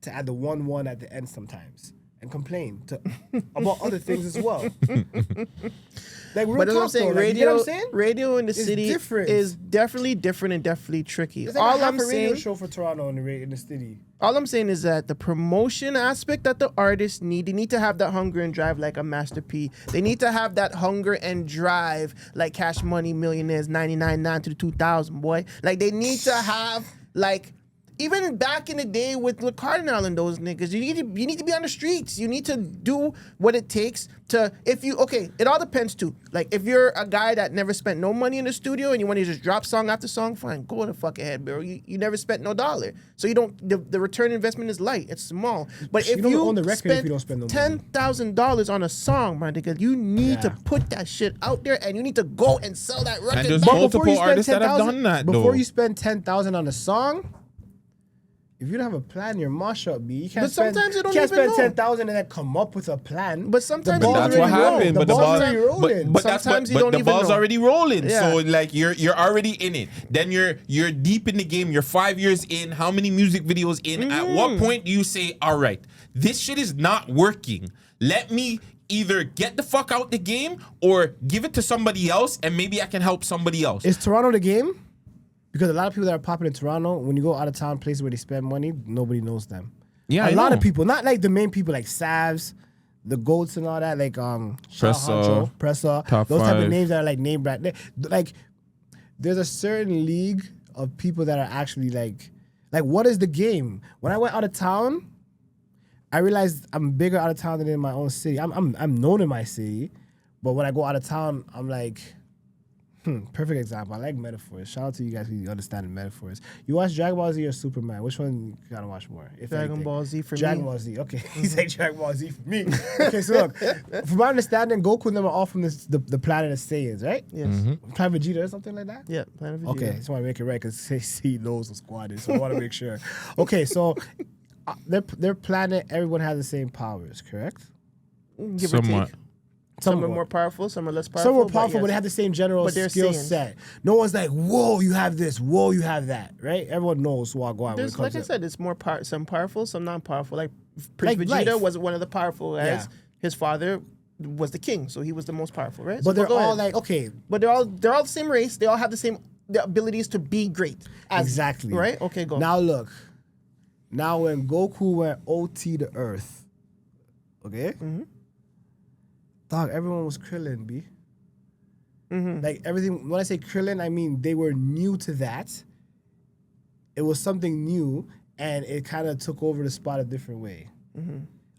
to add the 1-1 at the end sometimes and complain about other things as well. Like real But that's what I'm talk, saying. though. Like, you get Radio, what I'm saying? radio in the It's city different. is definitely different and definitely tricky. It's like All a I'm radio saying, show for Toronto in the city. all I'm saying is that the promotion aspect that the artists need, they need to have that hunger and drive like a Master P. They need to have that hunger and drive like Cash Money Millionaires 99.9 to the 2000, boy. Like they need to have like. Even back in the day with Le Cardinal and those niggas, you need to be on the streets. You need to do what it takes to, it all depends too. Like if you're a guy that never spent no money in the studio and you want to just drop song after song, fine, go the fuck ahead, bro. You never spent no dollar. So you don't, the return investment is light, it's small. But if don't you own the record if you don't spend no money. $10,000 on a song, my nigga, you need to put that shit out there and you need to go and sell that record. And there's back. multiple artists that have done that, before though. you spend 10,000 on a song, if you don't have a plan, your mash up, B. You can't But sometimes you don't can't even spend know. 10,000 and then come up with a plan. But sometimes The you ball's That's what already rolling. happened. But the ball's ball, already rolling. but that's Sometimes what, you but don't the even ball's know. already rolling. Yeah. So like you're already in it. Then you're deep in the game. You're 5 years in. How many music videos in? At what point do you say, all right, this shit is not working. Let me either get the fuck out the game or give it to somebody else, and maybe I can help somebody else. Is Toronto the game? Because a lot of people that are popping in Toronto, when you go out of town places where they spend money, nobody knows them. Yeah, a I lot know. of people, not like the main people like Savs, the Goats and all that, like Presser, Top those type of Five. names that are like name brand. Like there's a certain league of people that are actually like what is the game? When I went out of town, I realized I'm bigger out of town than in my own city. I'm known in my city, but when I go out of town, I'm like. Perfect example. I like metaphors. Shout out to you guys who understand the metaphors. You watch Dragon Ball Z or Superman? Which one you gotta watch more? If Dragon anything? Ball Z for Dragon me. Ball Z. Okay, he's like Dragon Ball Z for me. Okay, so look, from my understanding, Goku and them are all from the planet of Saiyans, right? Yes. Planet Vegeta or something like that. Yeah, Planet Vegeta. Okay, just want to make it right because he knows the squad is, so I want to make sure. Okay, so their planet, everyone has the same powers, correct? Give or Somewhat. take. Some are Somewhat. more powerful, some are less powerful. Some were powerful, but yes. they have the same general But they're skill Saiyans. set. No one's like, whoa, you have this, whoa, you have that, right? Everyone knows who I go on when it There's, comes like to I said, it's more some powerful, some non-powerful. Like Prince Like Vegeta life. was one of the powerful, as Yeah. his father was the king, so he was the most powerful, right? But So they're go all ahead. like, okay, But they're all the same race. They all have the abilities to be great. exactly. Right? Okay, go. Now look, now when Goku went OT to Earth, okay? Dog, everyone was Krillin, B. Like everything, when I say Krillin, I mean they were new to that. It was something new, and it kind of took over the spot a different way.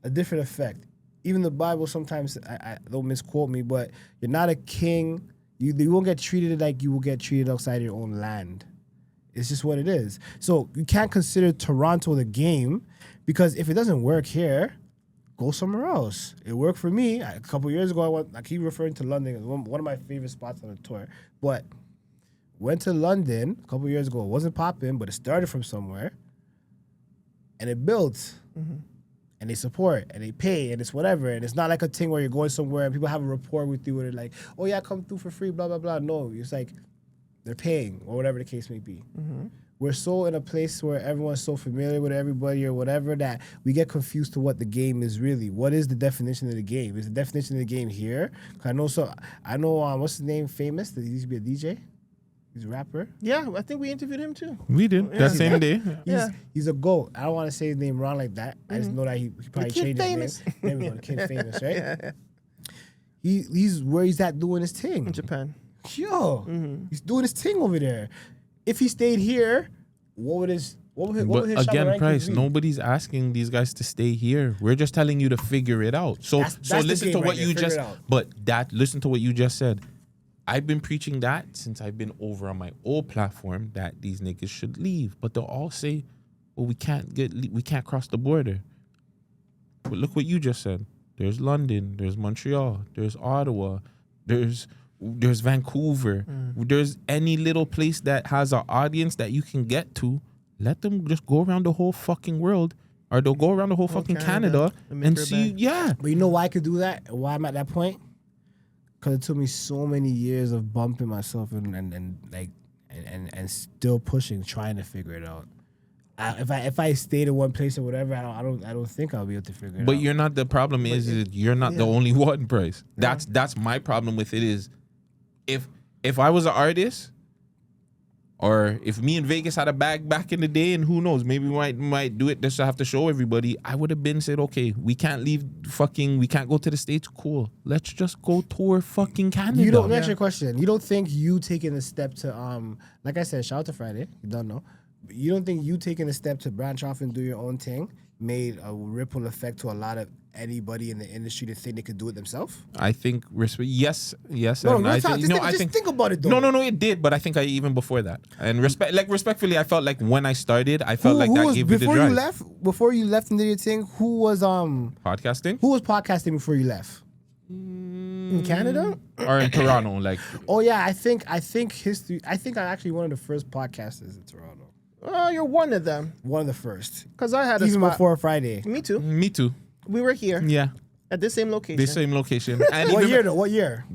A different effect. Even the Bible sometimes, I don't misquote me, but you're not a king. You won't get treated like you will get treated outside your own land. It's just what it is. So you can't consider Toronto the game because if it doesn't work here, go somewhere else. It worked for me. A couple years ago, I keep referring to London. It was one of my favorite spots on the tour. But went to London a couple years ago. It wasn't popping, but it started from somewhere. and it builds. And they support and they pay and it's whatever. And it's not like a thing where you're going somewhere and people have a rapport with you where they're like, oh yeah, come through for free, blah, blah, blah. No, it's like they're paying or whatever the case may be. We're so in a place where everyone's so familiar with everybody or whatever that we get confused to what the game is really. What is the definition of the game? Is the definition of the game here? I know what's his name, Famous? He used to be a DJ. He's a rapper. Yeah, I think we interviewed him too. We did that same day. He's a GOAT. I don't want to say his name wrong like that. I just know that he probably changed his name. There we go, the Kid Famous, right? Yeah. He's where he's at doing his thing. In Japan. Yo, he's doing his thing over there. If he stayed here, what would his But shot again, rankings Price, be? nobody's asking these guys to stay here. We're just telling you to figure it out. So That's so the listen game to what right there, you figure just it out. listen to what you just said. I've been preaching that since I've been over on my old platform that these niggas should leave. But they'll all say, well, we can't cross the border. But look what you just said. There's London, there's Montreal, there's Ottawa, there's Vancouver. There's any little place that has an audience that you can get to. Let them just go around the whole fucking world, or they'll go around the whole fucking Canada and make and her see. back. Yeah, But you know why I could do that? Why I'm at that point? Because it took me so many years of bumping myself and still pushing, trying to figure it out. If I stayed in one place or whatever, I don't think I'll be able to figure it out. but you're not. The problem is you're not the only one, Price. That's my problem with it. Is if I was an artist, or if me and Vagez had a bag back in the day, and who knows, maybe we might do it just to have to show everybody, I would have been said, okay, we can't we can't go to the States. Cool, let's just go tour fucking Canada. You don't. Let me ask you a question. You don't think you taking a step to like I said, shout out to Friday. You don't know. But you don't think you taking a step to branch off and do your own thing made a ripple effect to a lot of anybody in the industry to think they could do it themselves? I think yes. No, and I think, just think about it though. No, it did, but I think even before that. And respectfully, I felt like when I stared, I felt like that gave me the drive. Before you left and did your thing, who was Podcasting? Who was podcasting before you left? In Canada? Or in Toronto, like. Oh yeah, I think history. I think I'm actually one of the first podcasters in Toronto. Oh, you're one of them. One of the first. Because I had a Even spot. before Friday. Me too. Me too. We were here Yeah. at the same location. The same location. And What even year though? What year?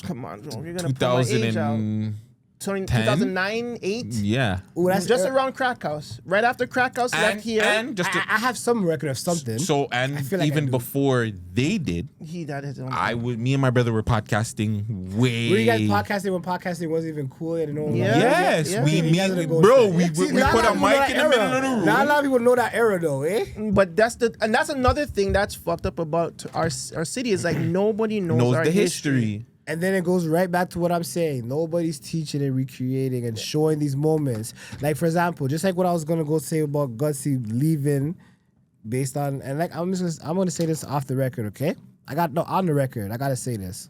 Come on, bro. You're going to pull my age out. 2009, 8? Yeah. Ooh, that's Just around Crack House. Right after Crack House left here. And just I have some record of something. and feel like I even do. before they did, He that his own. me and my brother were podcasting way. Were you guys podcasting when podcasting wasn't even cool? And no one Yeah. Yes, Yeah. we You guys are the ghost bro. there. We See, we not put lot a of people know mic in that the middle era. of the room. Not a lot of people know that era though, eh? But that's another thing that's fucked up about our city is like nobody knows our the history. And then it goes right back to what I'm saying. Nobody's teaching and recreating and showing these moments. Like, for example, just like what I was going to go say about Guttzy leaving based on, and like, I'm going to say this off the record, okay? On the record, I got to say this.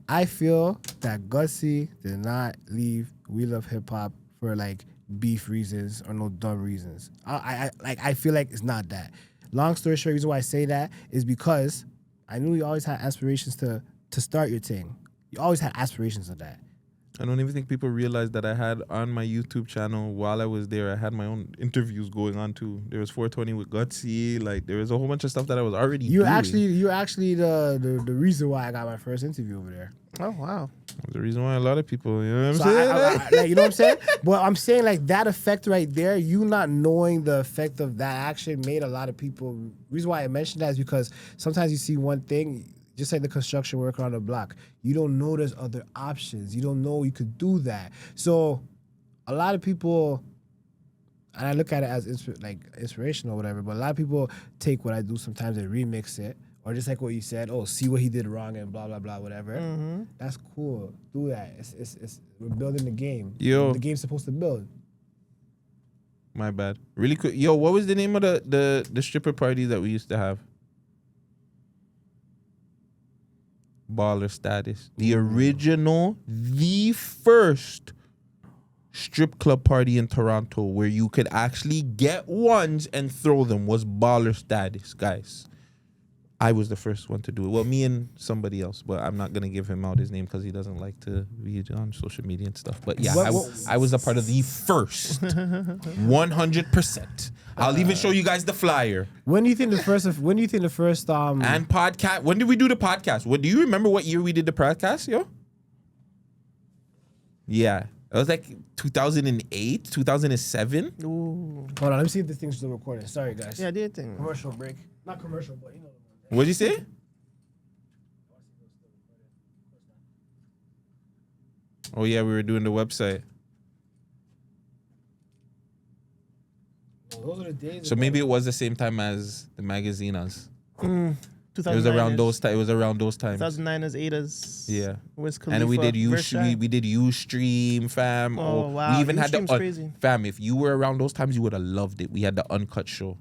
I feel that Guttzy did not leave We Love Hip Hop for like beef reasons or no dumb reasons. I feel like it's not that. Long story short, the reason why I say that is because I knew you always had aspirations to start your thing. You always had aspirations of that. I don't even think people realize that I had on my YouTube channel while I was there. I had my own interviews going on too. There was 420 with Guttzy. Like there was a whole bunch of stuff that I was already You're doing. actually the reason why I got my first interview over there. Oh wow. The reason why a lot of people, you know what I'm So saying? like, you know what I'm saying? But I'm saying like that effect right there, you not knowing the effect of that action made a lot of people. Reason why I mentioned that is because sometimes you see one thing. Just like the construction worker on the block, you don't know there's other options. You don't know you could do that. So a lot of people, and I look at it as inspiration or whatever, but a lot of people take what I do sometimes and remix it. Or just like what you said, see what he did wrong and blah, blah, blah, whatever. Mm-hmm. That's cool. Do that. We're building the game. Yo. The game's supposed to build. My bad. Really quick. Yo, what was the name of the stripper party that we used to have? Baller Status. The original, the first strip club party in Toronto where you could actually get ones and throw them was Baller Status, guys. I was the first one to do it. Well, me and somebody else, but I'm not gonna give him out his name because he doesn't like to be on social media and stuff. But yeah, I was a part of the first, 100%. I'll even show you guys the flyer When do you think the first? and podcast. When did we do the podcast? What do you remember? What year we did the podcast, yo? Yeah, it was like 2008, 2007. Ooh. Hold on, let me see if this thing's still recording. Sorry, guys. Yeah, I did think. Commercial break. Not commercial, but you know. What'd you say? Oh yeah, we were doing the website. Those are the days. So maybe it was the same time as the magazinas. It 2009 was around those times. It was around those times. 2009ers, 8ers. Yeah. Wiz Khalifa, And we did Versailles. we did Ustream, fam. Oh, wow. We even had the Ustream's crazy. fam. If you were around those times, you would have loved it. We had the uncut show.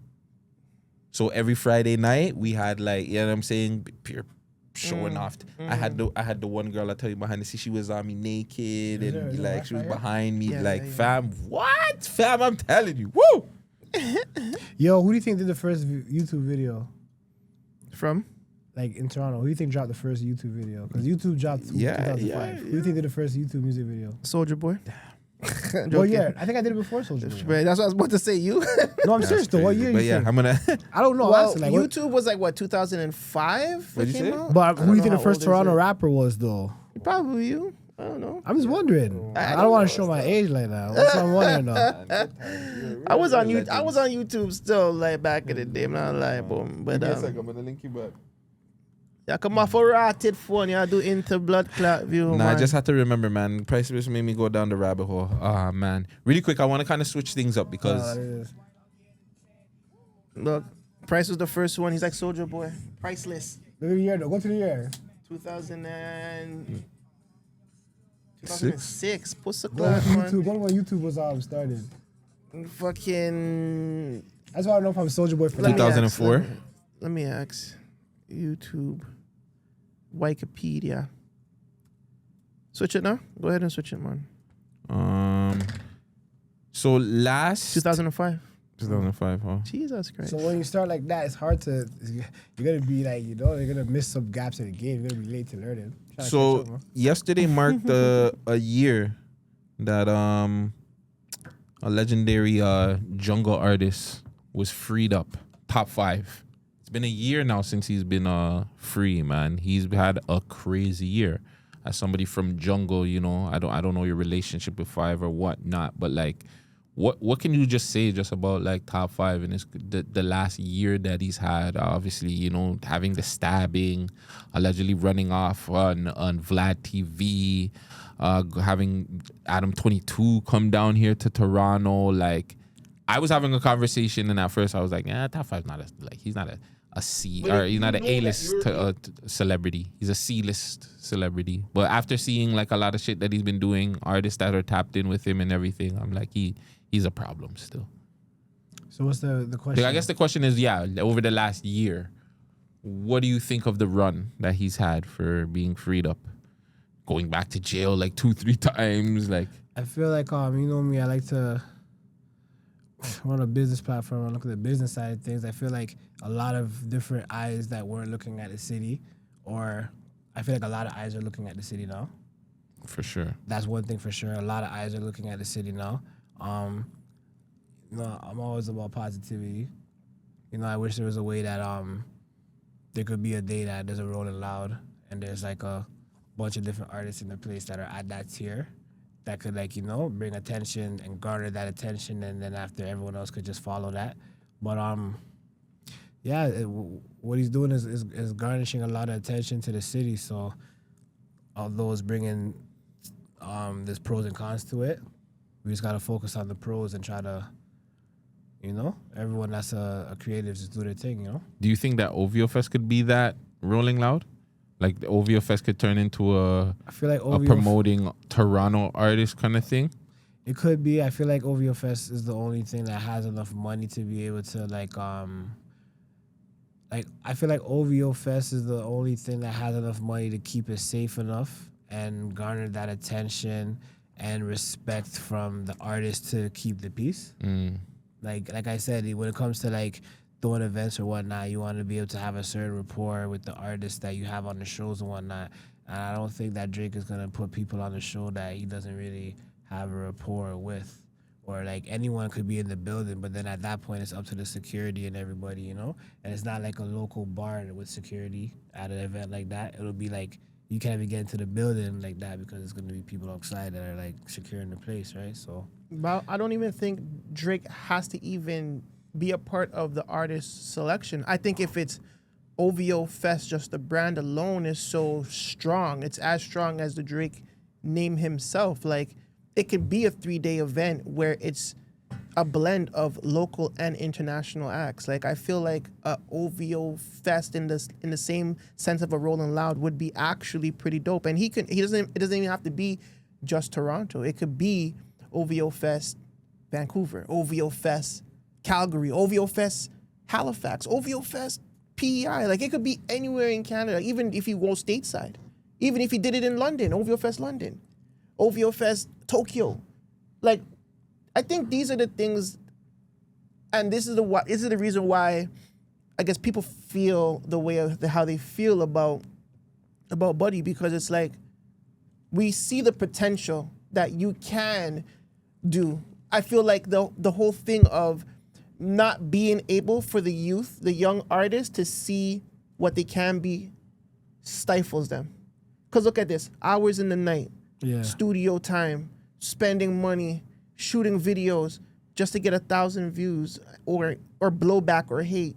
So every Friday night we had like, you know what I'm saying, pure showing off. I had the one girl I tell you behind the scene. She was on me naked Is and there like she was right here? behind me, Yeah, like yeah. fam. What, fam? I'm telling you, woo. Yo, who do you think did the first YouTube video? From? Like in Toronto, who do you think dropped the first YouTube video? Because YouTube dropped in Yeah, 2005. yeah, Who do you think did the first YouTube music video? Soldier Boy. Well, yeah, I think I did it before Soldier Boy. But that's what I was about to say. You? No, I'm serious though. What year But you yeah, think? I'm gonna. I don't know. Well, honestly, like, what- YouTube was like what 2005. What'd you say? but who do you think the first Toronto rapper was though? Probably you. I don't know. I'm just wondering. I I don't don't want to show my age like that. That's what I'm wondering though. I was on YouTube still like back in the day. I'm not lying, but I'm gonna link you back. yeah, come off a rotted phone. Yeah, do into blood clot view. Nah, I man. just had to remember, man. Price List made me go down the rabbit hole. Ah, man. Really quick, I want to kind of switch things up because Look, Price was the first one. He's like Soldier Boy. Priceless. Look at the year though. Go to the year. 2006. Puss a Go on clock, YouTube. man. Go to when YouTube was started. Fucking. That's why I don't know if I'm Soldier Boy for Let me that. 2004? ask, Let me ask. YouTube. Wikipedia. Switch it now. Go ahead and switch it, man. So last 2005. 2005, huh? Jesus Christ. So when you start like that, it's hard to. You're gonna be like, you're gonna miss some gaps in the game. You're gonna be late to learning. Trying to catch So up, man. yesterday marked a year that a legendary jungle artist was freed up, top 5. It's been a year now since he's been free, man. He's had a crazy year. As somebody from jungle, you know, I don't know your relationship with 5 or whatnot, but like, what can you just say just about like top 5 in the last year that he's had? Obviously, you know, having the stabbing, allegedly running off on Vlad TV, having Adam 22 come down here to Toronto. Like, I was having a conversation, and at first I was like, top 5 not he's not a C, or he's not an A-list celebrity. He's a C-list celebrity. But after seeing like a lot of shit that he's been doing, artists that are tapped in with him and everything, I'm like, he's a problem still. So what's the question? I guess the question is, over the last year, what do you think of the run that he's had for being freed up? Going back to jail like 2-3 times, like. I feel like you know me, I like to run a business platform. I look at the business side of things. I feel like a lot of different eyes that weren't looking at the city, or I feel like a lot of eyes are looking at the city now. For sure. That's one thing for sure. A lot of eyes are looking at the city now. You know, I'm always about positivity. You know, I wish there was a way that there could be a day that there's a Rolling Loud and there's like a bunch of different artists in the place that are at that tier that could, like, you know, bring attention and garner that attention, and then after everyone else could just follow that. But yeah, what he's doing is garnishing a lot of attention to the city. So although it's bringing there's pros and cons to it, we just gotta focus on the pros and try to, you know, everyone that's a creative just do their thing, you know. Do you think that OVO Fest could be that Rolling Loud? Like the OVO Fest could turn into I feel like a promoting Toronto artist kind of thing? It could be. I feel like OVO Fest is the only thing that has enough money to be able to like I feel like OVO Fest is the only thing that has enough money to keep it safe enough and garner that attention and respect from the artist to keep the peace. Like I said, when it comes to like throwing events or whatnot, you want to be able to have a certain rapport with the artists that you have on the shows and whatnot. And I don't think that Drake is gonna put people on the show that he doesn't really have a rapport with. Or like anyone could be in the building, but then at that point it's up to the security and everybody, you know? And it's not like a local bar with security at an event like that. It'll be like you can't even get into the building like that because it's gonna be people outside that are like securing the place, right? So But I don't even think Drake has to even be a part of the artist selection. I think if it's OVO Fest, just the brand alone is so strong. It's as strong as the Drake name himself. Like, it could be a 3-day event where it's a blend of local and international acts. Like, I feel like a OVO Fest in the same sense of a Rolling Loud would be actually pretty dope. And it doesn't even have to be just Toronto. It could be OVO Fest Vancouver, OVO Fest Calgary, OVO Fest Halifax, OVO Fest PEI. Like, it could be anywhere in Canada, even if you go stateside. Even if he did it in London, OVO Fest London, OVO Fest Tokyo. Like, I think these are the things, and this is the reason why I guess people feel the way of how they feel about Buddy, because it's like we see the potential that you can do. I feel like the whole thing of not being able for the youth, the young artists, to see what they can be stifles them. Because look at this, hours in the night, studio time, spending money, shooting videos just to get 1,000 views or blowback or hate.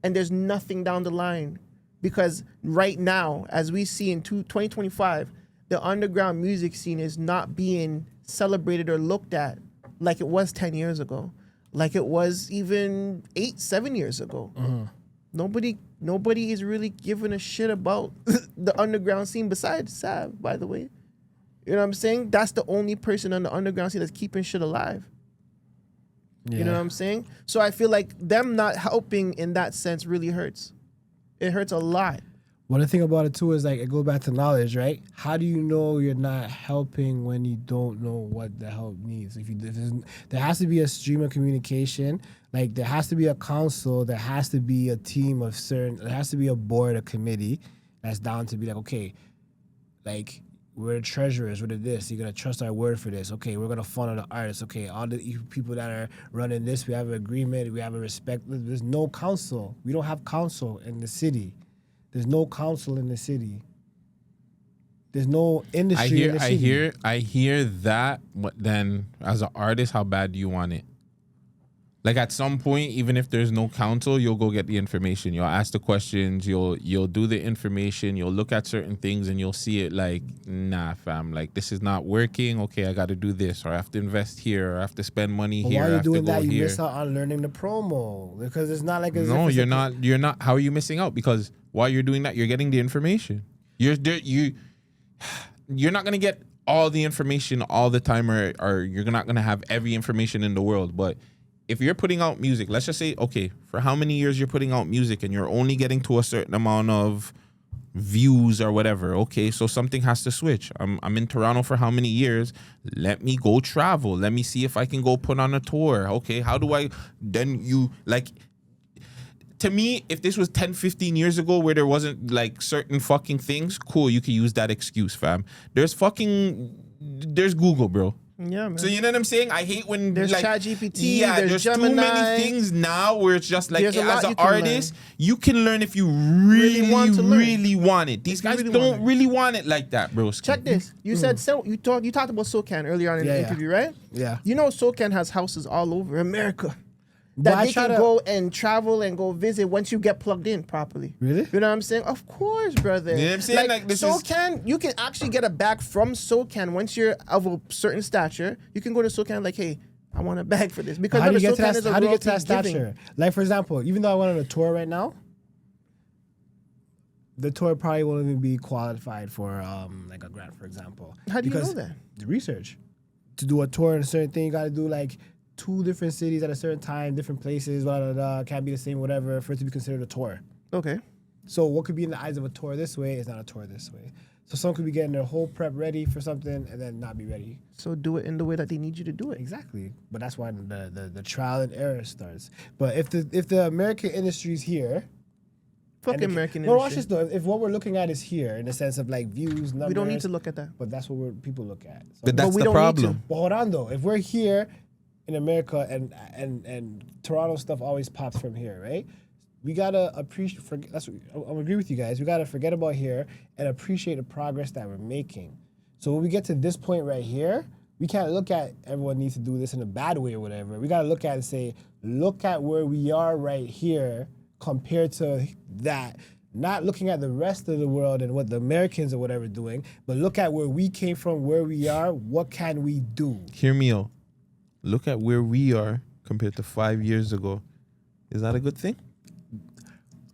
And there's nothing down the line. Because right now, as we see in 2025, the underground music scene is not being celebrated or looked at like it was 10 years ago, like it was even 7 years ago. Nobody is really giving a shit about the underground scene besides Sav, by the way. You know what I'm saying? That's the only person on the underground scene that's keeping shit alive. Yeah. You know what I'm saying? So I feel like them not helping in that sense really hurts. It hurts a lot. Well, the thing about it too is like it goes back to knowledge, right? How do you know you're not helping when you don't know what the help needs? There has to be a stream of communication. Like there has to be a council. There has to be a team of certain. There has to be a board, a committee that's down to be like, okay, like we're the treasurers, we're the this. You're gonna trust our word for this. Okay, we're gonna fund the artists. Okay, all the people that are running this, we have an agreement. We have a respect. There's no council. We don't have council in the city. There's no council in the city. There's no industry in the city. I hear that, but then as an artist, how bad do you want it? Like at some point, even if there's no council, you'll go get the information. You'll ask the questions. You'll do the information. You'll look at certain things and you'll see it like, nah, fam, like this is not working. Okay, I got to do this, or I have to invest here, or I have to spend money here. Why are you doing that? You miss out on learning the promo because it's not like no, you're not. You're not. How are you missing out? Because while you're doing that, you're getting the information. You're not gonna get all the information all the time, or you're not gonna have every information in the world, but if you're putting out music, let's just say, okay, for how many years you're putting out music and you're only getting to a certain amount of views or whatever, okay, so something has to switch. I'm in Toronto for how many years? Let me go travel. Let me see if I can go put on a tour. Okay, how do I, then you, like, to me, if this was 10, 15 years ago where there wasn't, like, certain fucking things, cool, you can use that excuse, fam. There's Google, bro. Yeah, man. So you know what I'm saying? I hate when there's like ChatGPT, there's Gemini. too many things now where it's just like There's as an artist, you can learn if you really want it. These guys don't really want it like that, bro. Check this. You said you talked about SoCan earlier on in the interview, right? Yeah. You know SoCan has houses all over America that they can go and travel and go visit once you get plugged in properly. Really? You know what I'm saying? Of course, brother. You know what I'm saying? Like this SoCan, you can actually get a bag from SoCan once you're of a certain stature. You can go to SoCan like, hey, I want a bag for this. Because how do you get to that stature? Like, for example, even though I went on a tour right now, the tour probably won't even be qualified for like a grant, for example. How do you know that? The research. To do a tour in a certain thing, you got to do like 2 different cities at a certain time, different places, blah, blah, blah, can't be the same, whatever, for it to be considered a tour. Okay. So what could be in the eyes of a tour this way is not a tour this way. So someone could be getting their whole prep ready for something and then not be ready. So do it in the way that they need you to do it. Exactly. But that's why the trial and error starts. But if the American industry is here, Fucking American no, watch industry. this though. If what we're looking at is here in the sense of like views, numbers, We don't need to look at that. But that's what people look at. So, But that's we the don't need problem. but hold on though. If we're here in America and Toronto stuff always pops from here, right? We gotta appreciate. I agree with you guys. We gotta forget about here and appreciate the progress that we're making. So when we get to this point right here, we can't look at everyone needs to do this in a bad way or whatever. We gotta look at it and say, look at where we are right here compared to that. Not looking at the rest of the world and what the Americans or whatever doing, but look at where we came from, where we are. What can we do? Hear me out. Look at where we are compared to 5 years ago. Is that a good thing?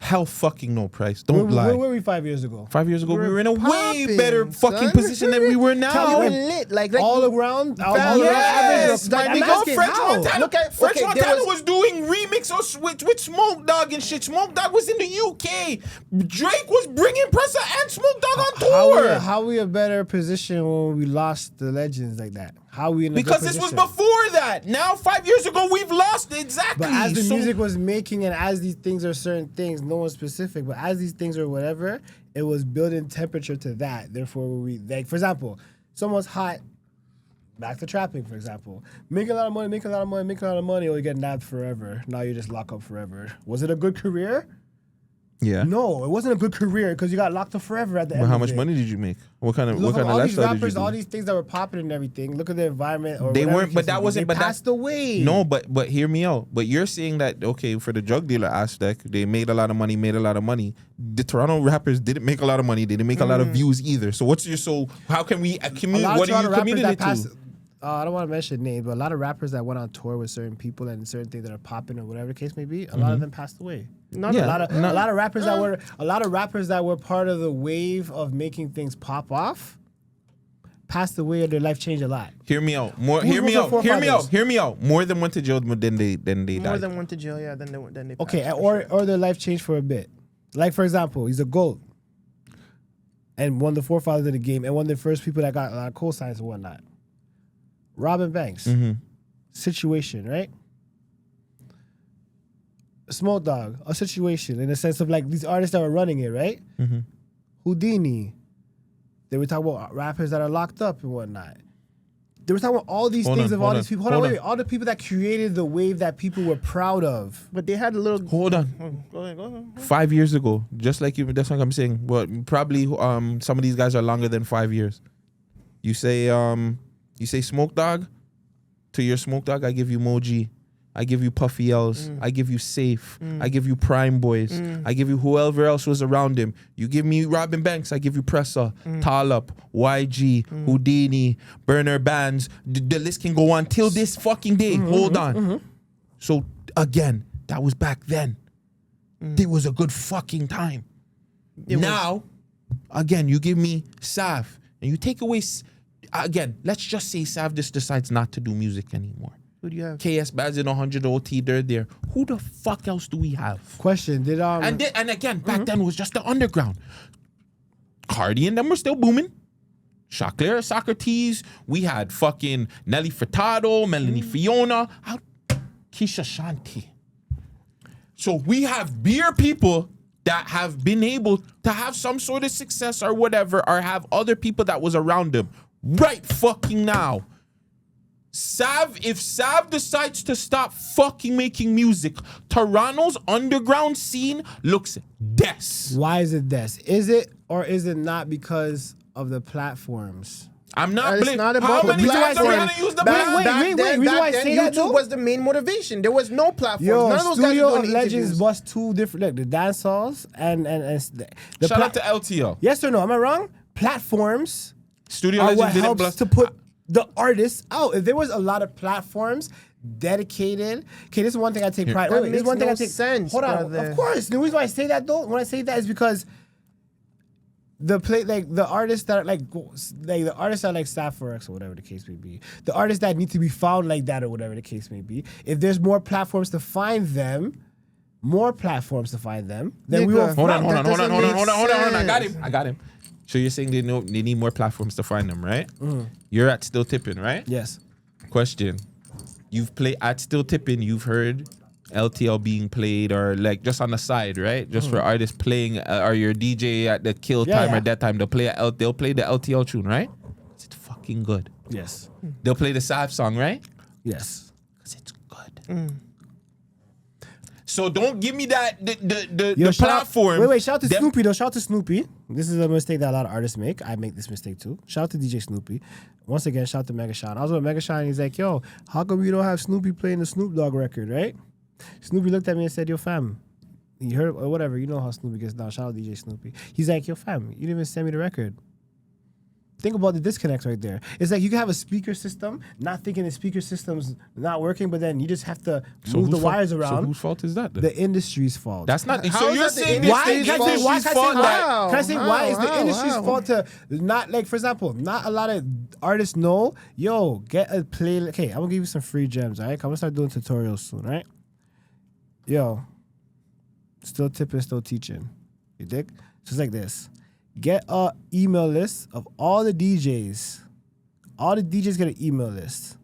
Hell fucking no, Price. Don't lie. Where were we 5 years ago? 5 years ago, we were in a way popping, better fucking son. position than we were We now. were lit. Like All around, all around Yes, average. my I'm nigga, asking French how? Montana. Look at- French okay, there Montana was- was doing remixes with Smoke Dogg and shit. Smoke Dogg was in the UK. Drake was bringing Pressa and Smoke Dogg on tour. How we a better position when we lost the legends like that? How we in a Because good this was position? before that. Now, 5 years ago, we've lost it. Exactly. But as the So- music was making and as these things are certain things, no one's specific, but as these things are whatever, it was building temperature to that. Therefore, we like, for example, someone's hot, back to trapping, for example. Making a lot of money, or you get nabbed forever. Now you just lock up forever. Was it a good career? yeah. No, it wasn't a good career because you got locked up forever at the end. But how of much it. money did you make? What kind of Look at all these lifestyle did you rappers, do? all these things that were popping and everything. Look at the environment. Or They whatever weren't, the but case that may be. wasn't. They But that- passed away. No, but hear me out. But you're saying that okay for the drug dealer aspect, they made a lot of money. The Toronto rappers didn't make a lot of money. They didn't make a lot of views either. So what's your How can we A commute? lot of What are you Toronto rappers committed that to? passed. I don't want to mention names, but a lot of rappers that went on tour with certain people and certain things that are popping or whatever the case may be, a lot of them passed away. Not Yeah. a lot. A lot of rappers that were part of the wave of making things pop off passed away and their life changed a lot. Hear me out. Who's the forefathers? Hear me out. More than went to jail than they More died. than went to jail, yeah. Then they Okay, passed, for or sure. their life changed for a bit. Like for example, he's a GOAT and one of the forefathers of the game and one of the first people that got a lot of cosigns and whatnot. Robin Banks. Situation, right? Smoke Dogg, a situation in the sense of like these artists that were running it, right? Houdini. They were talking about rappers that are locked up and whatnot. They were talking about all these things of all these people. Hold on, wait. All the people that created the wave that people were proud of. But they had a little. Hold on. Go ahead. 5 years ago, just like you. That's what I'm saying. Well, probably some of these guys are longer than 5 years. You say Smoke Dogg. To your Smoke Dogg, I give you Moji. I give you Puffy L's. I give you Safe. I give you Prime Boys. I give you whoever else was around him. You give me Robin Banks. I give you Pressa, Talib, YG, Houdini, Burner Bands. The list can go on till this fucking day. Hold on. So again, that was back then. It was a good fucking time. Now, again, you give me Sav and you take away. Again, let's just say Sav just decides not to do music anymore. Who do you have? KS Baz in 100 OT, they're there. Who the fuck else do we have? Question: Did And again, back then it was just the underground. Cardi and them were still booming. Shakira, Socrates. We had fucking Nelly Furtado, Melanie Fiona, Keisha Shanti. So we have beer people that have been able to have some sort of success or whatever, or have other people that was around them right fucking now. If Sav decides to stop fucking making music, Toronto's underground scene looks des. Why is it this? Is it or is it not because of the platforms? I'm not It's blaming. not How about many the times are we platform. gonna use the Back platform? wait, then, reason why I back say then, that, YouTube though? was the main motivation. There was no platform. Yo, None of those guys Studio were of doing Legends interviews. bust two different, like the dance halls and the Shout out to LTO. Yes or no? Am I wrong? Platforms Studio are Legends what didn't helps bless to put the artists out. If there was a lot of platforms dedicated, okay, this is one thing I take pride. That Wait, this is makes one thing no I take. sense, Hold on, brother. of course. The reason why I say that though, when I say that is because the artists that are like the artists that are like Sapphirex or whatever the case may be, the artists that need to be found like that or whatever the case may be. If there's more platforms to find them, then we will. Nigga, Hold on. That doesn't make I got him. So you're saying they need more platforms to find them, right? You're at Still Tippin', right? Yes. Question. You've played at Still Tippin', you've heard LTL being played, or like just on the side, right? Just for artists playing, or your DJ at the kill time or dead time, they'll play the LTL tune, right? It's fucking good. Yes. They'll play the Sav song, right? Yes. Because it's good. So don't give me that the Yo, platform. Wait, shout out to Snoopy though. Shout out to Snoopy. This is a mistake that a lot of artists make. I make this mistake too. Shout out to DJ Snoopy. Once again, shout out to Mega Sean. I was with Mega Sean and he's like, yo, how come you don't have Snoopy playing the Snoop Dogg record, right? Snoopy looked at me and said, yo, fam. You heard or whatever, you know how Snoopy gets down. Shout out DJ Snoopy. He's like, yo, fam, you didn't even send me the record. Think about the disconnect right there. It's like you can have a speaker system, not thinking the speaker system's not working, but then you just have to move the wires around. So whose fault is that then? The industry's fault. That's not. How So is you're that the saying industry's this fault? industry's fault that. Can I say why is the How? industry's How? fault to not, like, for example, not a lot of artists know, yo, get a play. Okay, I'm gonna give you some free gems, all right? I'm gonna start doing tutorials soon, right? Yo, Still Tipping, Still Teaching. You dig? Just like this. Get a email list of all the DJs. All the DJs get an email list.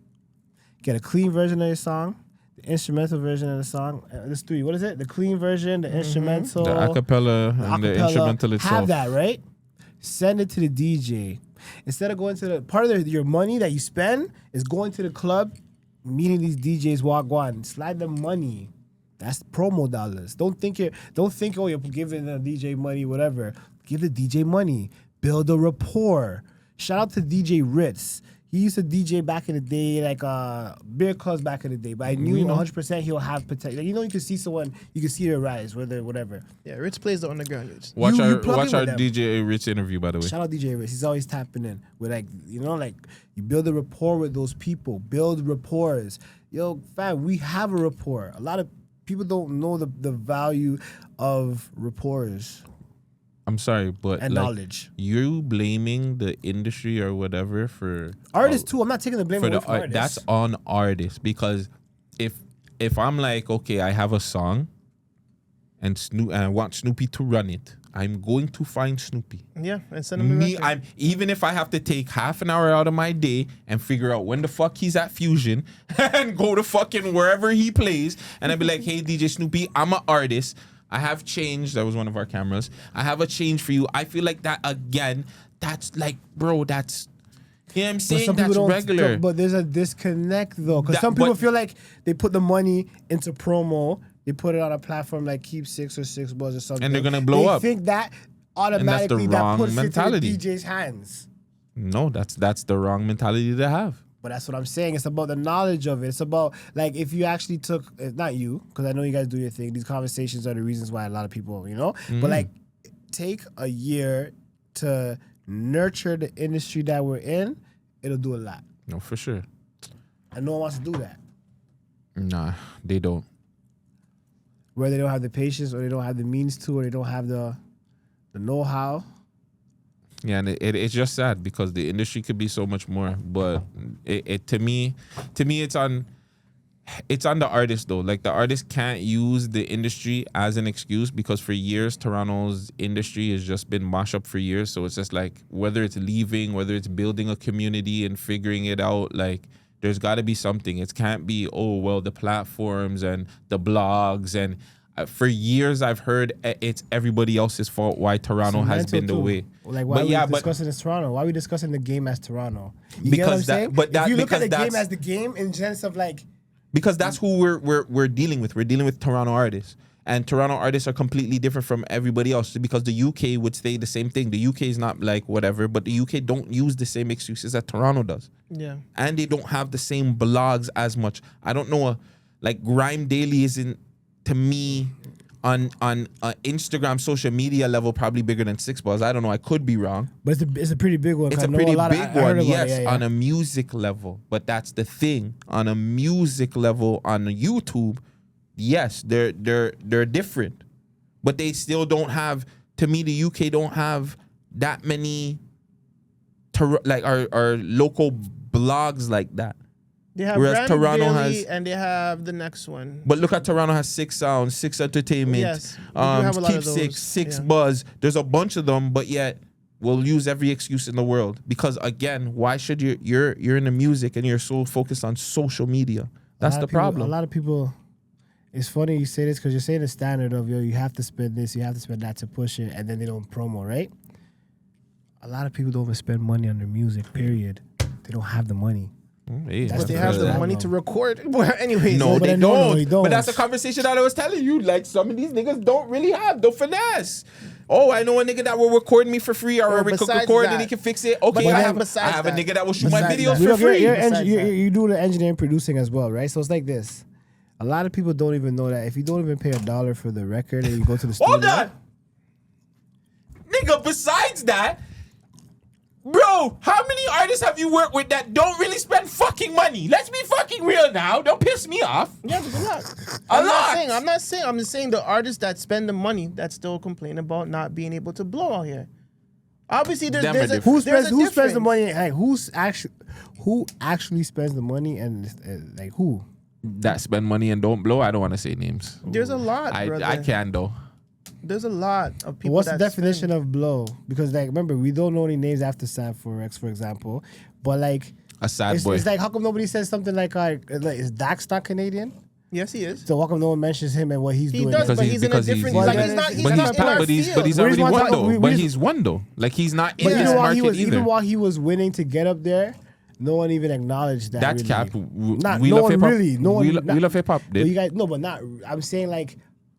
Get a clean version of your song, the instrumental version of the song. There's three. What is it? The clean version, the instrumental, The acapella and the instrumental itself. Have that, right? Send it to the DJ. Instead of going to the part of your money that you spend is going to the club, meeting these DJs, walk on, slide them money. That's promo dollars. Don't think oh, you're giving the DJ money, whatever. Give the DJ money. Build a rapport. Shout out to DJ Ritz. He used to DJ back in the day, like beer clubs back in the day. But I knew 100% he'll have potential. Like, you can see someone, you can see their rise, whatever. Yeah, Rich plays the underground youths. Watch You our plug in with them. DJ Rich interview, by the way. Shout out DJ Ritz. He's always tapping in with, like, like you build a rapport with those people. Build rapports. Yo, fam, we have a rapport. A lot of people don't know the value of rapports. I'm sorry, but And like, knowledge. you blaming the industry or whatever for Artists too. I'm not taking the blame for away the from art. artists. That's on artists, because if I'm like, okay, I have a song and I want Snoopy to run it, I'm going to find Snoopy. Yeah, and send him the record. Even if I have to take half an hour out of my day and figure out when the fuck he's at Fusion and go to fucking wherever he plays, and I'd be like, hey, DJ Snoopy, I'm an artist. I have change. That was one of our cameras. I have a change for you. I feel like that again. That's like, bro, that's, you know what I'm saying? That's regular. But there's a disconnect though, because some people feel like they put the money into promo. They put it on a platform like Keep Six or Six Buzz or something, and they're gonna blow up. They think that automatically wrong that puts mentality. it in the DJ's hands. No, that's the wrong mentality to have. But that's what I'm saying. It's about the knowledge of it. It's about, like, if you actually took, not you, because I know you guys do your thing. These conversations are the reasons why a lot of people, But, like, take a year to nurture the industry that we're in. It'll do a lot. No, for sure. And no one wants to do that. Nah, they don't. Whether they don't have the patience or they don't have the means to, or they don't have the know-how. Yeah, and it's just sad because the industry could be so much more, but to me it's on the artist though. Like, the artist can't use the industry as an excuse, because for years Toronto's industry has just been mashed up for years. So it's just like, whether it's leaving, whether it's building a community and figuring it out, like, there's got to be something. It can't be, oh well, the platforms and the blogs, and for years I've heard it's everybody else's fault why Toronto has been the way. Like, why are we discussing this Toronto? Why are we discussing the game as Toronto? You get what I'm saying? If you look at the game as the game in the sense of, like, because that's who we're dealing with. We're dealing with Toronto artists, and Toronto artists are completely different from everybody else, because the UK would say the same thing. The UK is not like whatever, but the UK don't use the same excuses that Toronto does. Yeah. And they don't have the same blogs as much. I don't know, like, Grime Daily isn't, to me, on Instagram social media level, probably bigger than Six Buzz. I don't know. I could be wrong. But it's a pretty big one. It's a pretty big one, yes, on a music level. But that's the thing. On a music level, on YouTube, yes, they're different. But they still don't have, to me, the UK don't have that many, like, our local blogs like that. They have Whereas Brand Toronto Daily, has, and they have the next one. but look at Toronto has Six Sounds, Six Entertainment, Yes, we do have a lot Keep of those, Six, Six yeah. Buzz. There's a bunch of them, but yet will use every excuse in the world because again, why should you're in the music and you're so focused on social media? That's the problem. A lot of people. It's funny you say this because you're saying the standard of you have to spend this, you have to spend that to push it, and then they don't promo, right? A lot of people don't even spend money on their music. Period. They don't have the money. Hey, But they have the that. money to record. Well, anyways, No, but they then don't. they don't. But that's a conversation that I was telling you. Like, some of these niggas don't really have the finesse. Oh, I know a nigga that will record me for free or Well, we could besides record that- and he can fix it. Okay, but I then have besides a that- nigga that will shoot my besides videos that- for Look, free. you do the engineering producing as well, right? So it's like this. A lot of people don't even know that if you don't even pay $1 for the record and you go to the studio. Hold on. Nigga, besides that, bro, how many artists have you worked with that don't really spend fucking money? Let's be fucking real now. Don't piss me off. Yeah, there's a lot. A I'm lot. not saying. I'm just saying the artists that spend the money that still complain about not being able to blow out here. Obviously, Them are there's a, different. Who spends the difference. money? Like who actually spends the money and like who? That spend money and don't blow. I don't want to say names. There's a lot, brother. I can though. There's a lot of people. What's the that definition spend- of blow? Because like remember, we don't know any names after Sad Forex, for example. But like A sad it's, boy. it's like how come nobody says something like is Dax not Canadian? Yes, he is. So how come no one mentions him and what he's He doing? does, Because but he's- he's in a because he's- different. Well, Like then- he's not. He's but not he's in our but he's field. already Where's won one though. talking- But we- he's won though. Like he's not in But this even while market either. even while he was winning to get up there, no one even acknowledged that. That's really. cap. Not We no love one hip hop. really. No one. We love hip hop. But you guys, no, but not. I'm saying like.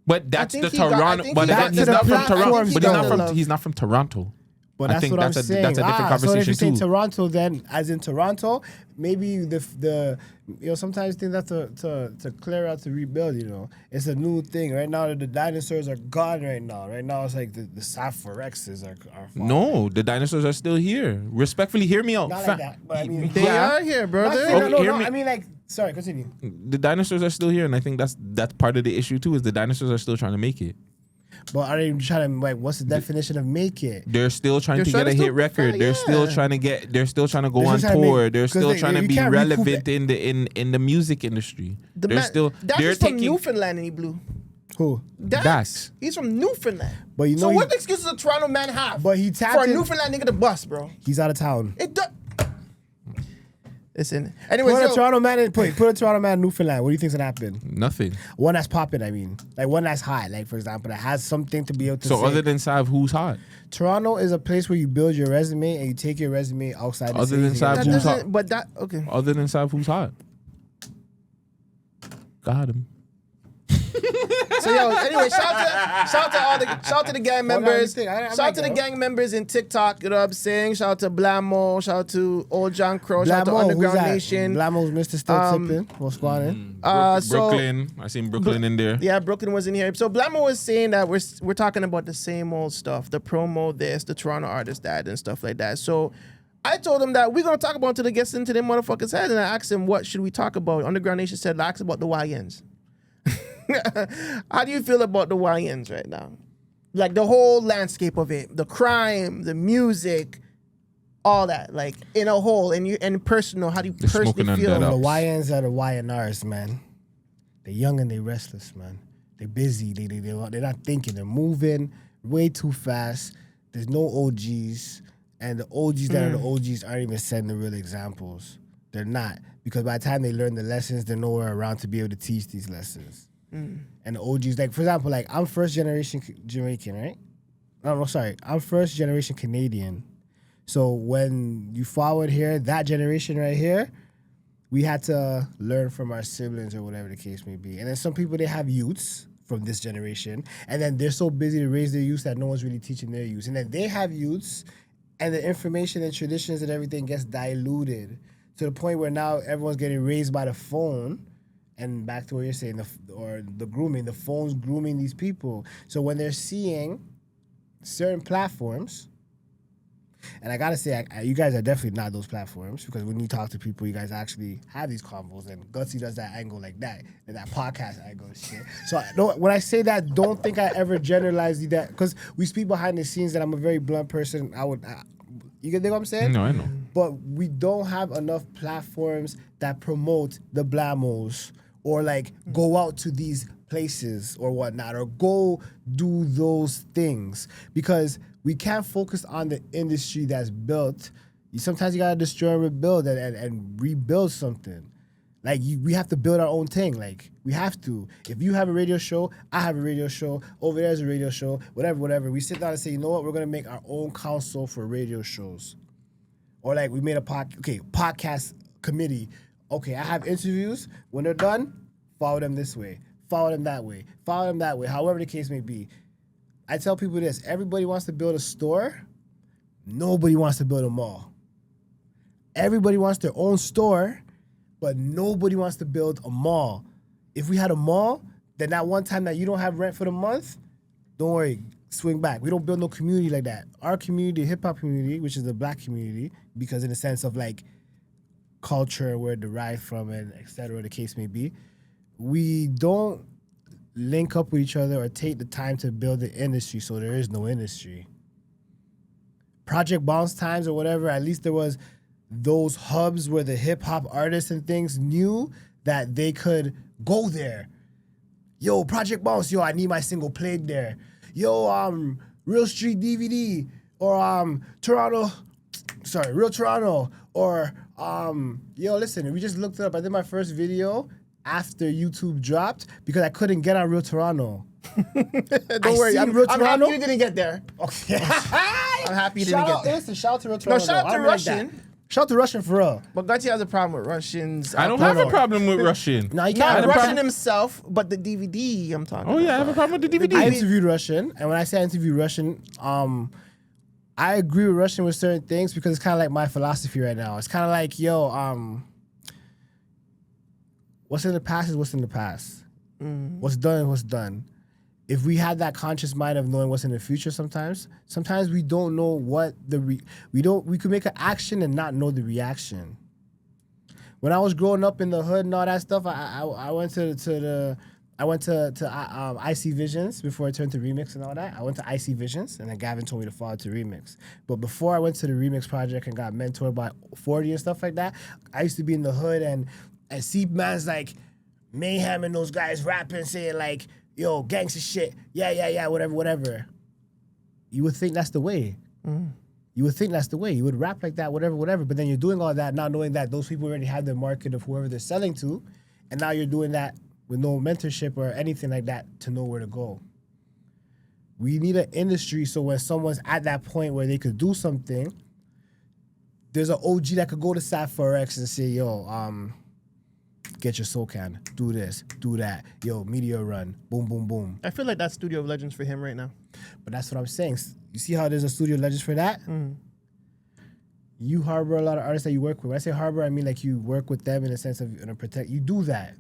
But that's think the he got- I Toronto. think But he got he's to the not from platform. Toronto. He But got the love. he's not from Toronto. But I that's think what that's I'm a saying. that's a different So if conversation you're saying too. Toronto, then as in Toronto, maybe the sometimes things have to clear out to rebuild. It's a new thing right now. The dinosaurs are gone right now. Right now, it's like the South Forexes are falling. No, the dinosaurs are still here. Respectfully, hear me out. Not like that. But I mean, They are here, Not brother. saying- Okay, hear no. me. I mean, like, sorry, continue. The dinosaurs are still here, and I think that's part of the issue too. Is the dinosaurs are still trying to make it. But are they trying to like? What's the definition of make it? They're still trying They're to trying get a to hit still- record. They're still trying to get. They're still trying to go They're on just trying to tour. make- They're 'cause still they- trying to you be can't recoup relevant in the music industry. They're still. That's They're just from taking. Newfoundland, and he blew. Who? Dax. He's from Newfoundland. But you know so he- what excuse does a Toronto man have? But he tapped for a in- Newfoundland nigga to bust, bro. He's out of town. It does. Listen. Anyways, Put a yo, Toronto man in. Put a Toronto man in Newfoundland. What do you think's gonna happen? Nothing. One that's popping. I mean, like one that's hot. Like for example, that has something to be able to So say. other than Sav, who's hot? Toronto is a place where you build your resume and you take your resume outside. The Other city than to Sav, get a that who's job. hot? doesn't. But that okay. Other than Sav, who's hot? Got him. So yo, anyway, shout to the gang members. thing. I'm Shout like, to the yo. gang members in TikTok. You know what I'm saying? Shout out to Blamo. Shout out to Old John Crow. Shout out to Blamo, who's Underground that? Nation. Blamo's Mr. Still Tippin. What's squatting? So Brooklyn. I seen Brooklyn in there. yeah, Brooklyn was in here. So Blamo was saying that we're talking about the same old stuff, the promo this, the Toronto artist that, and stuff like that. So I told him that we're gonna talk about it until it gets into them motherfuckers' head, and I asked him what should we talk about. Underground Nation said, ask about the YNs. How do you feel about the YNs right now? Like the whole landscape of it, the crime, the music, all that, like in a whole, and personal. How do you personally smoking on feel? that The up. YNs are the YNRs, man. They're young and they're restless, man. They're busy. They're not thinking. They're moving way too fast. There's no OGs. And the OGs that are the OGs aren't even setting the real examples. They're not. Because by the time they learn the lessons, they're nowhere around to be able to teach these lessons. And the OGs, like, for example, like, I'm first generation Jamaican, right? No, sorry. I'm first generation Canadian. So when you forward here, that generation right here, we had to learn from our siblings or whatever the case may be. And then some people, they have youths from this generation, and then they're so busy to raise their youths that no one's really teaching their youths. And then they have youths, and the information and traditions and everything gets diluted to the point where now everyone's getting raised by the phone. And back to what you're saying, the grooming, the phone's grooming these people. So when they're seeing certain platforms, and I gotta say, you guys are definitely not those platforms, because when you talk to people, you guys actually have these convos, and Guttzy does that angle like that, and that podcast angle and shit. So when I say that, don't think I ever generalize that, because we speak behind the scenes that I'm a very blunt person. You get what I'm saying? No, I know. But we don't have enough platforms that promote the blamos, or like go out to these places or whatnot, or go do those things, because we can't focus on the industry that's built. Sometimes you gotta destroy and rebuild and rebuild something. Like we have to build our own thing. Like we have to. If you have a radio show, I have a radio show. Over there's a radio show. Whatever. We sit down and say, you know what? We're gonna make our own council for radio shows. Or like we made a podcast committee. Okay, I have interviews. When they're done, follow them this way. Follow them that way. Follow them that way. However the case may be. I tell people this: everybody wants to build a store. Nobody wants to build a mall. Everybody wants their own store. But nobody wants to build a mall. If we had a mall, then that one time that you don't have rent for the month, don't worry, swing back. We don't build no community like that. Our community, the hip-hop community, which is the black community, because in the sense of like culture, where it derived from and et cetera, the case may be, we don't link up with each other or take the time to build the industry, so there is no industry. Project Bounce times or whatever, at least there was those hubs where the hip hop artists and things knew that they could go there. Yo, Project Bounce, yo, I need my single played there. Yo, Real Street DVD or Real Toronto or yo, listen, we just looked it up. I did my first video after YouTube dropped because I couldn't get on Real Toronto. Don't worry, I'm Real Toronto. happy you didn't get there. Okay. I'm happy you didn't get there. Listen, shout out to Real No, Toronto. shout out to I don't like that. Russian. Shout out to Russian for real. But Guttzy has a problem with Russians. I don't have a problem with Russian. No, you Not can't. Russian himself, but the DVD I'm talking about. Oh yeah, I have a problem with the DVD. I interviewed Russian, and when I say I interviewed Russian, I agree with Russian with certain things because it's kind of like my philosophy right now. It's kind of like, yo, what's in the past is what's in the past. What's done is what's done. If we had that conscious mind of knowing what's in the future, sometimes we don't know what we could make an action and not know the reaction. When I was growing up in the hood and all that stuff, I went to IC Visions before I turned to Remix and all that. I went to IC Visions, and then Gavin told me to follow to Remix. But before I went to the Remix project and got mentored by 40 and stuff like that, I used to be in the hood and see man's like Mayhem and those guys rapping, saying like, yo, gangster shit, yeah, whatever. You would think that's the way. You would think that's the way. You would rap like that, whatever. But then you're doing all that, not knowing that those people already have their market of whoever they're selling to, and now you're doing that with no mentorship or anything like that to know where to go. We need an industry so when someone's at that point where they could do something, there's an OG that could go to Sapphire X and say, yo, get your soul can, do this, do that. Yo, media run, boom, boom, boom. I feel like that's Studio of Legends for him right now. But that's what I'm saying. You see how there's a Studio of Legends for that? You harbor a lot of artists that you work with. When I say harbor, I mean like you work with them in a sense of protect. You do that.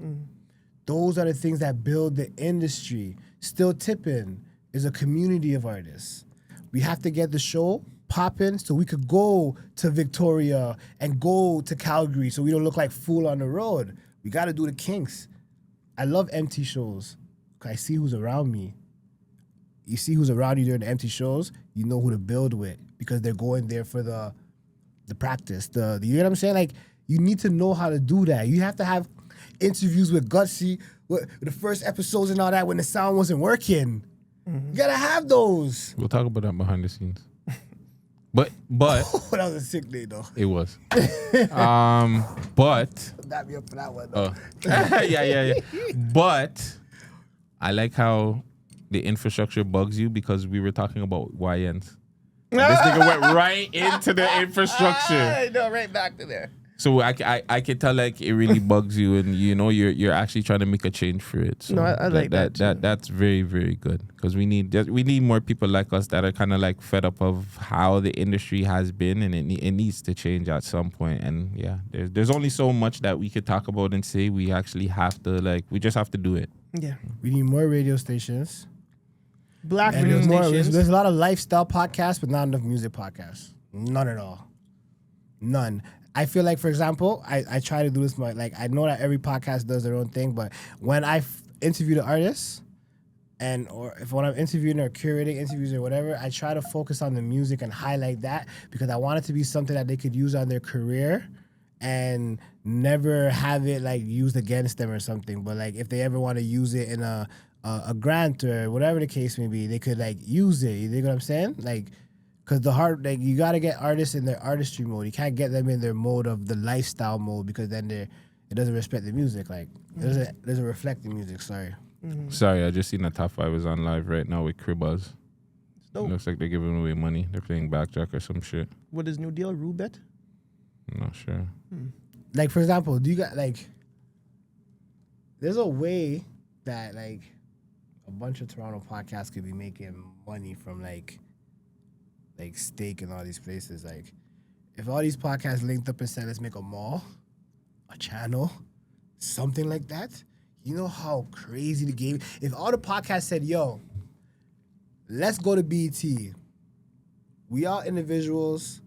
Those are the things that build the industry. Still Tippin is a community of artists. We have to get the show popping so we could go to Victoria and go to Calgary so we don't look like fool on the road. We got to do the kinks. I love empty shows. I see who's around me. You see who's around you during the empty shows, you know who to build with because they're going there for the practice. You know what I'm saying? Like, you need to know how to do that. You have to have interviews with Guttzy, with the first episodes and all that when the sound wasn't working. You got to have those. We'll talk about that behind the scenes. But That was a sick day, though. it was. But Dap me up for that one, though. yeah. But I like how the infrastructure bugs you because we were talking about YNs. And this nigga went right into the infrastructure. I know, right back to there. So I can tell like it really bugs you, and you know you're actually trying to make a change for it. So No, I like that too. That's very, very good because we need more people like us that are kind of like fed up of how the industry has been, and it needs to change at some point. And yeah, there's only so much that we could talk about and say. We actually have to we just have to do it. Yeah. We need more radio stations. Black And radio there's stations. a lot of lifestyle podcasts, but not enough music podcasts. None at all. None. I feel like, for example, I try to do this. I know that every podcast does their own thing, but when I interview the artists, when I'm interviewing or curating interviews or whatever, I try to focus on the music and highlight that because I want it to be something that they could use on their career and never have it used against them or something. But if they ever want to use it in a grant or whatever the case may be, they could use it. You know what I'm saying? Cause you gotta get artists in their artistry mode. You can't get them in their mode of the lifestyle mode because then it doesn't respect the music. Like it doesn't reflect the music. Sorry. Sorry, I just seen the top 5 is on live right now with Cribbas. dope. Looks like they're giving away money. They're playing blackjack or some shit. What is new deal? Rubet? I'm not sure. Like for example, do you got like? There's a way that like a bunch of Toronto podcasts could be making money from like steak and all these places. Like if all these podcasts linked up and said let's make a mall, a channel, something like that. You know how crazy the game. If all the podcasts said, "Yo, let's go to BET. We are individuals,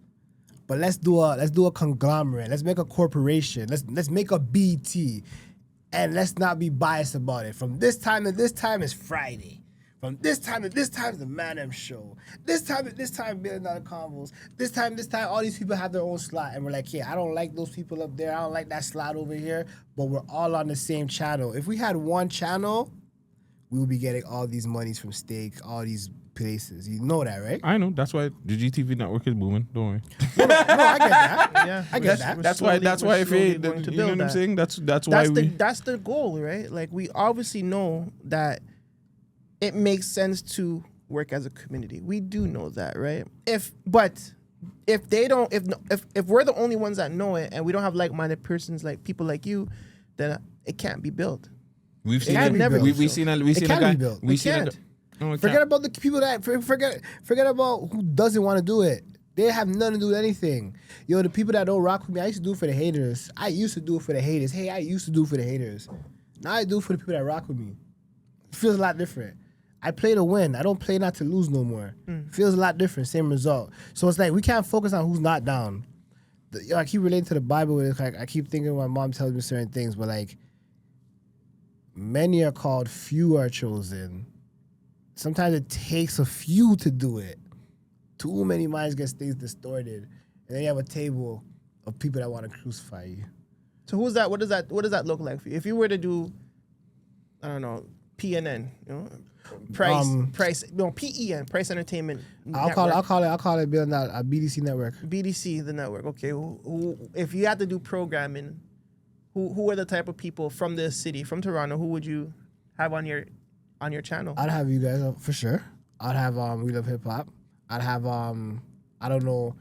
but let's do a conglomerate. Let's make a corporation. Let's make a BET, and let's not be biased about it. From this time to this time is Friday. From this time to this time is the Man Dem show. This time to this time, $1 Billion Convos. This time, all these people have their own slot. And we're like, yeah, I don't like those people up there. I don't like that slot over here. But we're all on the same channel. If we had one channel, we would be getting all these monies from steak, all these places. You know that, right? I know. That's why the GTV network is booming. Don't worry. No, I get that. Yeah, I get that. That's why if slowly it, going to you know build what I'm that. saying? That's why That's the goal, right? Like we obviously know that it makes sense to work as a community. We do know that, right? If we're the only ones that know it and we don't have like-minded persons like people like you, then it can't be built. we've seen can it. be built. We've seen a It guy. can be built. We've It seen a can't. guy. No, it Forget can't. about the people that forget about who doesn't want to do it. They have nothing to do with anything. Yo, the people that don't rock with me, I used to do it for the haters. I used to do it for the haters. Hey, I used to do it for the haters. Now I do it for the people that rock with me. It feels a lot different. I play to win. I don't play not to lose no more. Feels a lot different, same result. So it's like we can't focus on who's not down. I keep relating to the Bible. It's like I keep thinking my mom tells me certain things, but like many are called, few are chosen. Sometimes it takes a few to do it. Too many minds get things distorted, and then you have a table of people that want to crucify you. So who's that? What does that look like for you? If you were to do, I don't know, PNN, you know, PEN, Price Entertainment. I'll call it building out a BDC network. BDC, the network. Okay, if you had to do programming, who are the type of people from the city, from Toronto, who would you have on your channel? I'd have you guys for sure. I'd have We Love Hip Hop. I'd have I don't know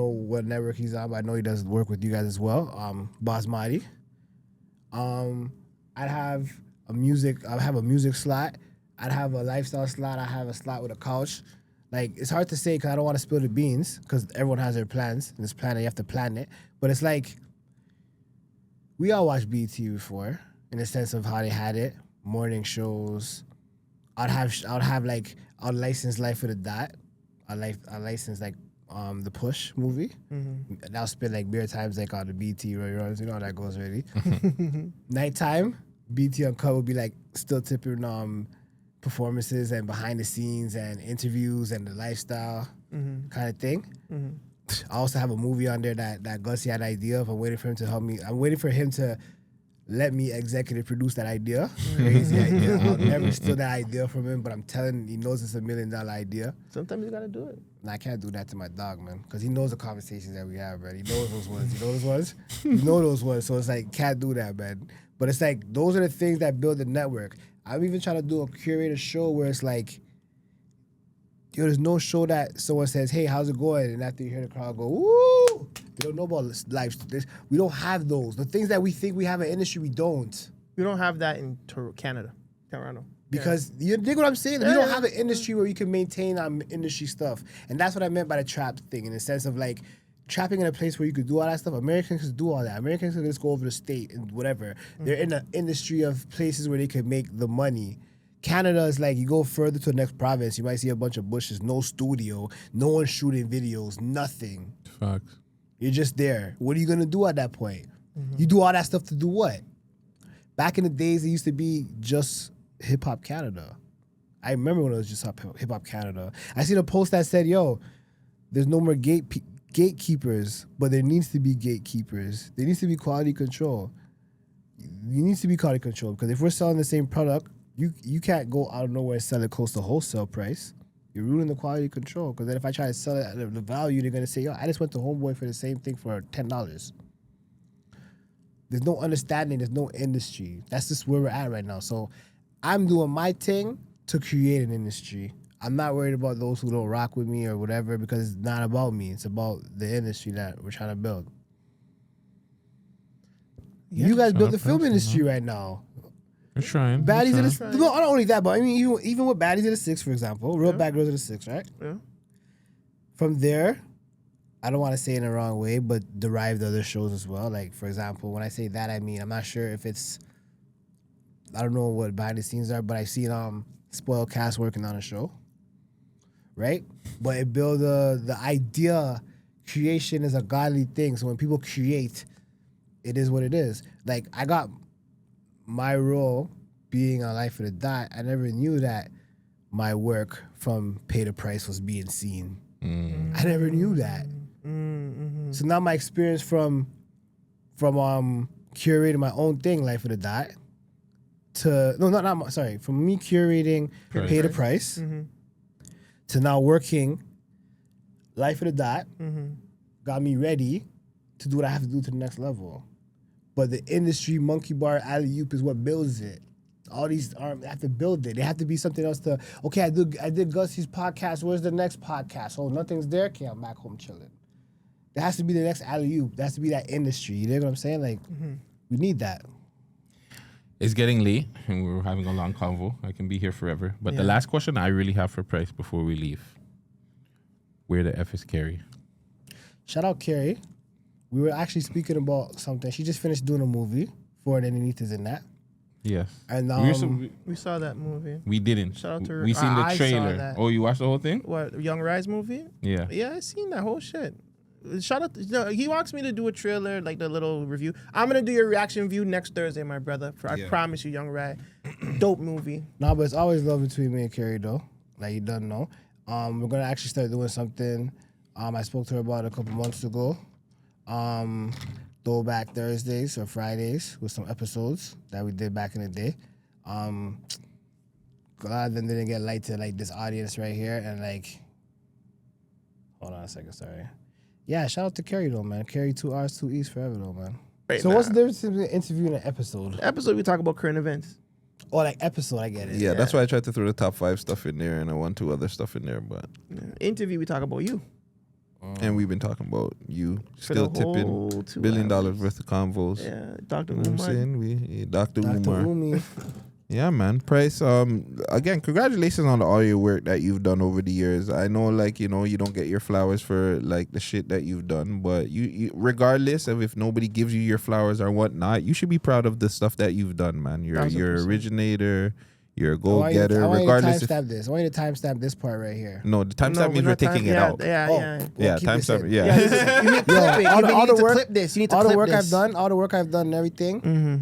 what network he's on, but I know he does work with you guys as well. Basmati. I'd have a music slot. I'd have a lifestyle slot. I'd have a slot with a couch. Like, it's hard to say because I don't want to spill the beans because everyone has their plans. In this planet, you have to plan it. But it's like, we all watched BET before in the sense of how they had it. Morning shows. I'd license Life for the Dot. I'd license like the Push movie. And I'll spend like beer times like on the BT runs, you know how that goes already. Nighttime, BT Uncut will be like still tipping performances and behind the scenes and interviews and the lifestyle kind of thing. I also have a movie on there that Guttzy had an idea of. I'm waiting for him to help me. I'm waiting for him to let me executive produce that idea. Crazy idea. I'll never steal that idea from him, but I'm telling, he knows it's $1 million idea. Sometimes you gotta do it. And I can't do that to my dog, man, because he knows the conversations that we have, man. He knows those ones. You know those ones? You know those ones. So it's like, can't do that, man. But it's like, those are the things that build the network. I'm even trying to do a curated show where it's like, yo, there's no show that someone says, hey, how's it going? And after you hear the crowd go, woo! They don't know about life. We don't have those. The things that we think we have in industry, we don't. We don't have that in Canada, Toronto. Because you dig what I'm saying? We don't have an industry where you can maintain industry stuff. And that's what I meant by the trap thing, in the sense of like trapping in a place where you could do all that stuff. Americans can do all that. Americans can just go over the state and whatever. They're in an industry of places where they can make the money. Canada is like, you go further to the next province, you might see a bunch of bushes, no studio, no one shooting videos, nothing. Facts. You're just there. What are you going to do at that point? You do all that stuff to do what? Back in the days, it used to be just Hip Hop Canada. I remember when it was just Hip Hop Canada. I seen a post that said, yo, there's no more gatekeepers, but there needs to be gatekeepers. There needs to be quality control. You need to be quality control, because if we're selling the same product, you can't go out of nowhere and sell it close to wholesale price. You're ruining the quality control. Because then if I try to sell it at the value, they're gonna say, yo, I just went to Homeboy for the same thing for $10. There's no understanding. There's no industry. That's just where we're at right now. So I'm doing my thing to create an industry. I'm not worried about those who don't rock with me or whatever because it's not about me. It's about the industry that we're trying to build. Yeah, you guys build the 100%, film industry right now. We're trying. Baddies we're of trying. the no, not only that, but I mean even with Baddies of the Six, for example, Real Bad Girls of the Six, right? Yeah. From there, I don't want to say it in the wrong way, but derived other shows as well. Like for example, when I say that, I mean I'm not sure if it's I don't know what behind the scenes are, but I've seen Spoiled Cast working on a show, right? But it build the idea. Creation is a godly thing, so when people create, it is what it is. Like I got my role being on Life of the Dot. I never knew that my work from Pay the Price was being seen. I never knew that. So now my experience from curating my own thing, Life of the Dot, from me curating Pay the Price to now working Life of the Dot, got me ready to do what I have to do to the next level. But the industry monkey bar alley-oop is what builds it. All these have to build it. They have to be something else to, okay, I did Gutzy's podcast. Where's the next podcast? Oh, nothing's there? Okay, I'm back home chilling. There has to be the next alley-oop. There has to be that industry. You know what I'm saying? Like, we need that. It's getting late, and we're having a long convo. I can be here forever. But the last question I really have for Price before we leave. Where the F is Carrie? Shout out Carrie. We were actually speaking about something. She just finished doing a movie. For and Anita's in that. Yes. And We saw that movie. we didn't. Shout out to her. We seen the I saw trailer. that. Oh, you watched the whole thing? What, Young Rise movie? Yeah. Yeah, I seen that whole shit. Shout out. He wants me to do a trailer, like the little review. I'm gonna do your reaction view next Thursday, my brother. I promise you, Young Rise. Dope movie. Nah, but it's always love between me and Carrie though. Like you don't know. We're gonna actually start doing something. I spoke to her about it a couple months ago. Throwback Thursdays or Fridays with some episodes that we did back in the day. A lot of them didn't get light to like this audience right here and like. Hold on a second, sorry. Yeah, shout out to Carrie though, man. Carrie 2 R's 2 E's forever though, man. Right So now. what's the difference between an interview and an episode? The episode we talk about current events. Or like episode, I get it. Yeah, that's why I tried to throw the top 5 stuff in there and I want 2 other stuff in there, but Interview we talk about you. and we've been talking about you For still the whole tipping 2 $1 billion hours. worth of convos. Yeah, Dr. You know what I'm Umar. saying? Dr. Dr. Umar. Umi. Yeah, man. Price. Again, congratulations on all your work that you've done over the years. I know, like, you don't get your flowers for like the shit that you've done, but you regardless of if nobody gives you your flowers or whatnot, you should be proud of the stuff that you've done, man. You're 1000%. originator. You're a I want you go-getter. to Regardless if timestamp this. I want you to timestamp this part right here. no, the timestamp means we're we're not taking it yeah, out. Yeah, Oh. yeah. Yeah, keep this timestamp. in. Yeah. You need to clip it. all You the need to work- clip this. You need to All clip the work this. I've done, and everything. Mm-hmm.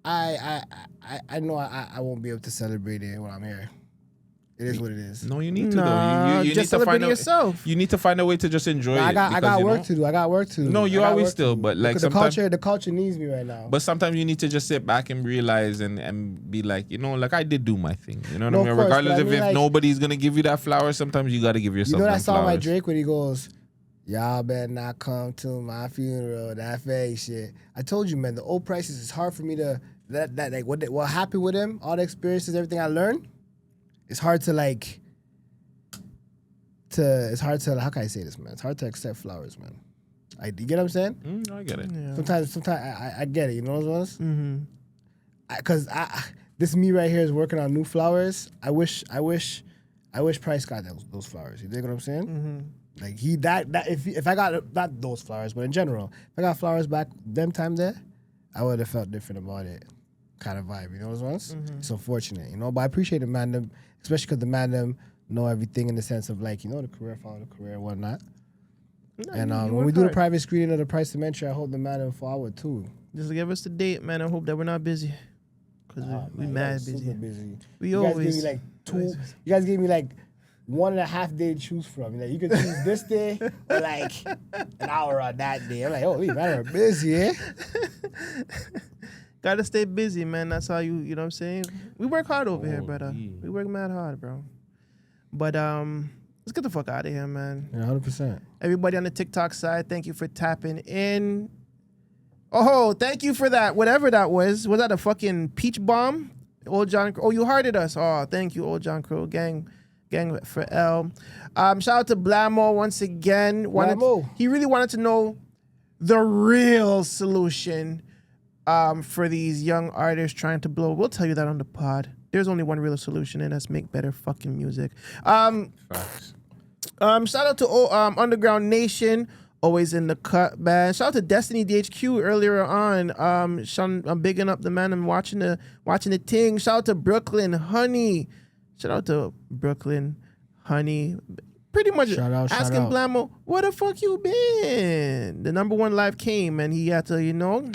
I know I won't be able to celebrate it when I'm here. It is what it is. No, you need to Nah, though. You just need to celebrate find yourself. You need to find a way to just enjoy I it. got because, work to do. I got work to do. No, you I got always work to still, do. but, like, Because sometimes- the culture needs me right now. But sometimes you need to just sit back and realize and be like, like I did do my thing. You know what No, I of mean? course, Regardless but I of mean, if like- nobody's gonna give you that flower, sometimes you gotta give You yourself know that them song by flowers. Drake when he goes, "Y'all better not come to my funeral." That fake shit. I told you, man. The old prices. It's hard for me to that like what happened with him. All the experiences, everything I learned. It's hard to like. It's hard to how can I say this, man? It's hard to accept flowers, man. You get what I'm saying? I get it. Yeah. Sometimes I get it. You know what I'm saying? Mm-hmm. Because this me right here is working on new flowers. I wish Price got those flowers. You dig what I'm saying? Mm-hmm. Like if I got not those flowers, but in general, if I got flowers back them time there, I would have felt different about it. Kind of vibe, you know what I'm saying? It's unfortunate, But I appreciate the Man Dem, especially because the Man Dem know everything in the sense of like the career, follow the career, and whatnot. And when we do the private screening of the Price Dementia, I hold the Man Dem forward too. Just give us the date, man. I hope that we're not busy. Because we Man, mad you guys busy. super busy. We You guys always. gave me like 2. You guys gave me like 1.5 day to choose from. Like you could choose this day or like an hour on that day. I'm like, oh, we man are busy, eh? Gotta stay busy, man. That's how you know what I'm saying? We work hard over here, Oh, brother. yeah. We work mad hard, bro. But let's get the fuck out of here, man. Yeah, 100%. Everybody on the TikTok side, thank you for tapping in. Oh, thank you for that. Whatever that was. Was that a fucking peach bomb? Old John Crow. Oh, you hearted us. Oh, thank you, Old John Crow. Gang for L. Shout out to Blamo once again. He really wanted to know the real solution for these young artists trying to blow. We'll tell you that on the pod. There's only one real solution, and that's make better fucking music. Facts. Shout out to Underground Nation, always in the cut, man. Shout out to Destiny DHQ earlier on. Sean, I'm bigging up the man. I'm watching the ting. Shout out to Brooklyn Honey. Shout out to Brooklyn Honey. Pretty much asking Blamo, where the fuck you been? The number one live came, and he had to, you know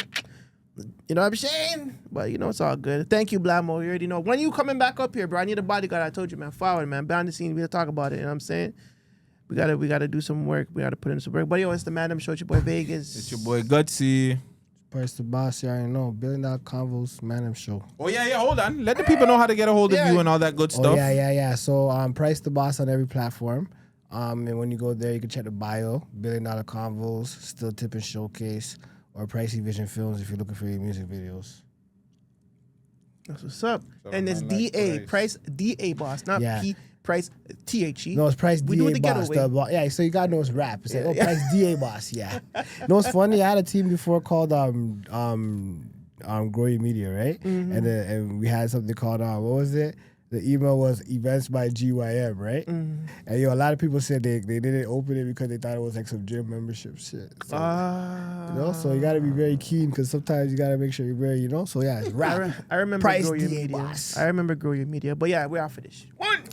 what I'm saying? But, it's all good. Thank you, Blamo. You already know. When you coming back up here, bro? I need a bodyguard. I told you, man. Forward, man. Behind the scenes, we gotta talk about it. You know what I'm saying? We gotta do some work. We gotta put in some work. But, it's the Man Dem Show. It's your boy, Vagez. It's your boy, Guttzy. Price the boss, you already know. $1 billion Convos, Man Dem Show. Oh, yeah, hold on. Let the people know how to get a hold of you and all that good stuff. Yeah. So, Price the boss on every platform. And when you go there, you can check the bio. $1 billion Convos, still Tippin Showcase, or Pricey Vision Films if you're looking for your music videos. That's what's up. So And it's DA, Price DA boss, not P Price THE. No, it's Price we DA doing the boss. getaway. Yeah, so you gotta know it's rap. It's like, Price DA boss, yeah. No, it's funny. I had a team before called Growing Media, right? Mm-hmm. And we had something called what was it? The email was Events by GYM, right? Mm-hmm. And a lot of people said they didn't open it because they thought it was like some gym membership shit. So, so you gotta be very keen because sometimes you gotta make sure you're very, So yeah, it's rap. I remember Price Grow Your DA Media. boss. I remember Grow Your Media. But yeah, we're out for this shit. One.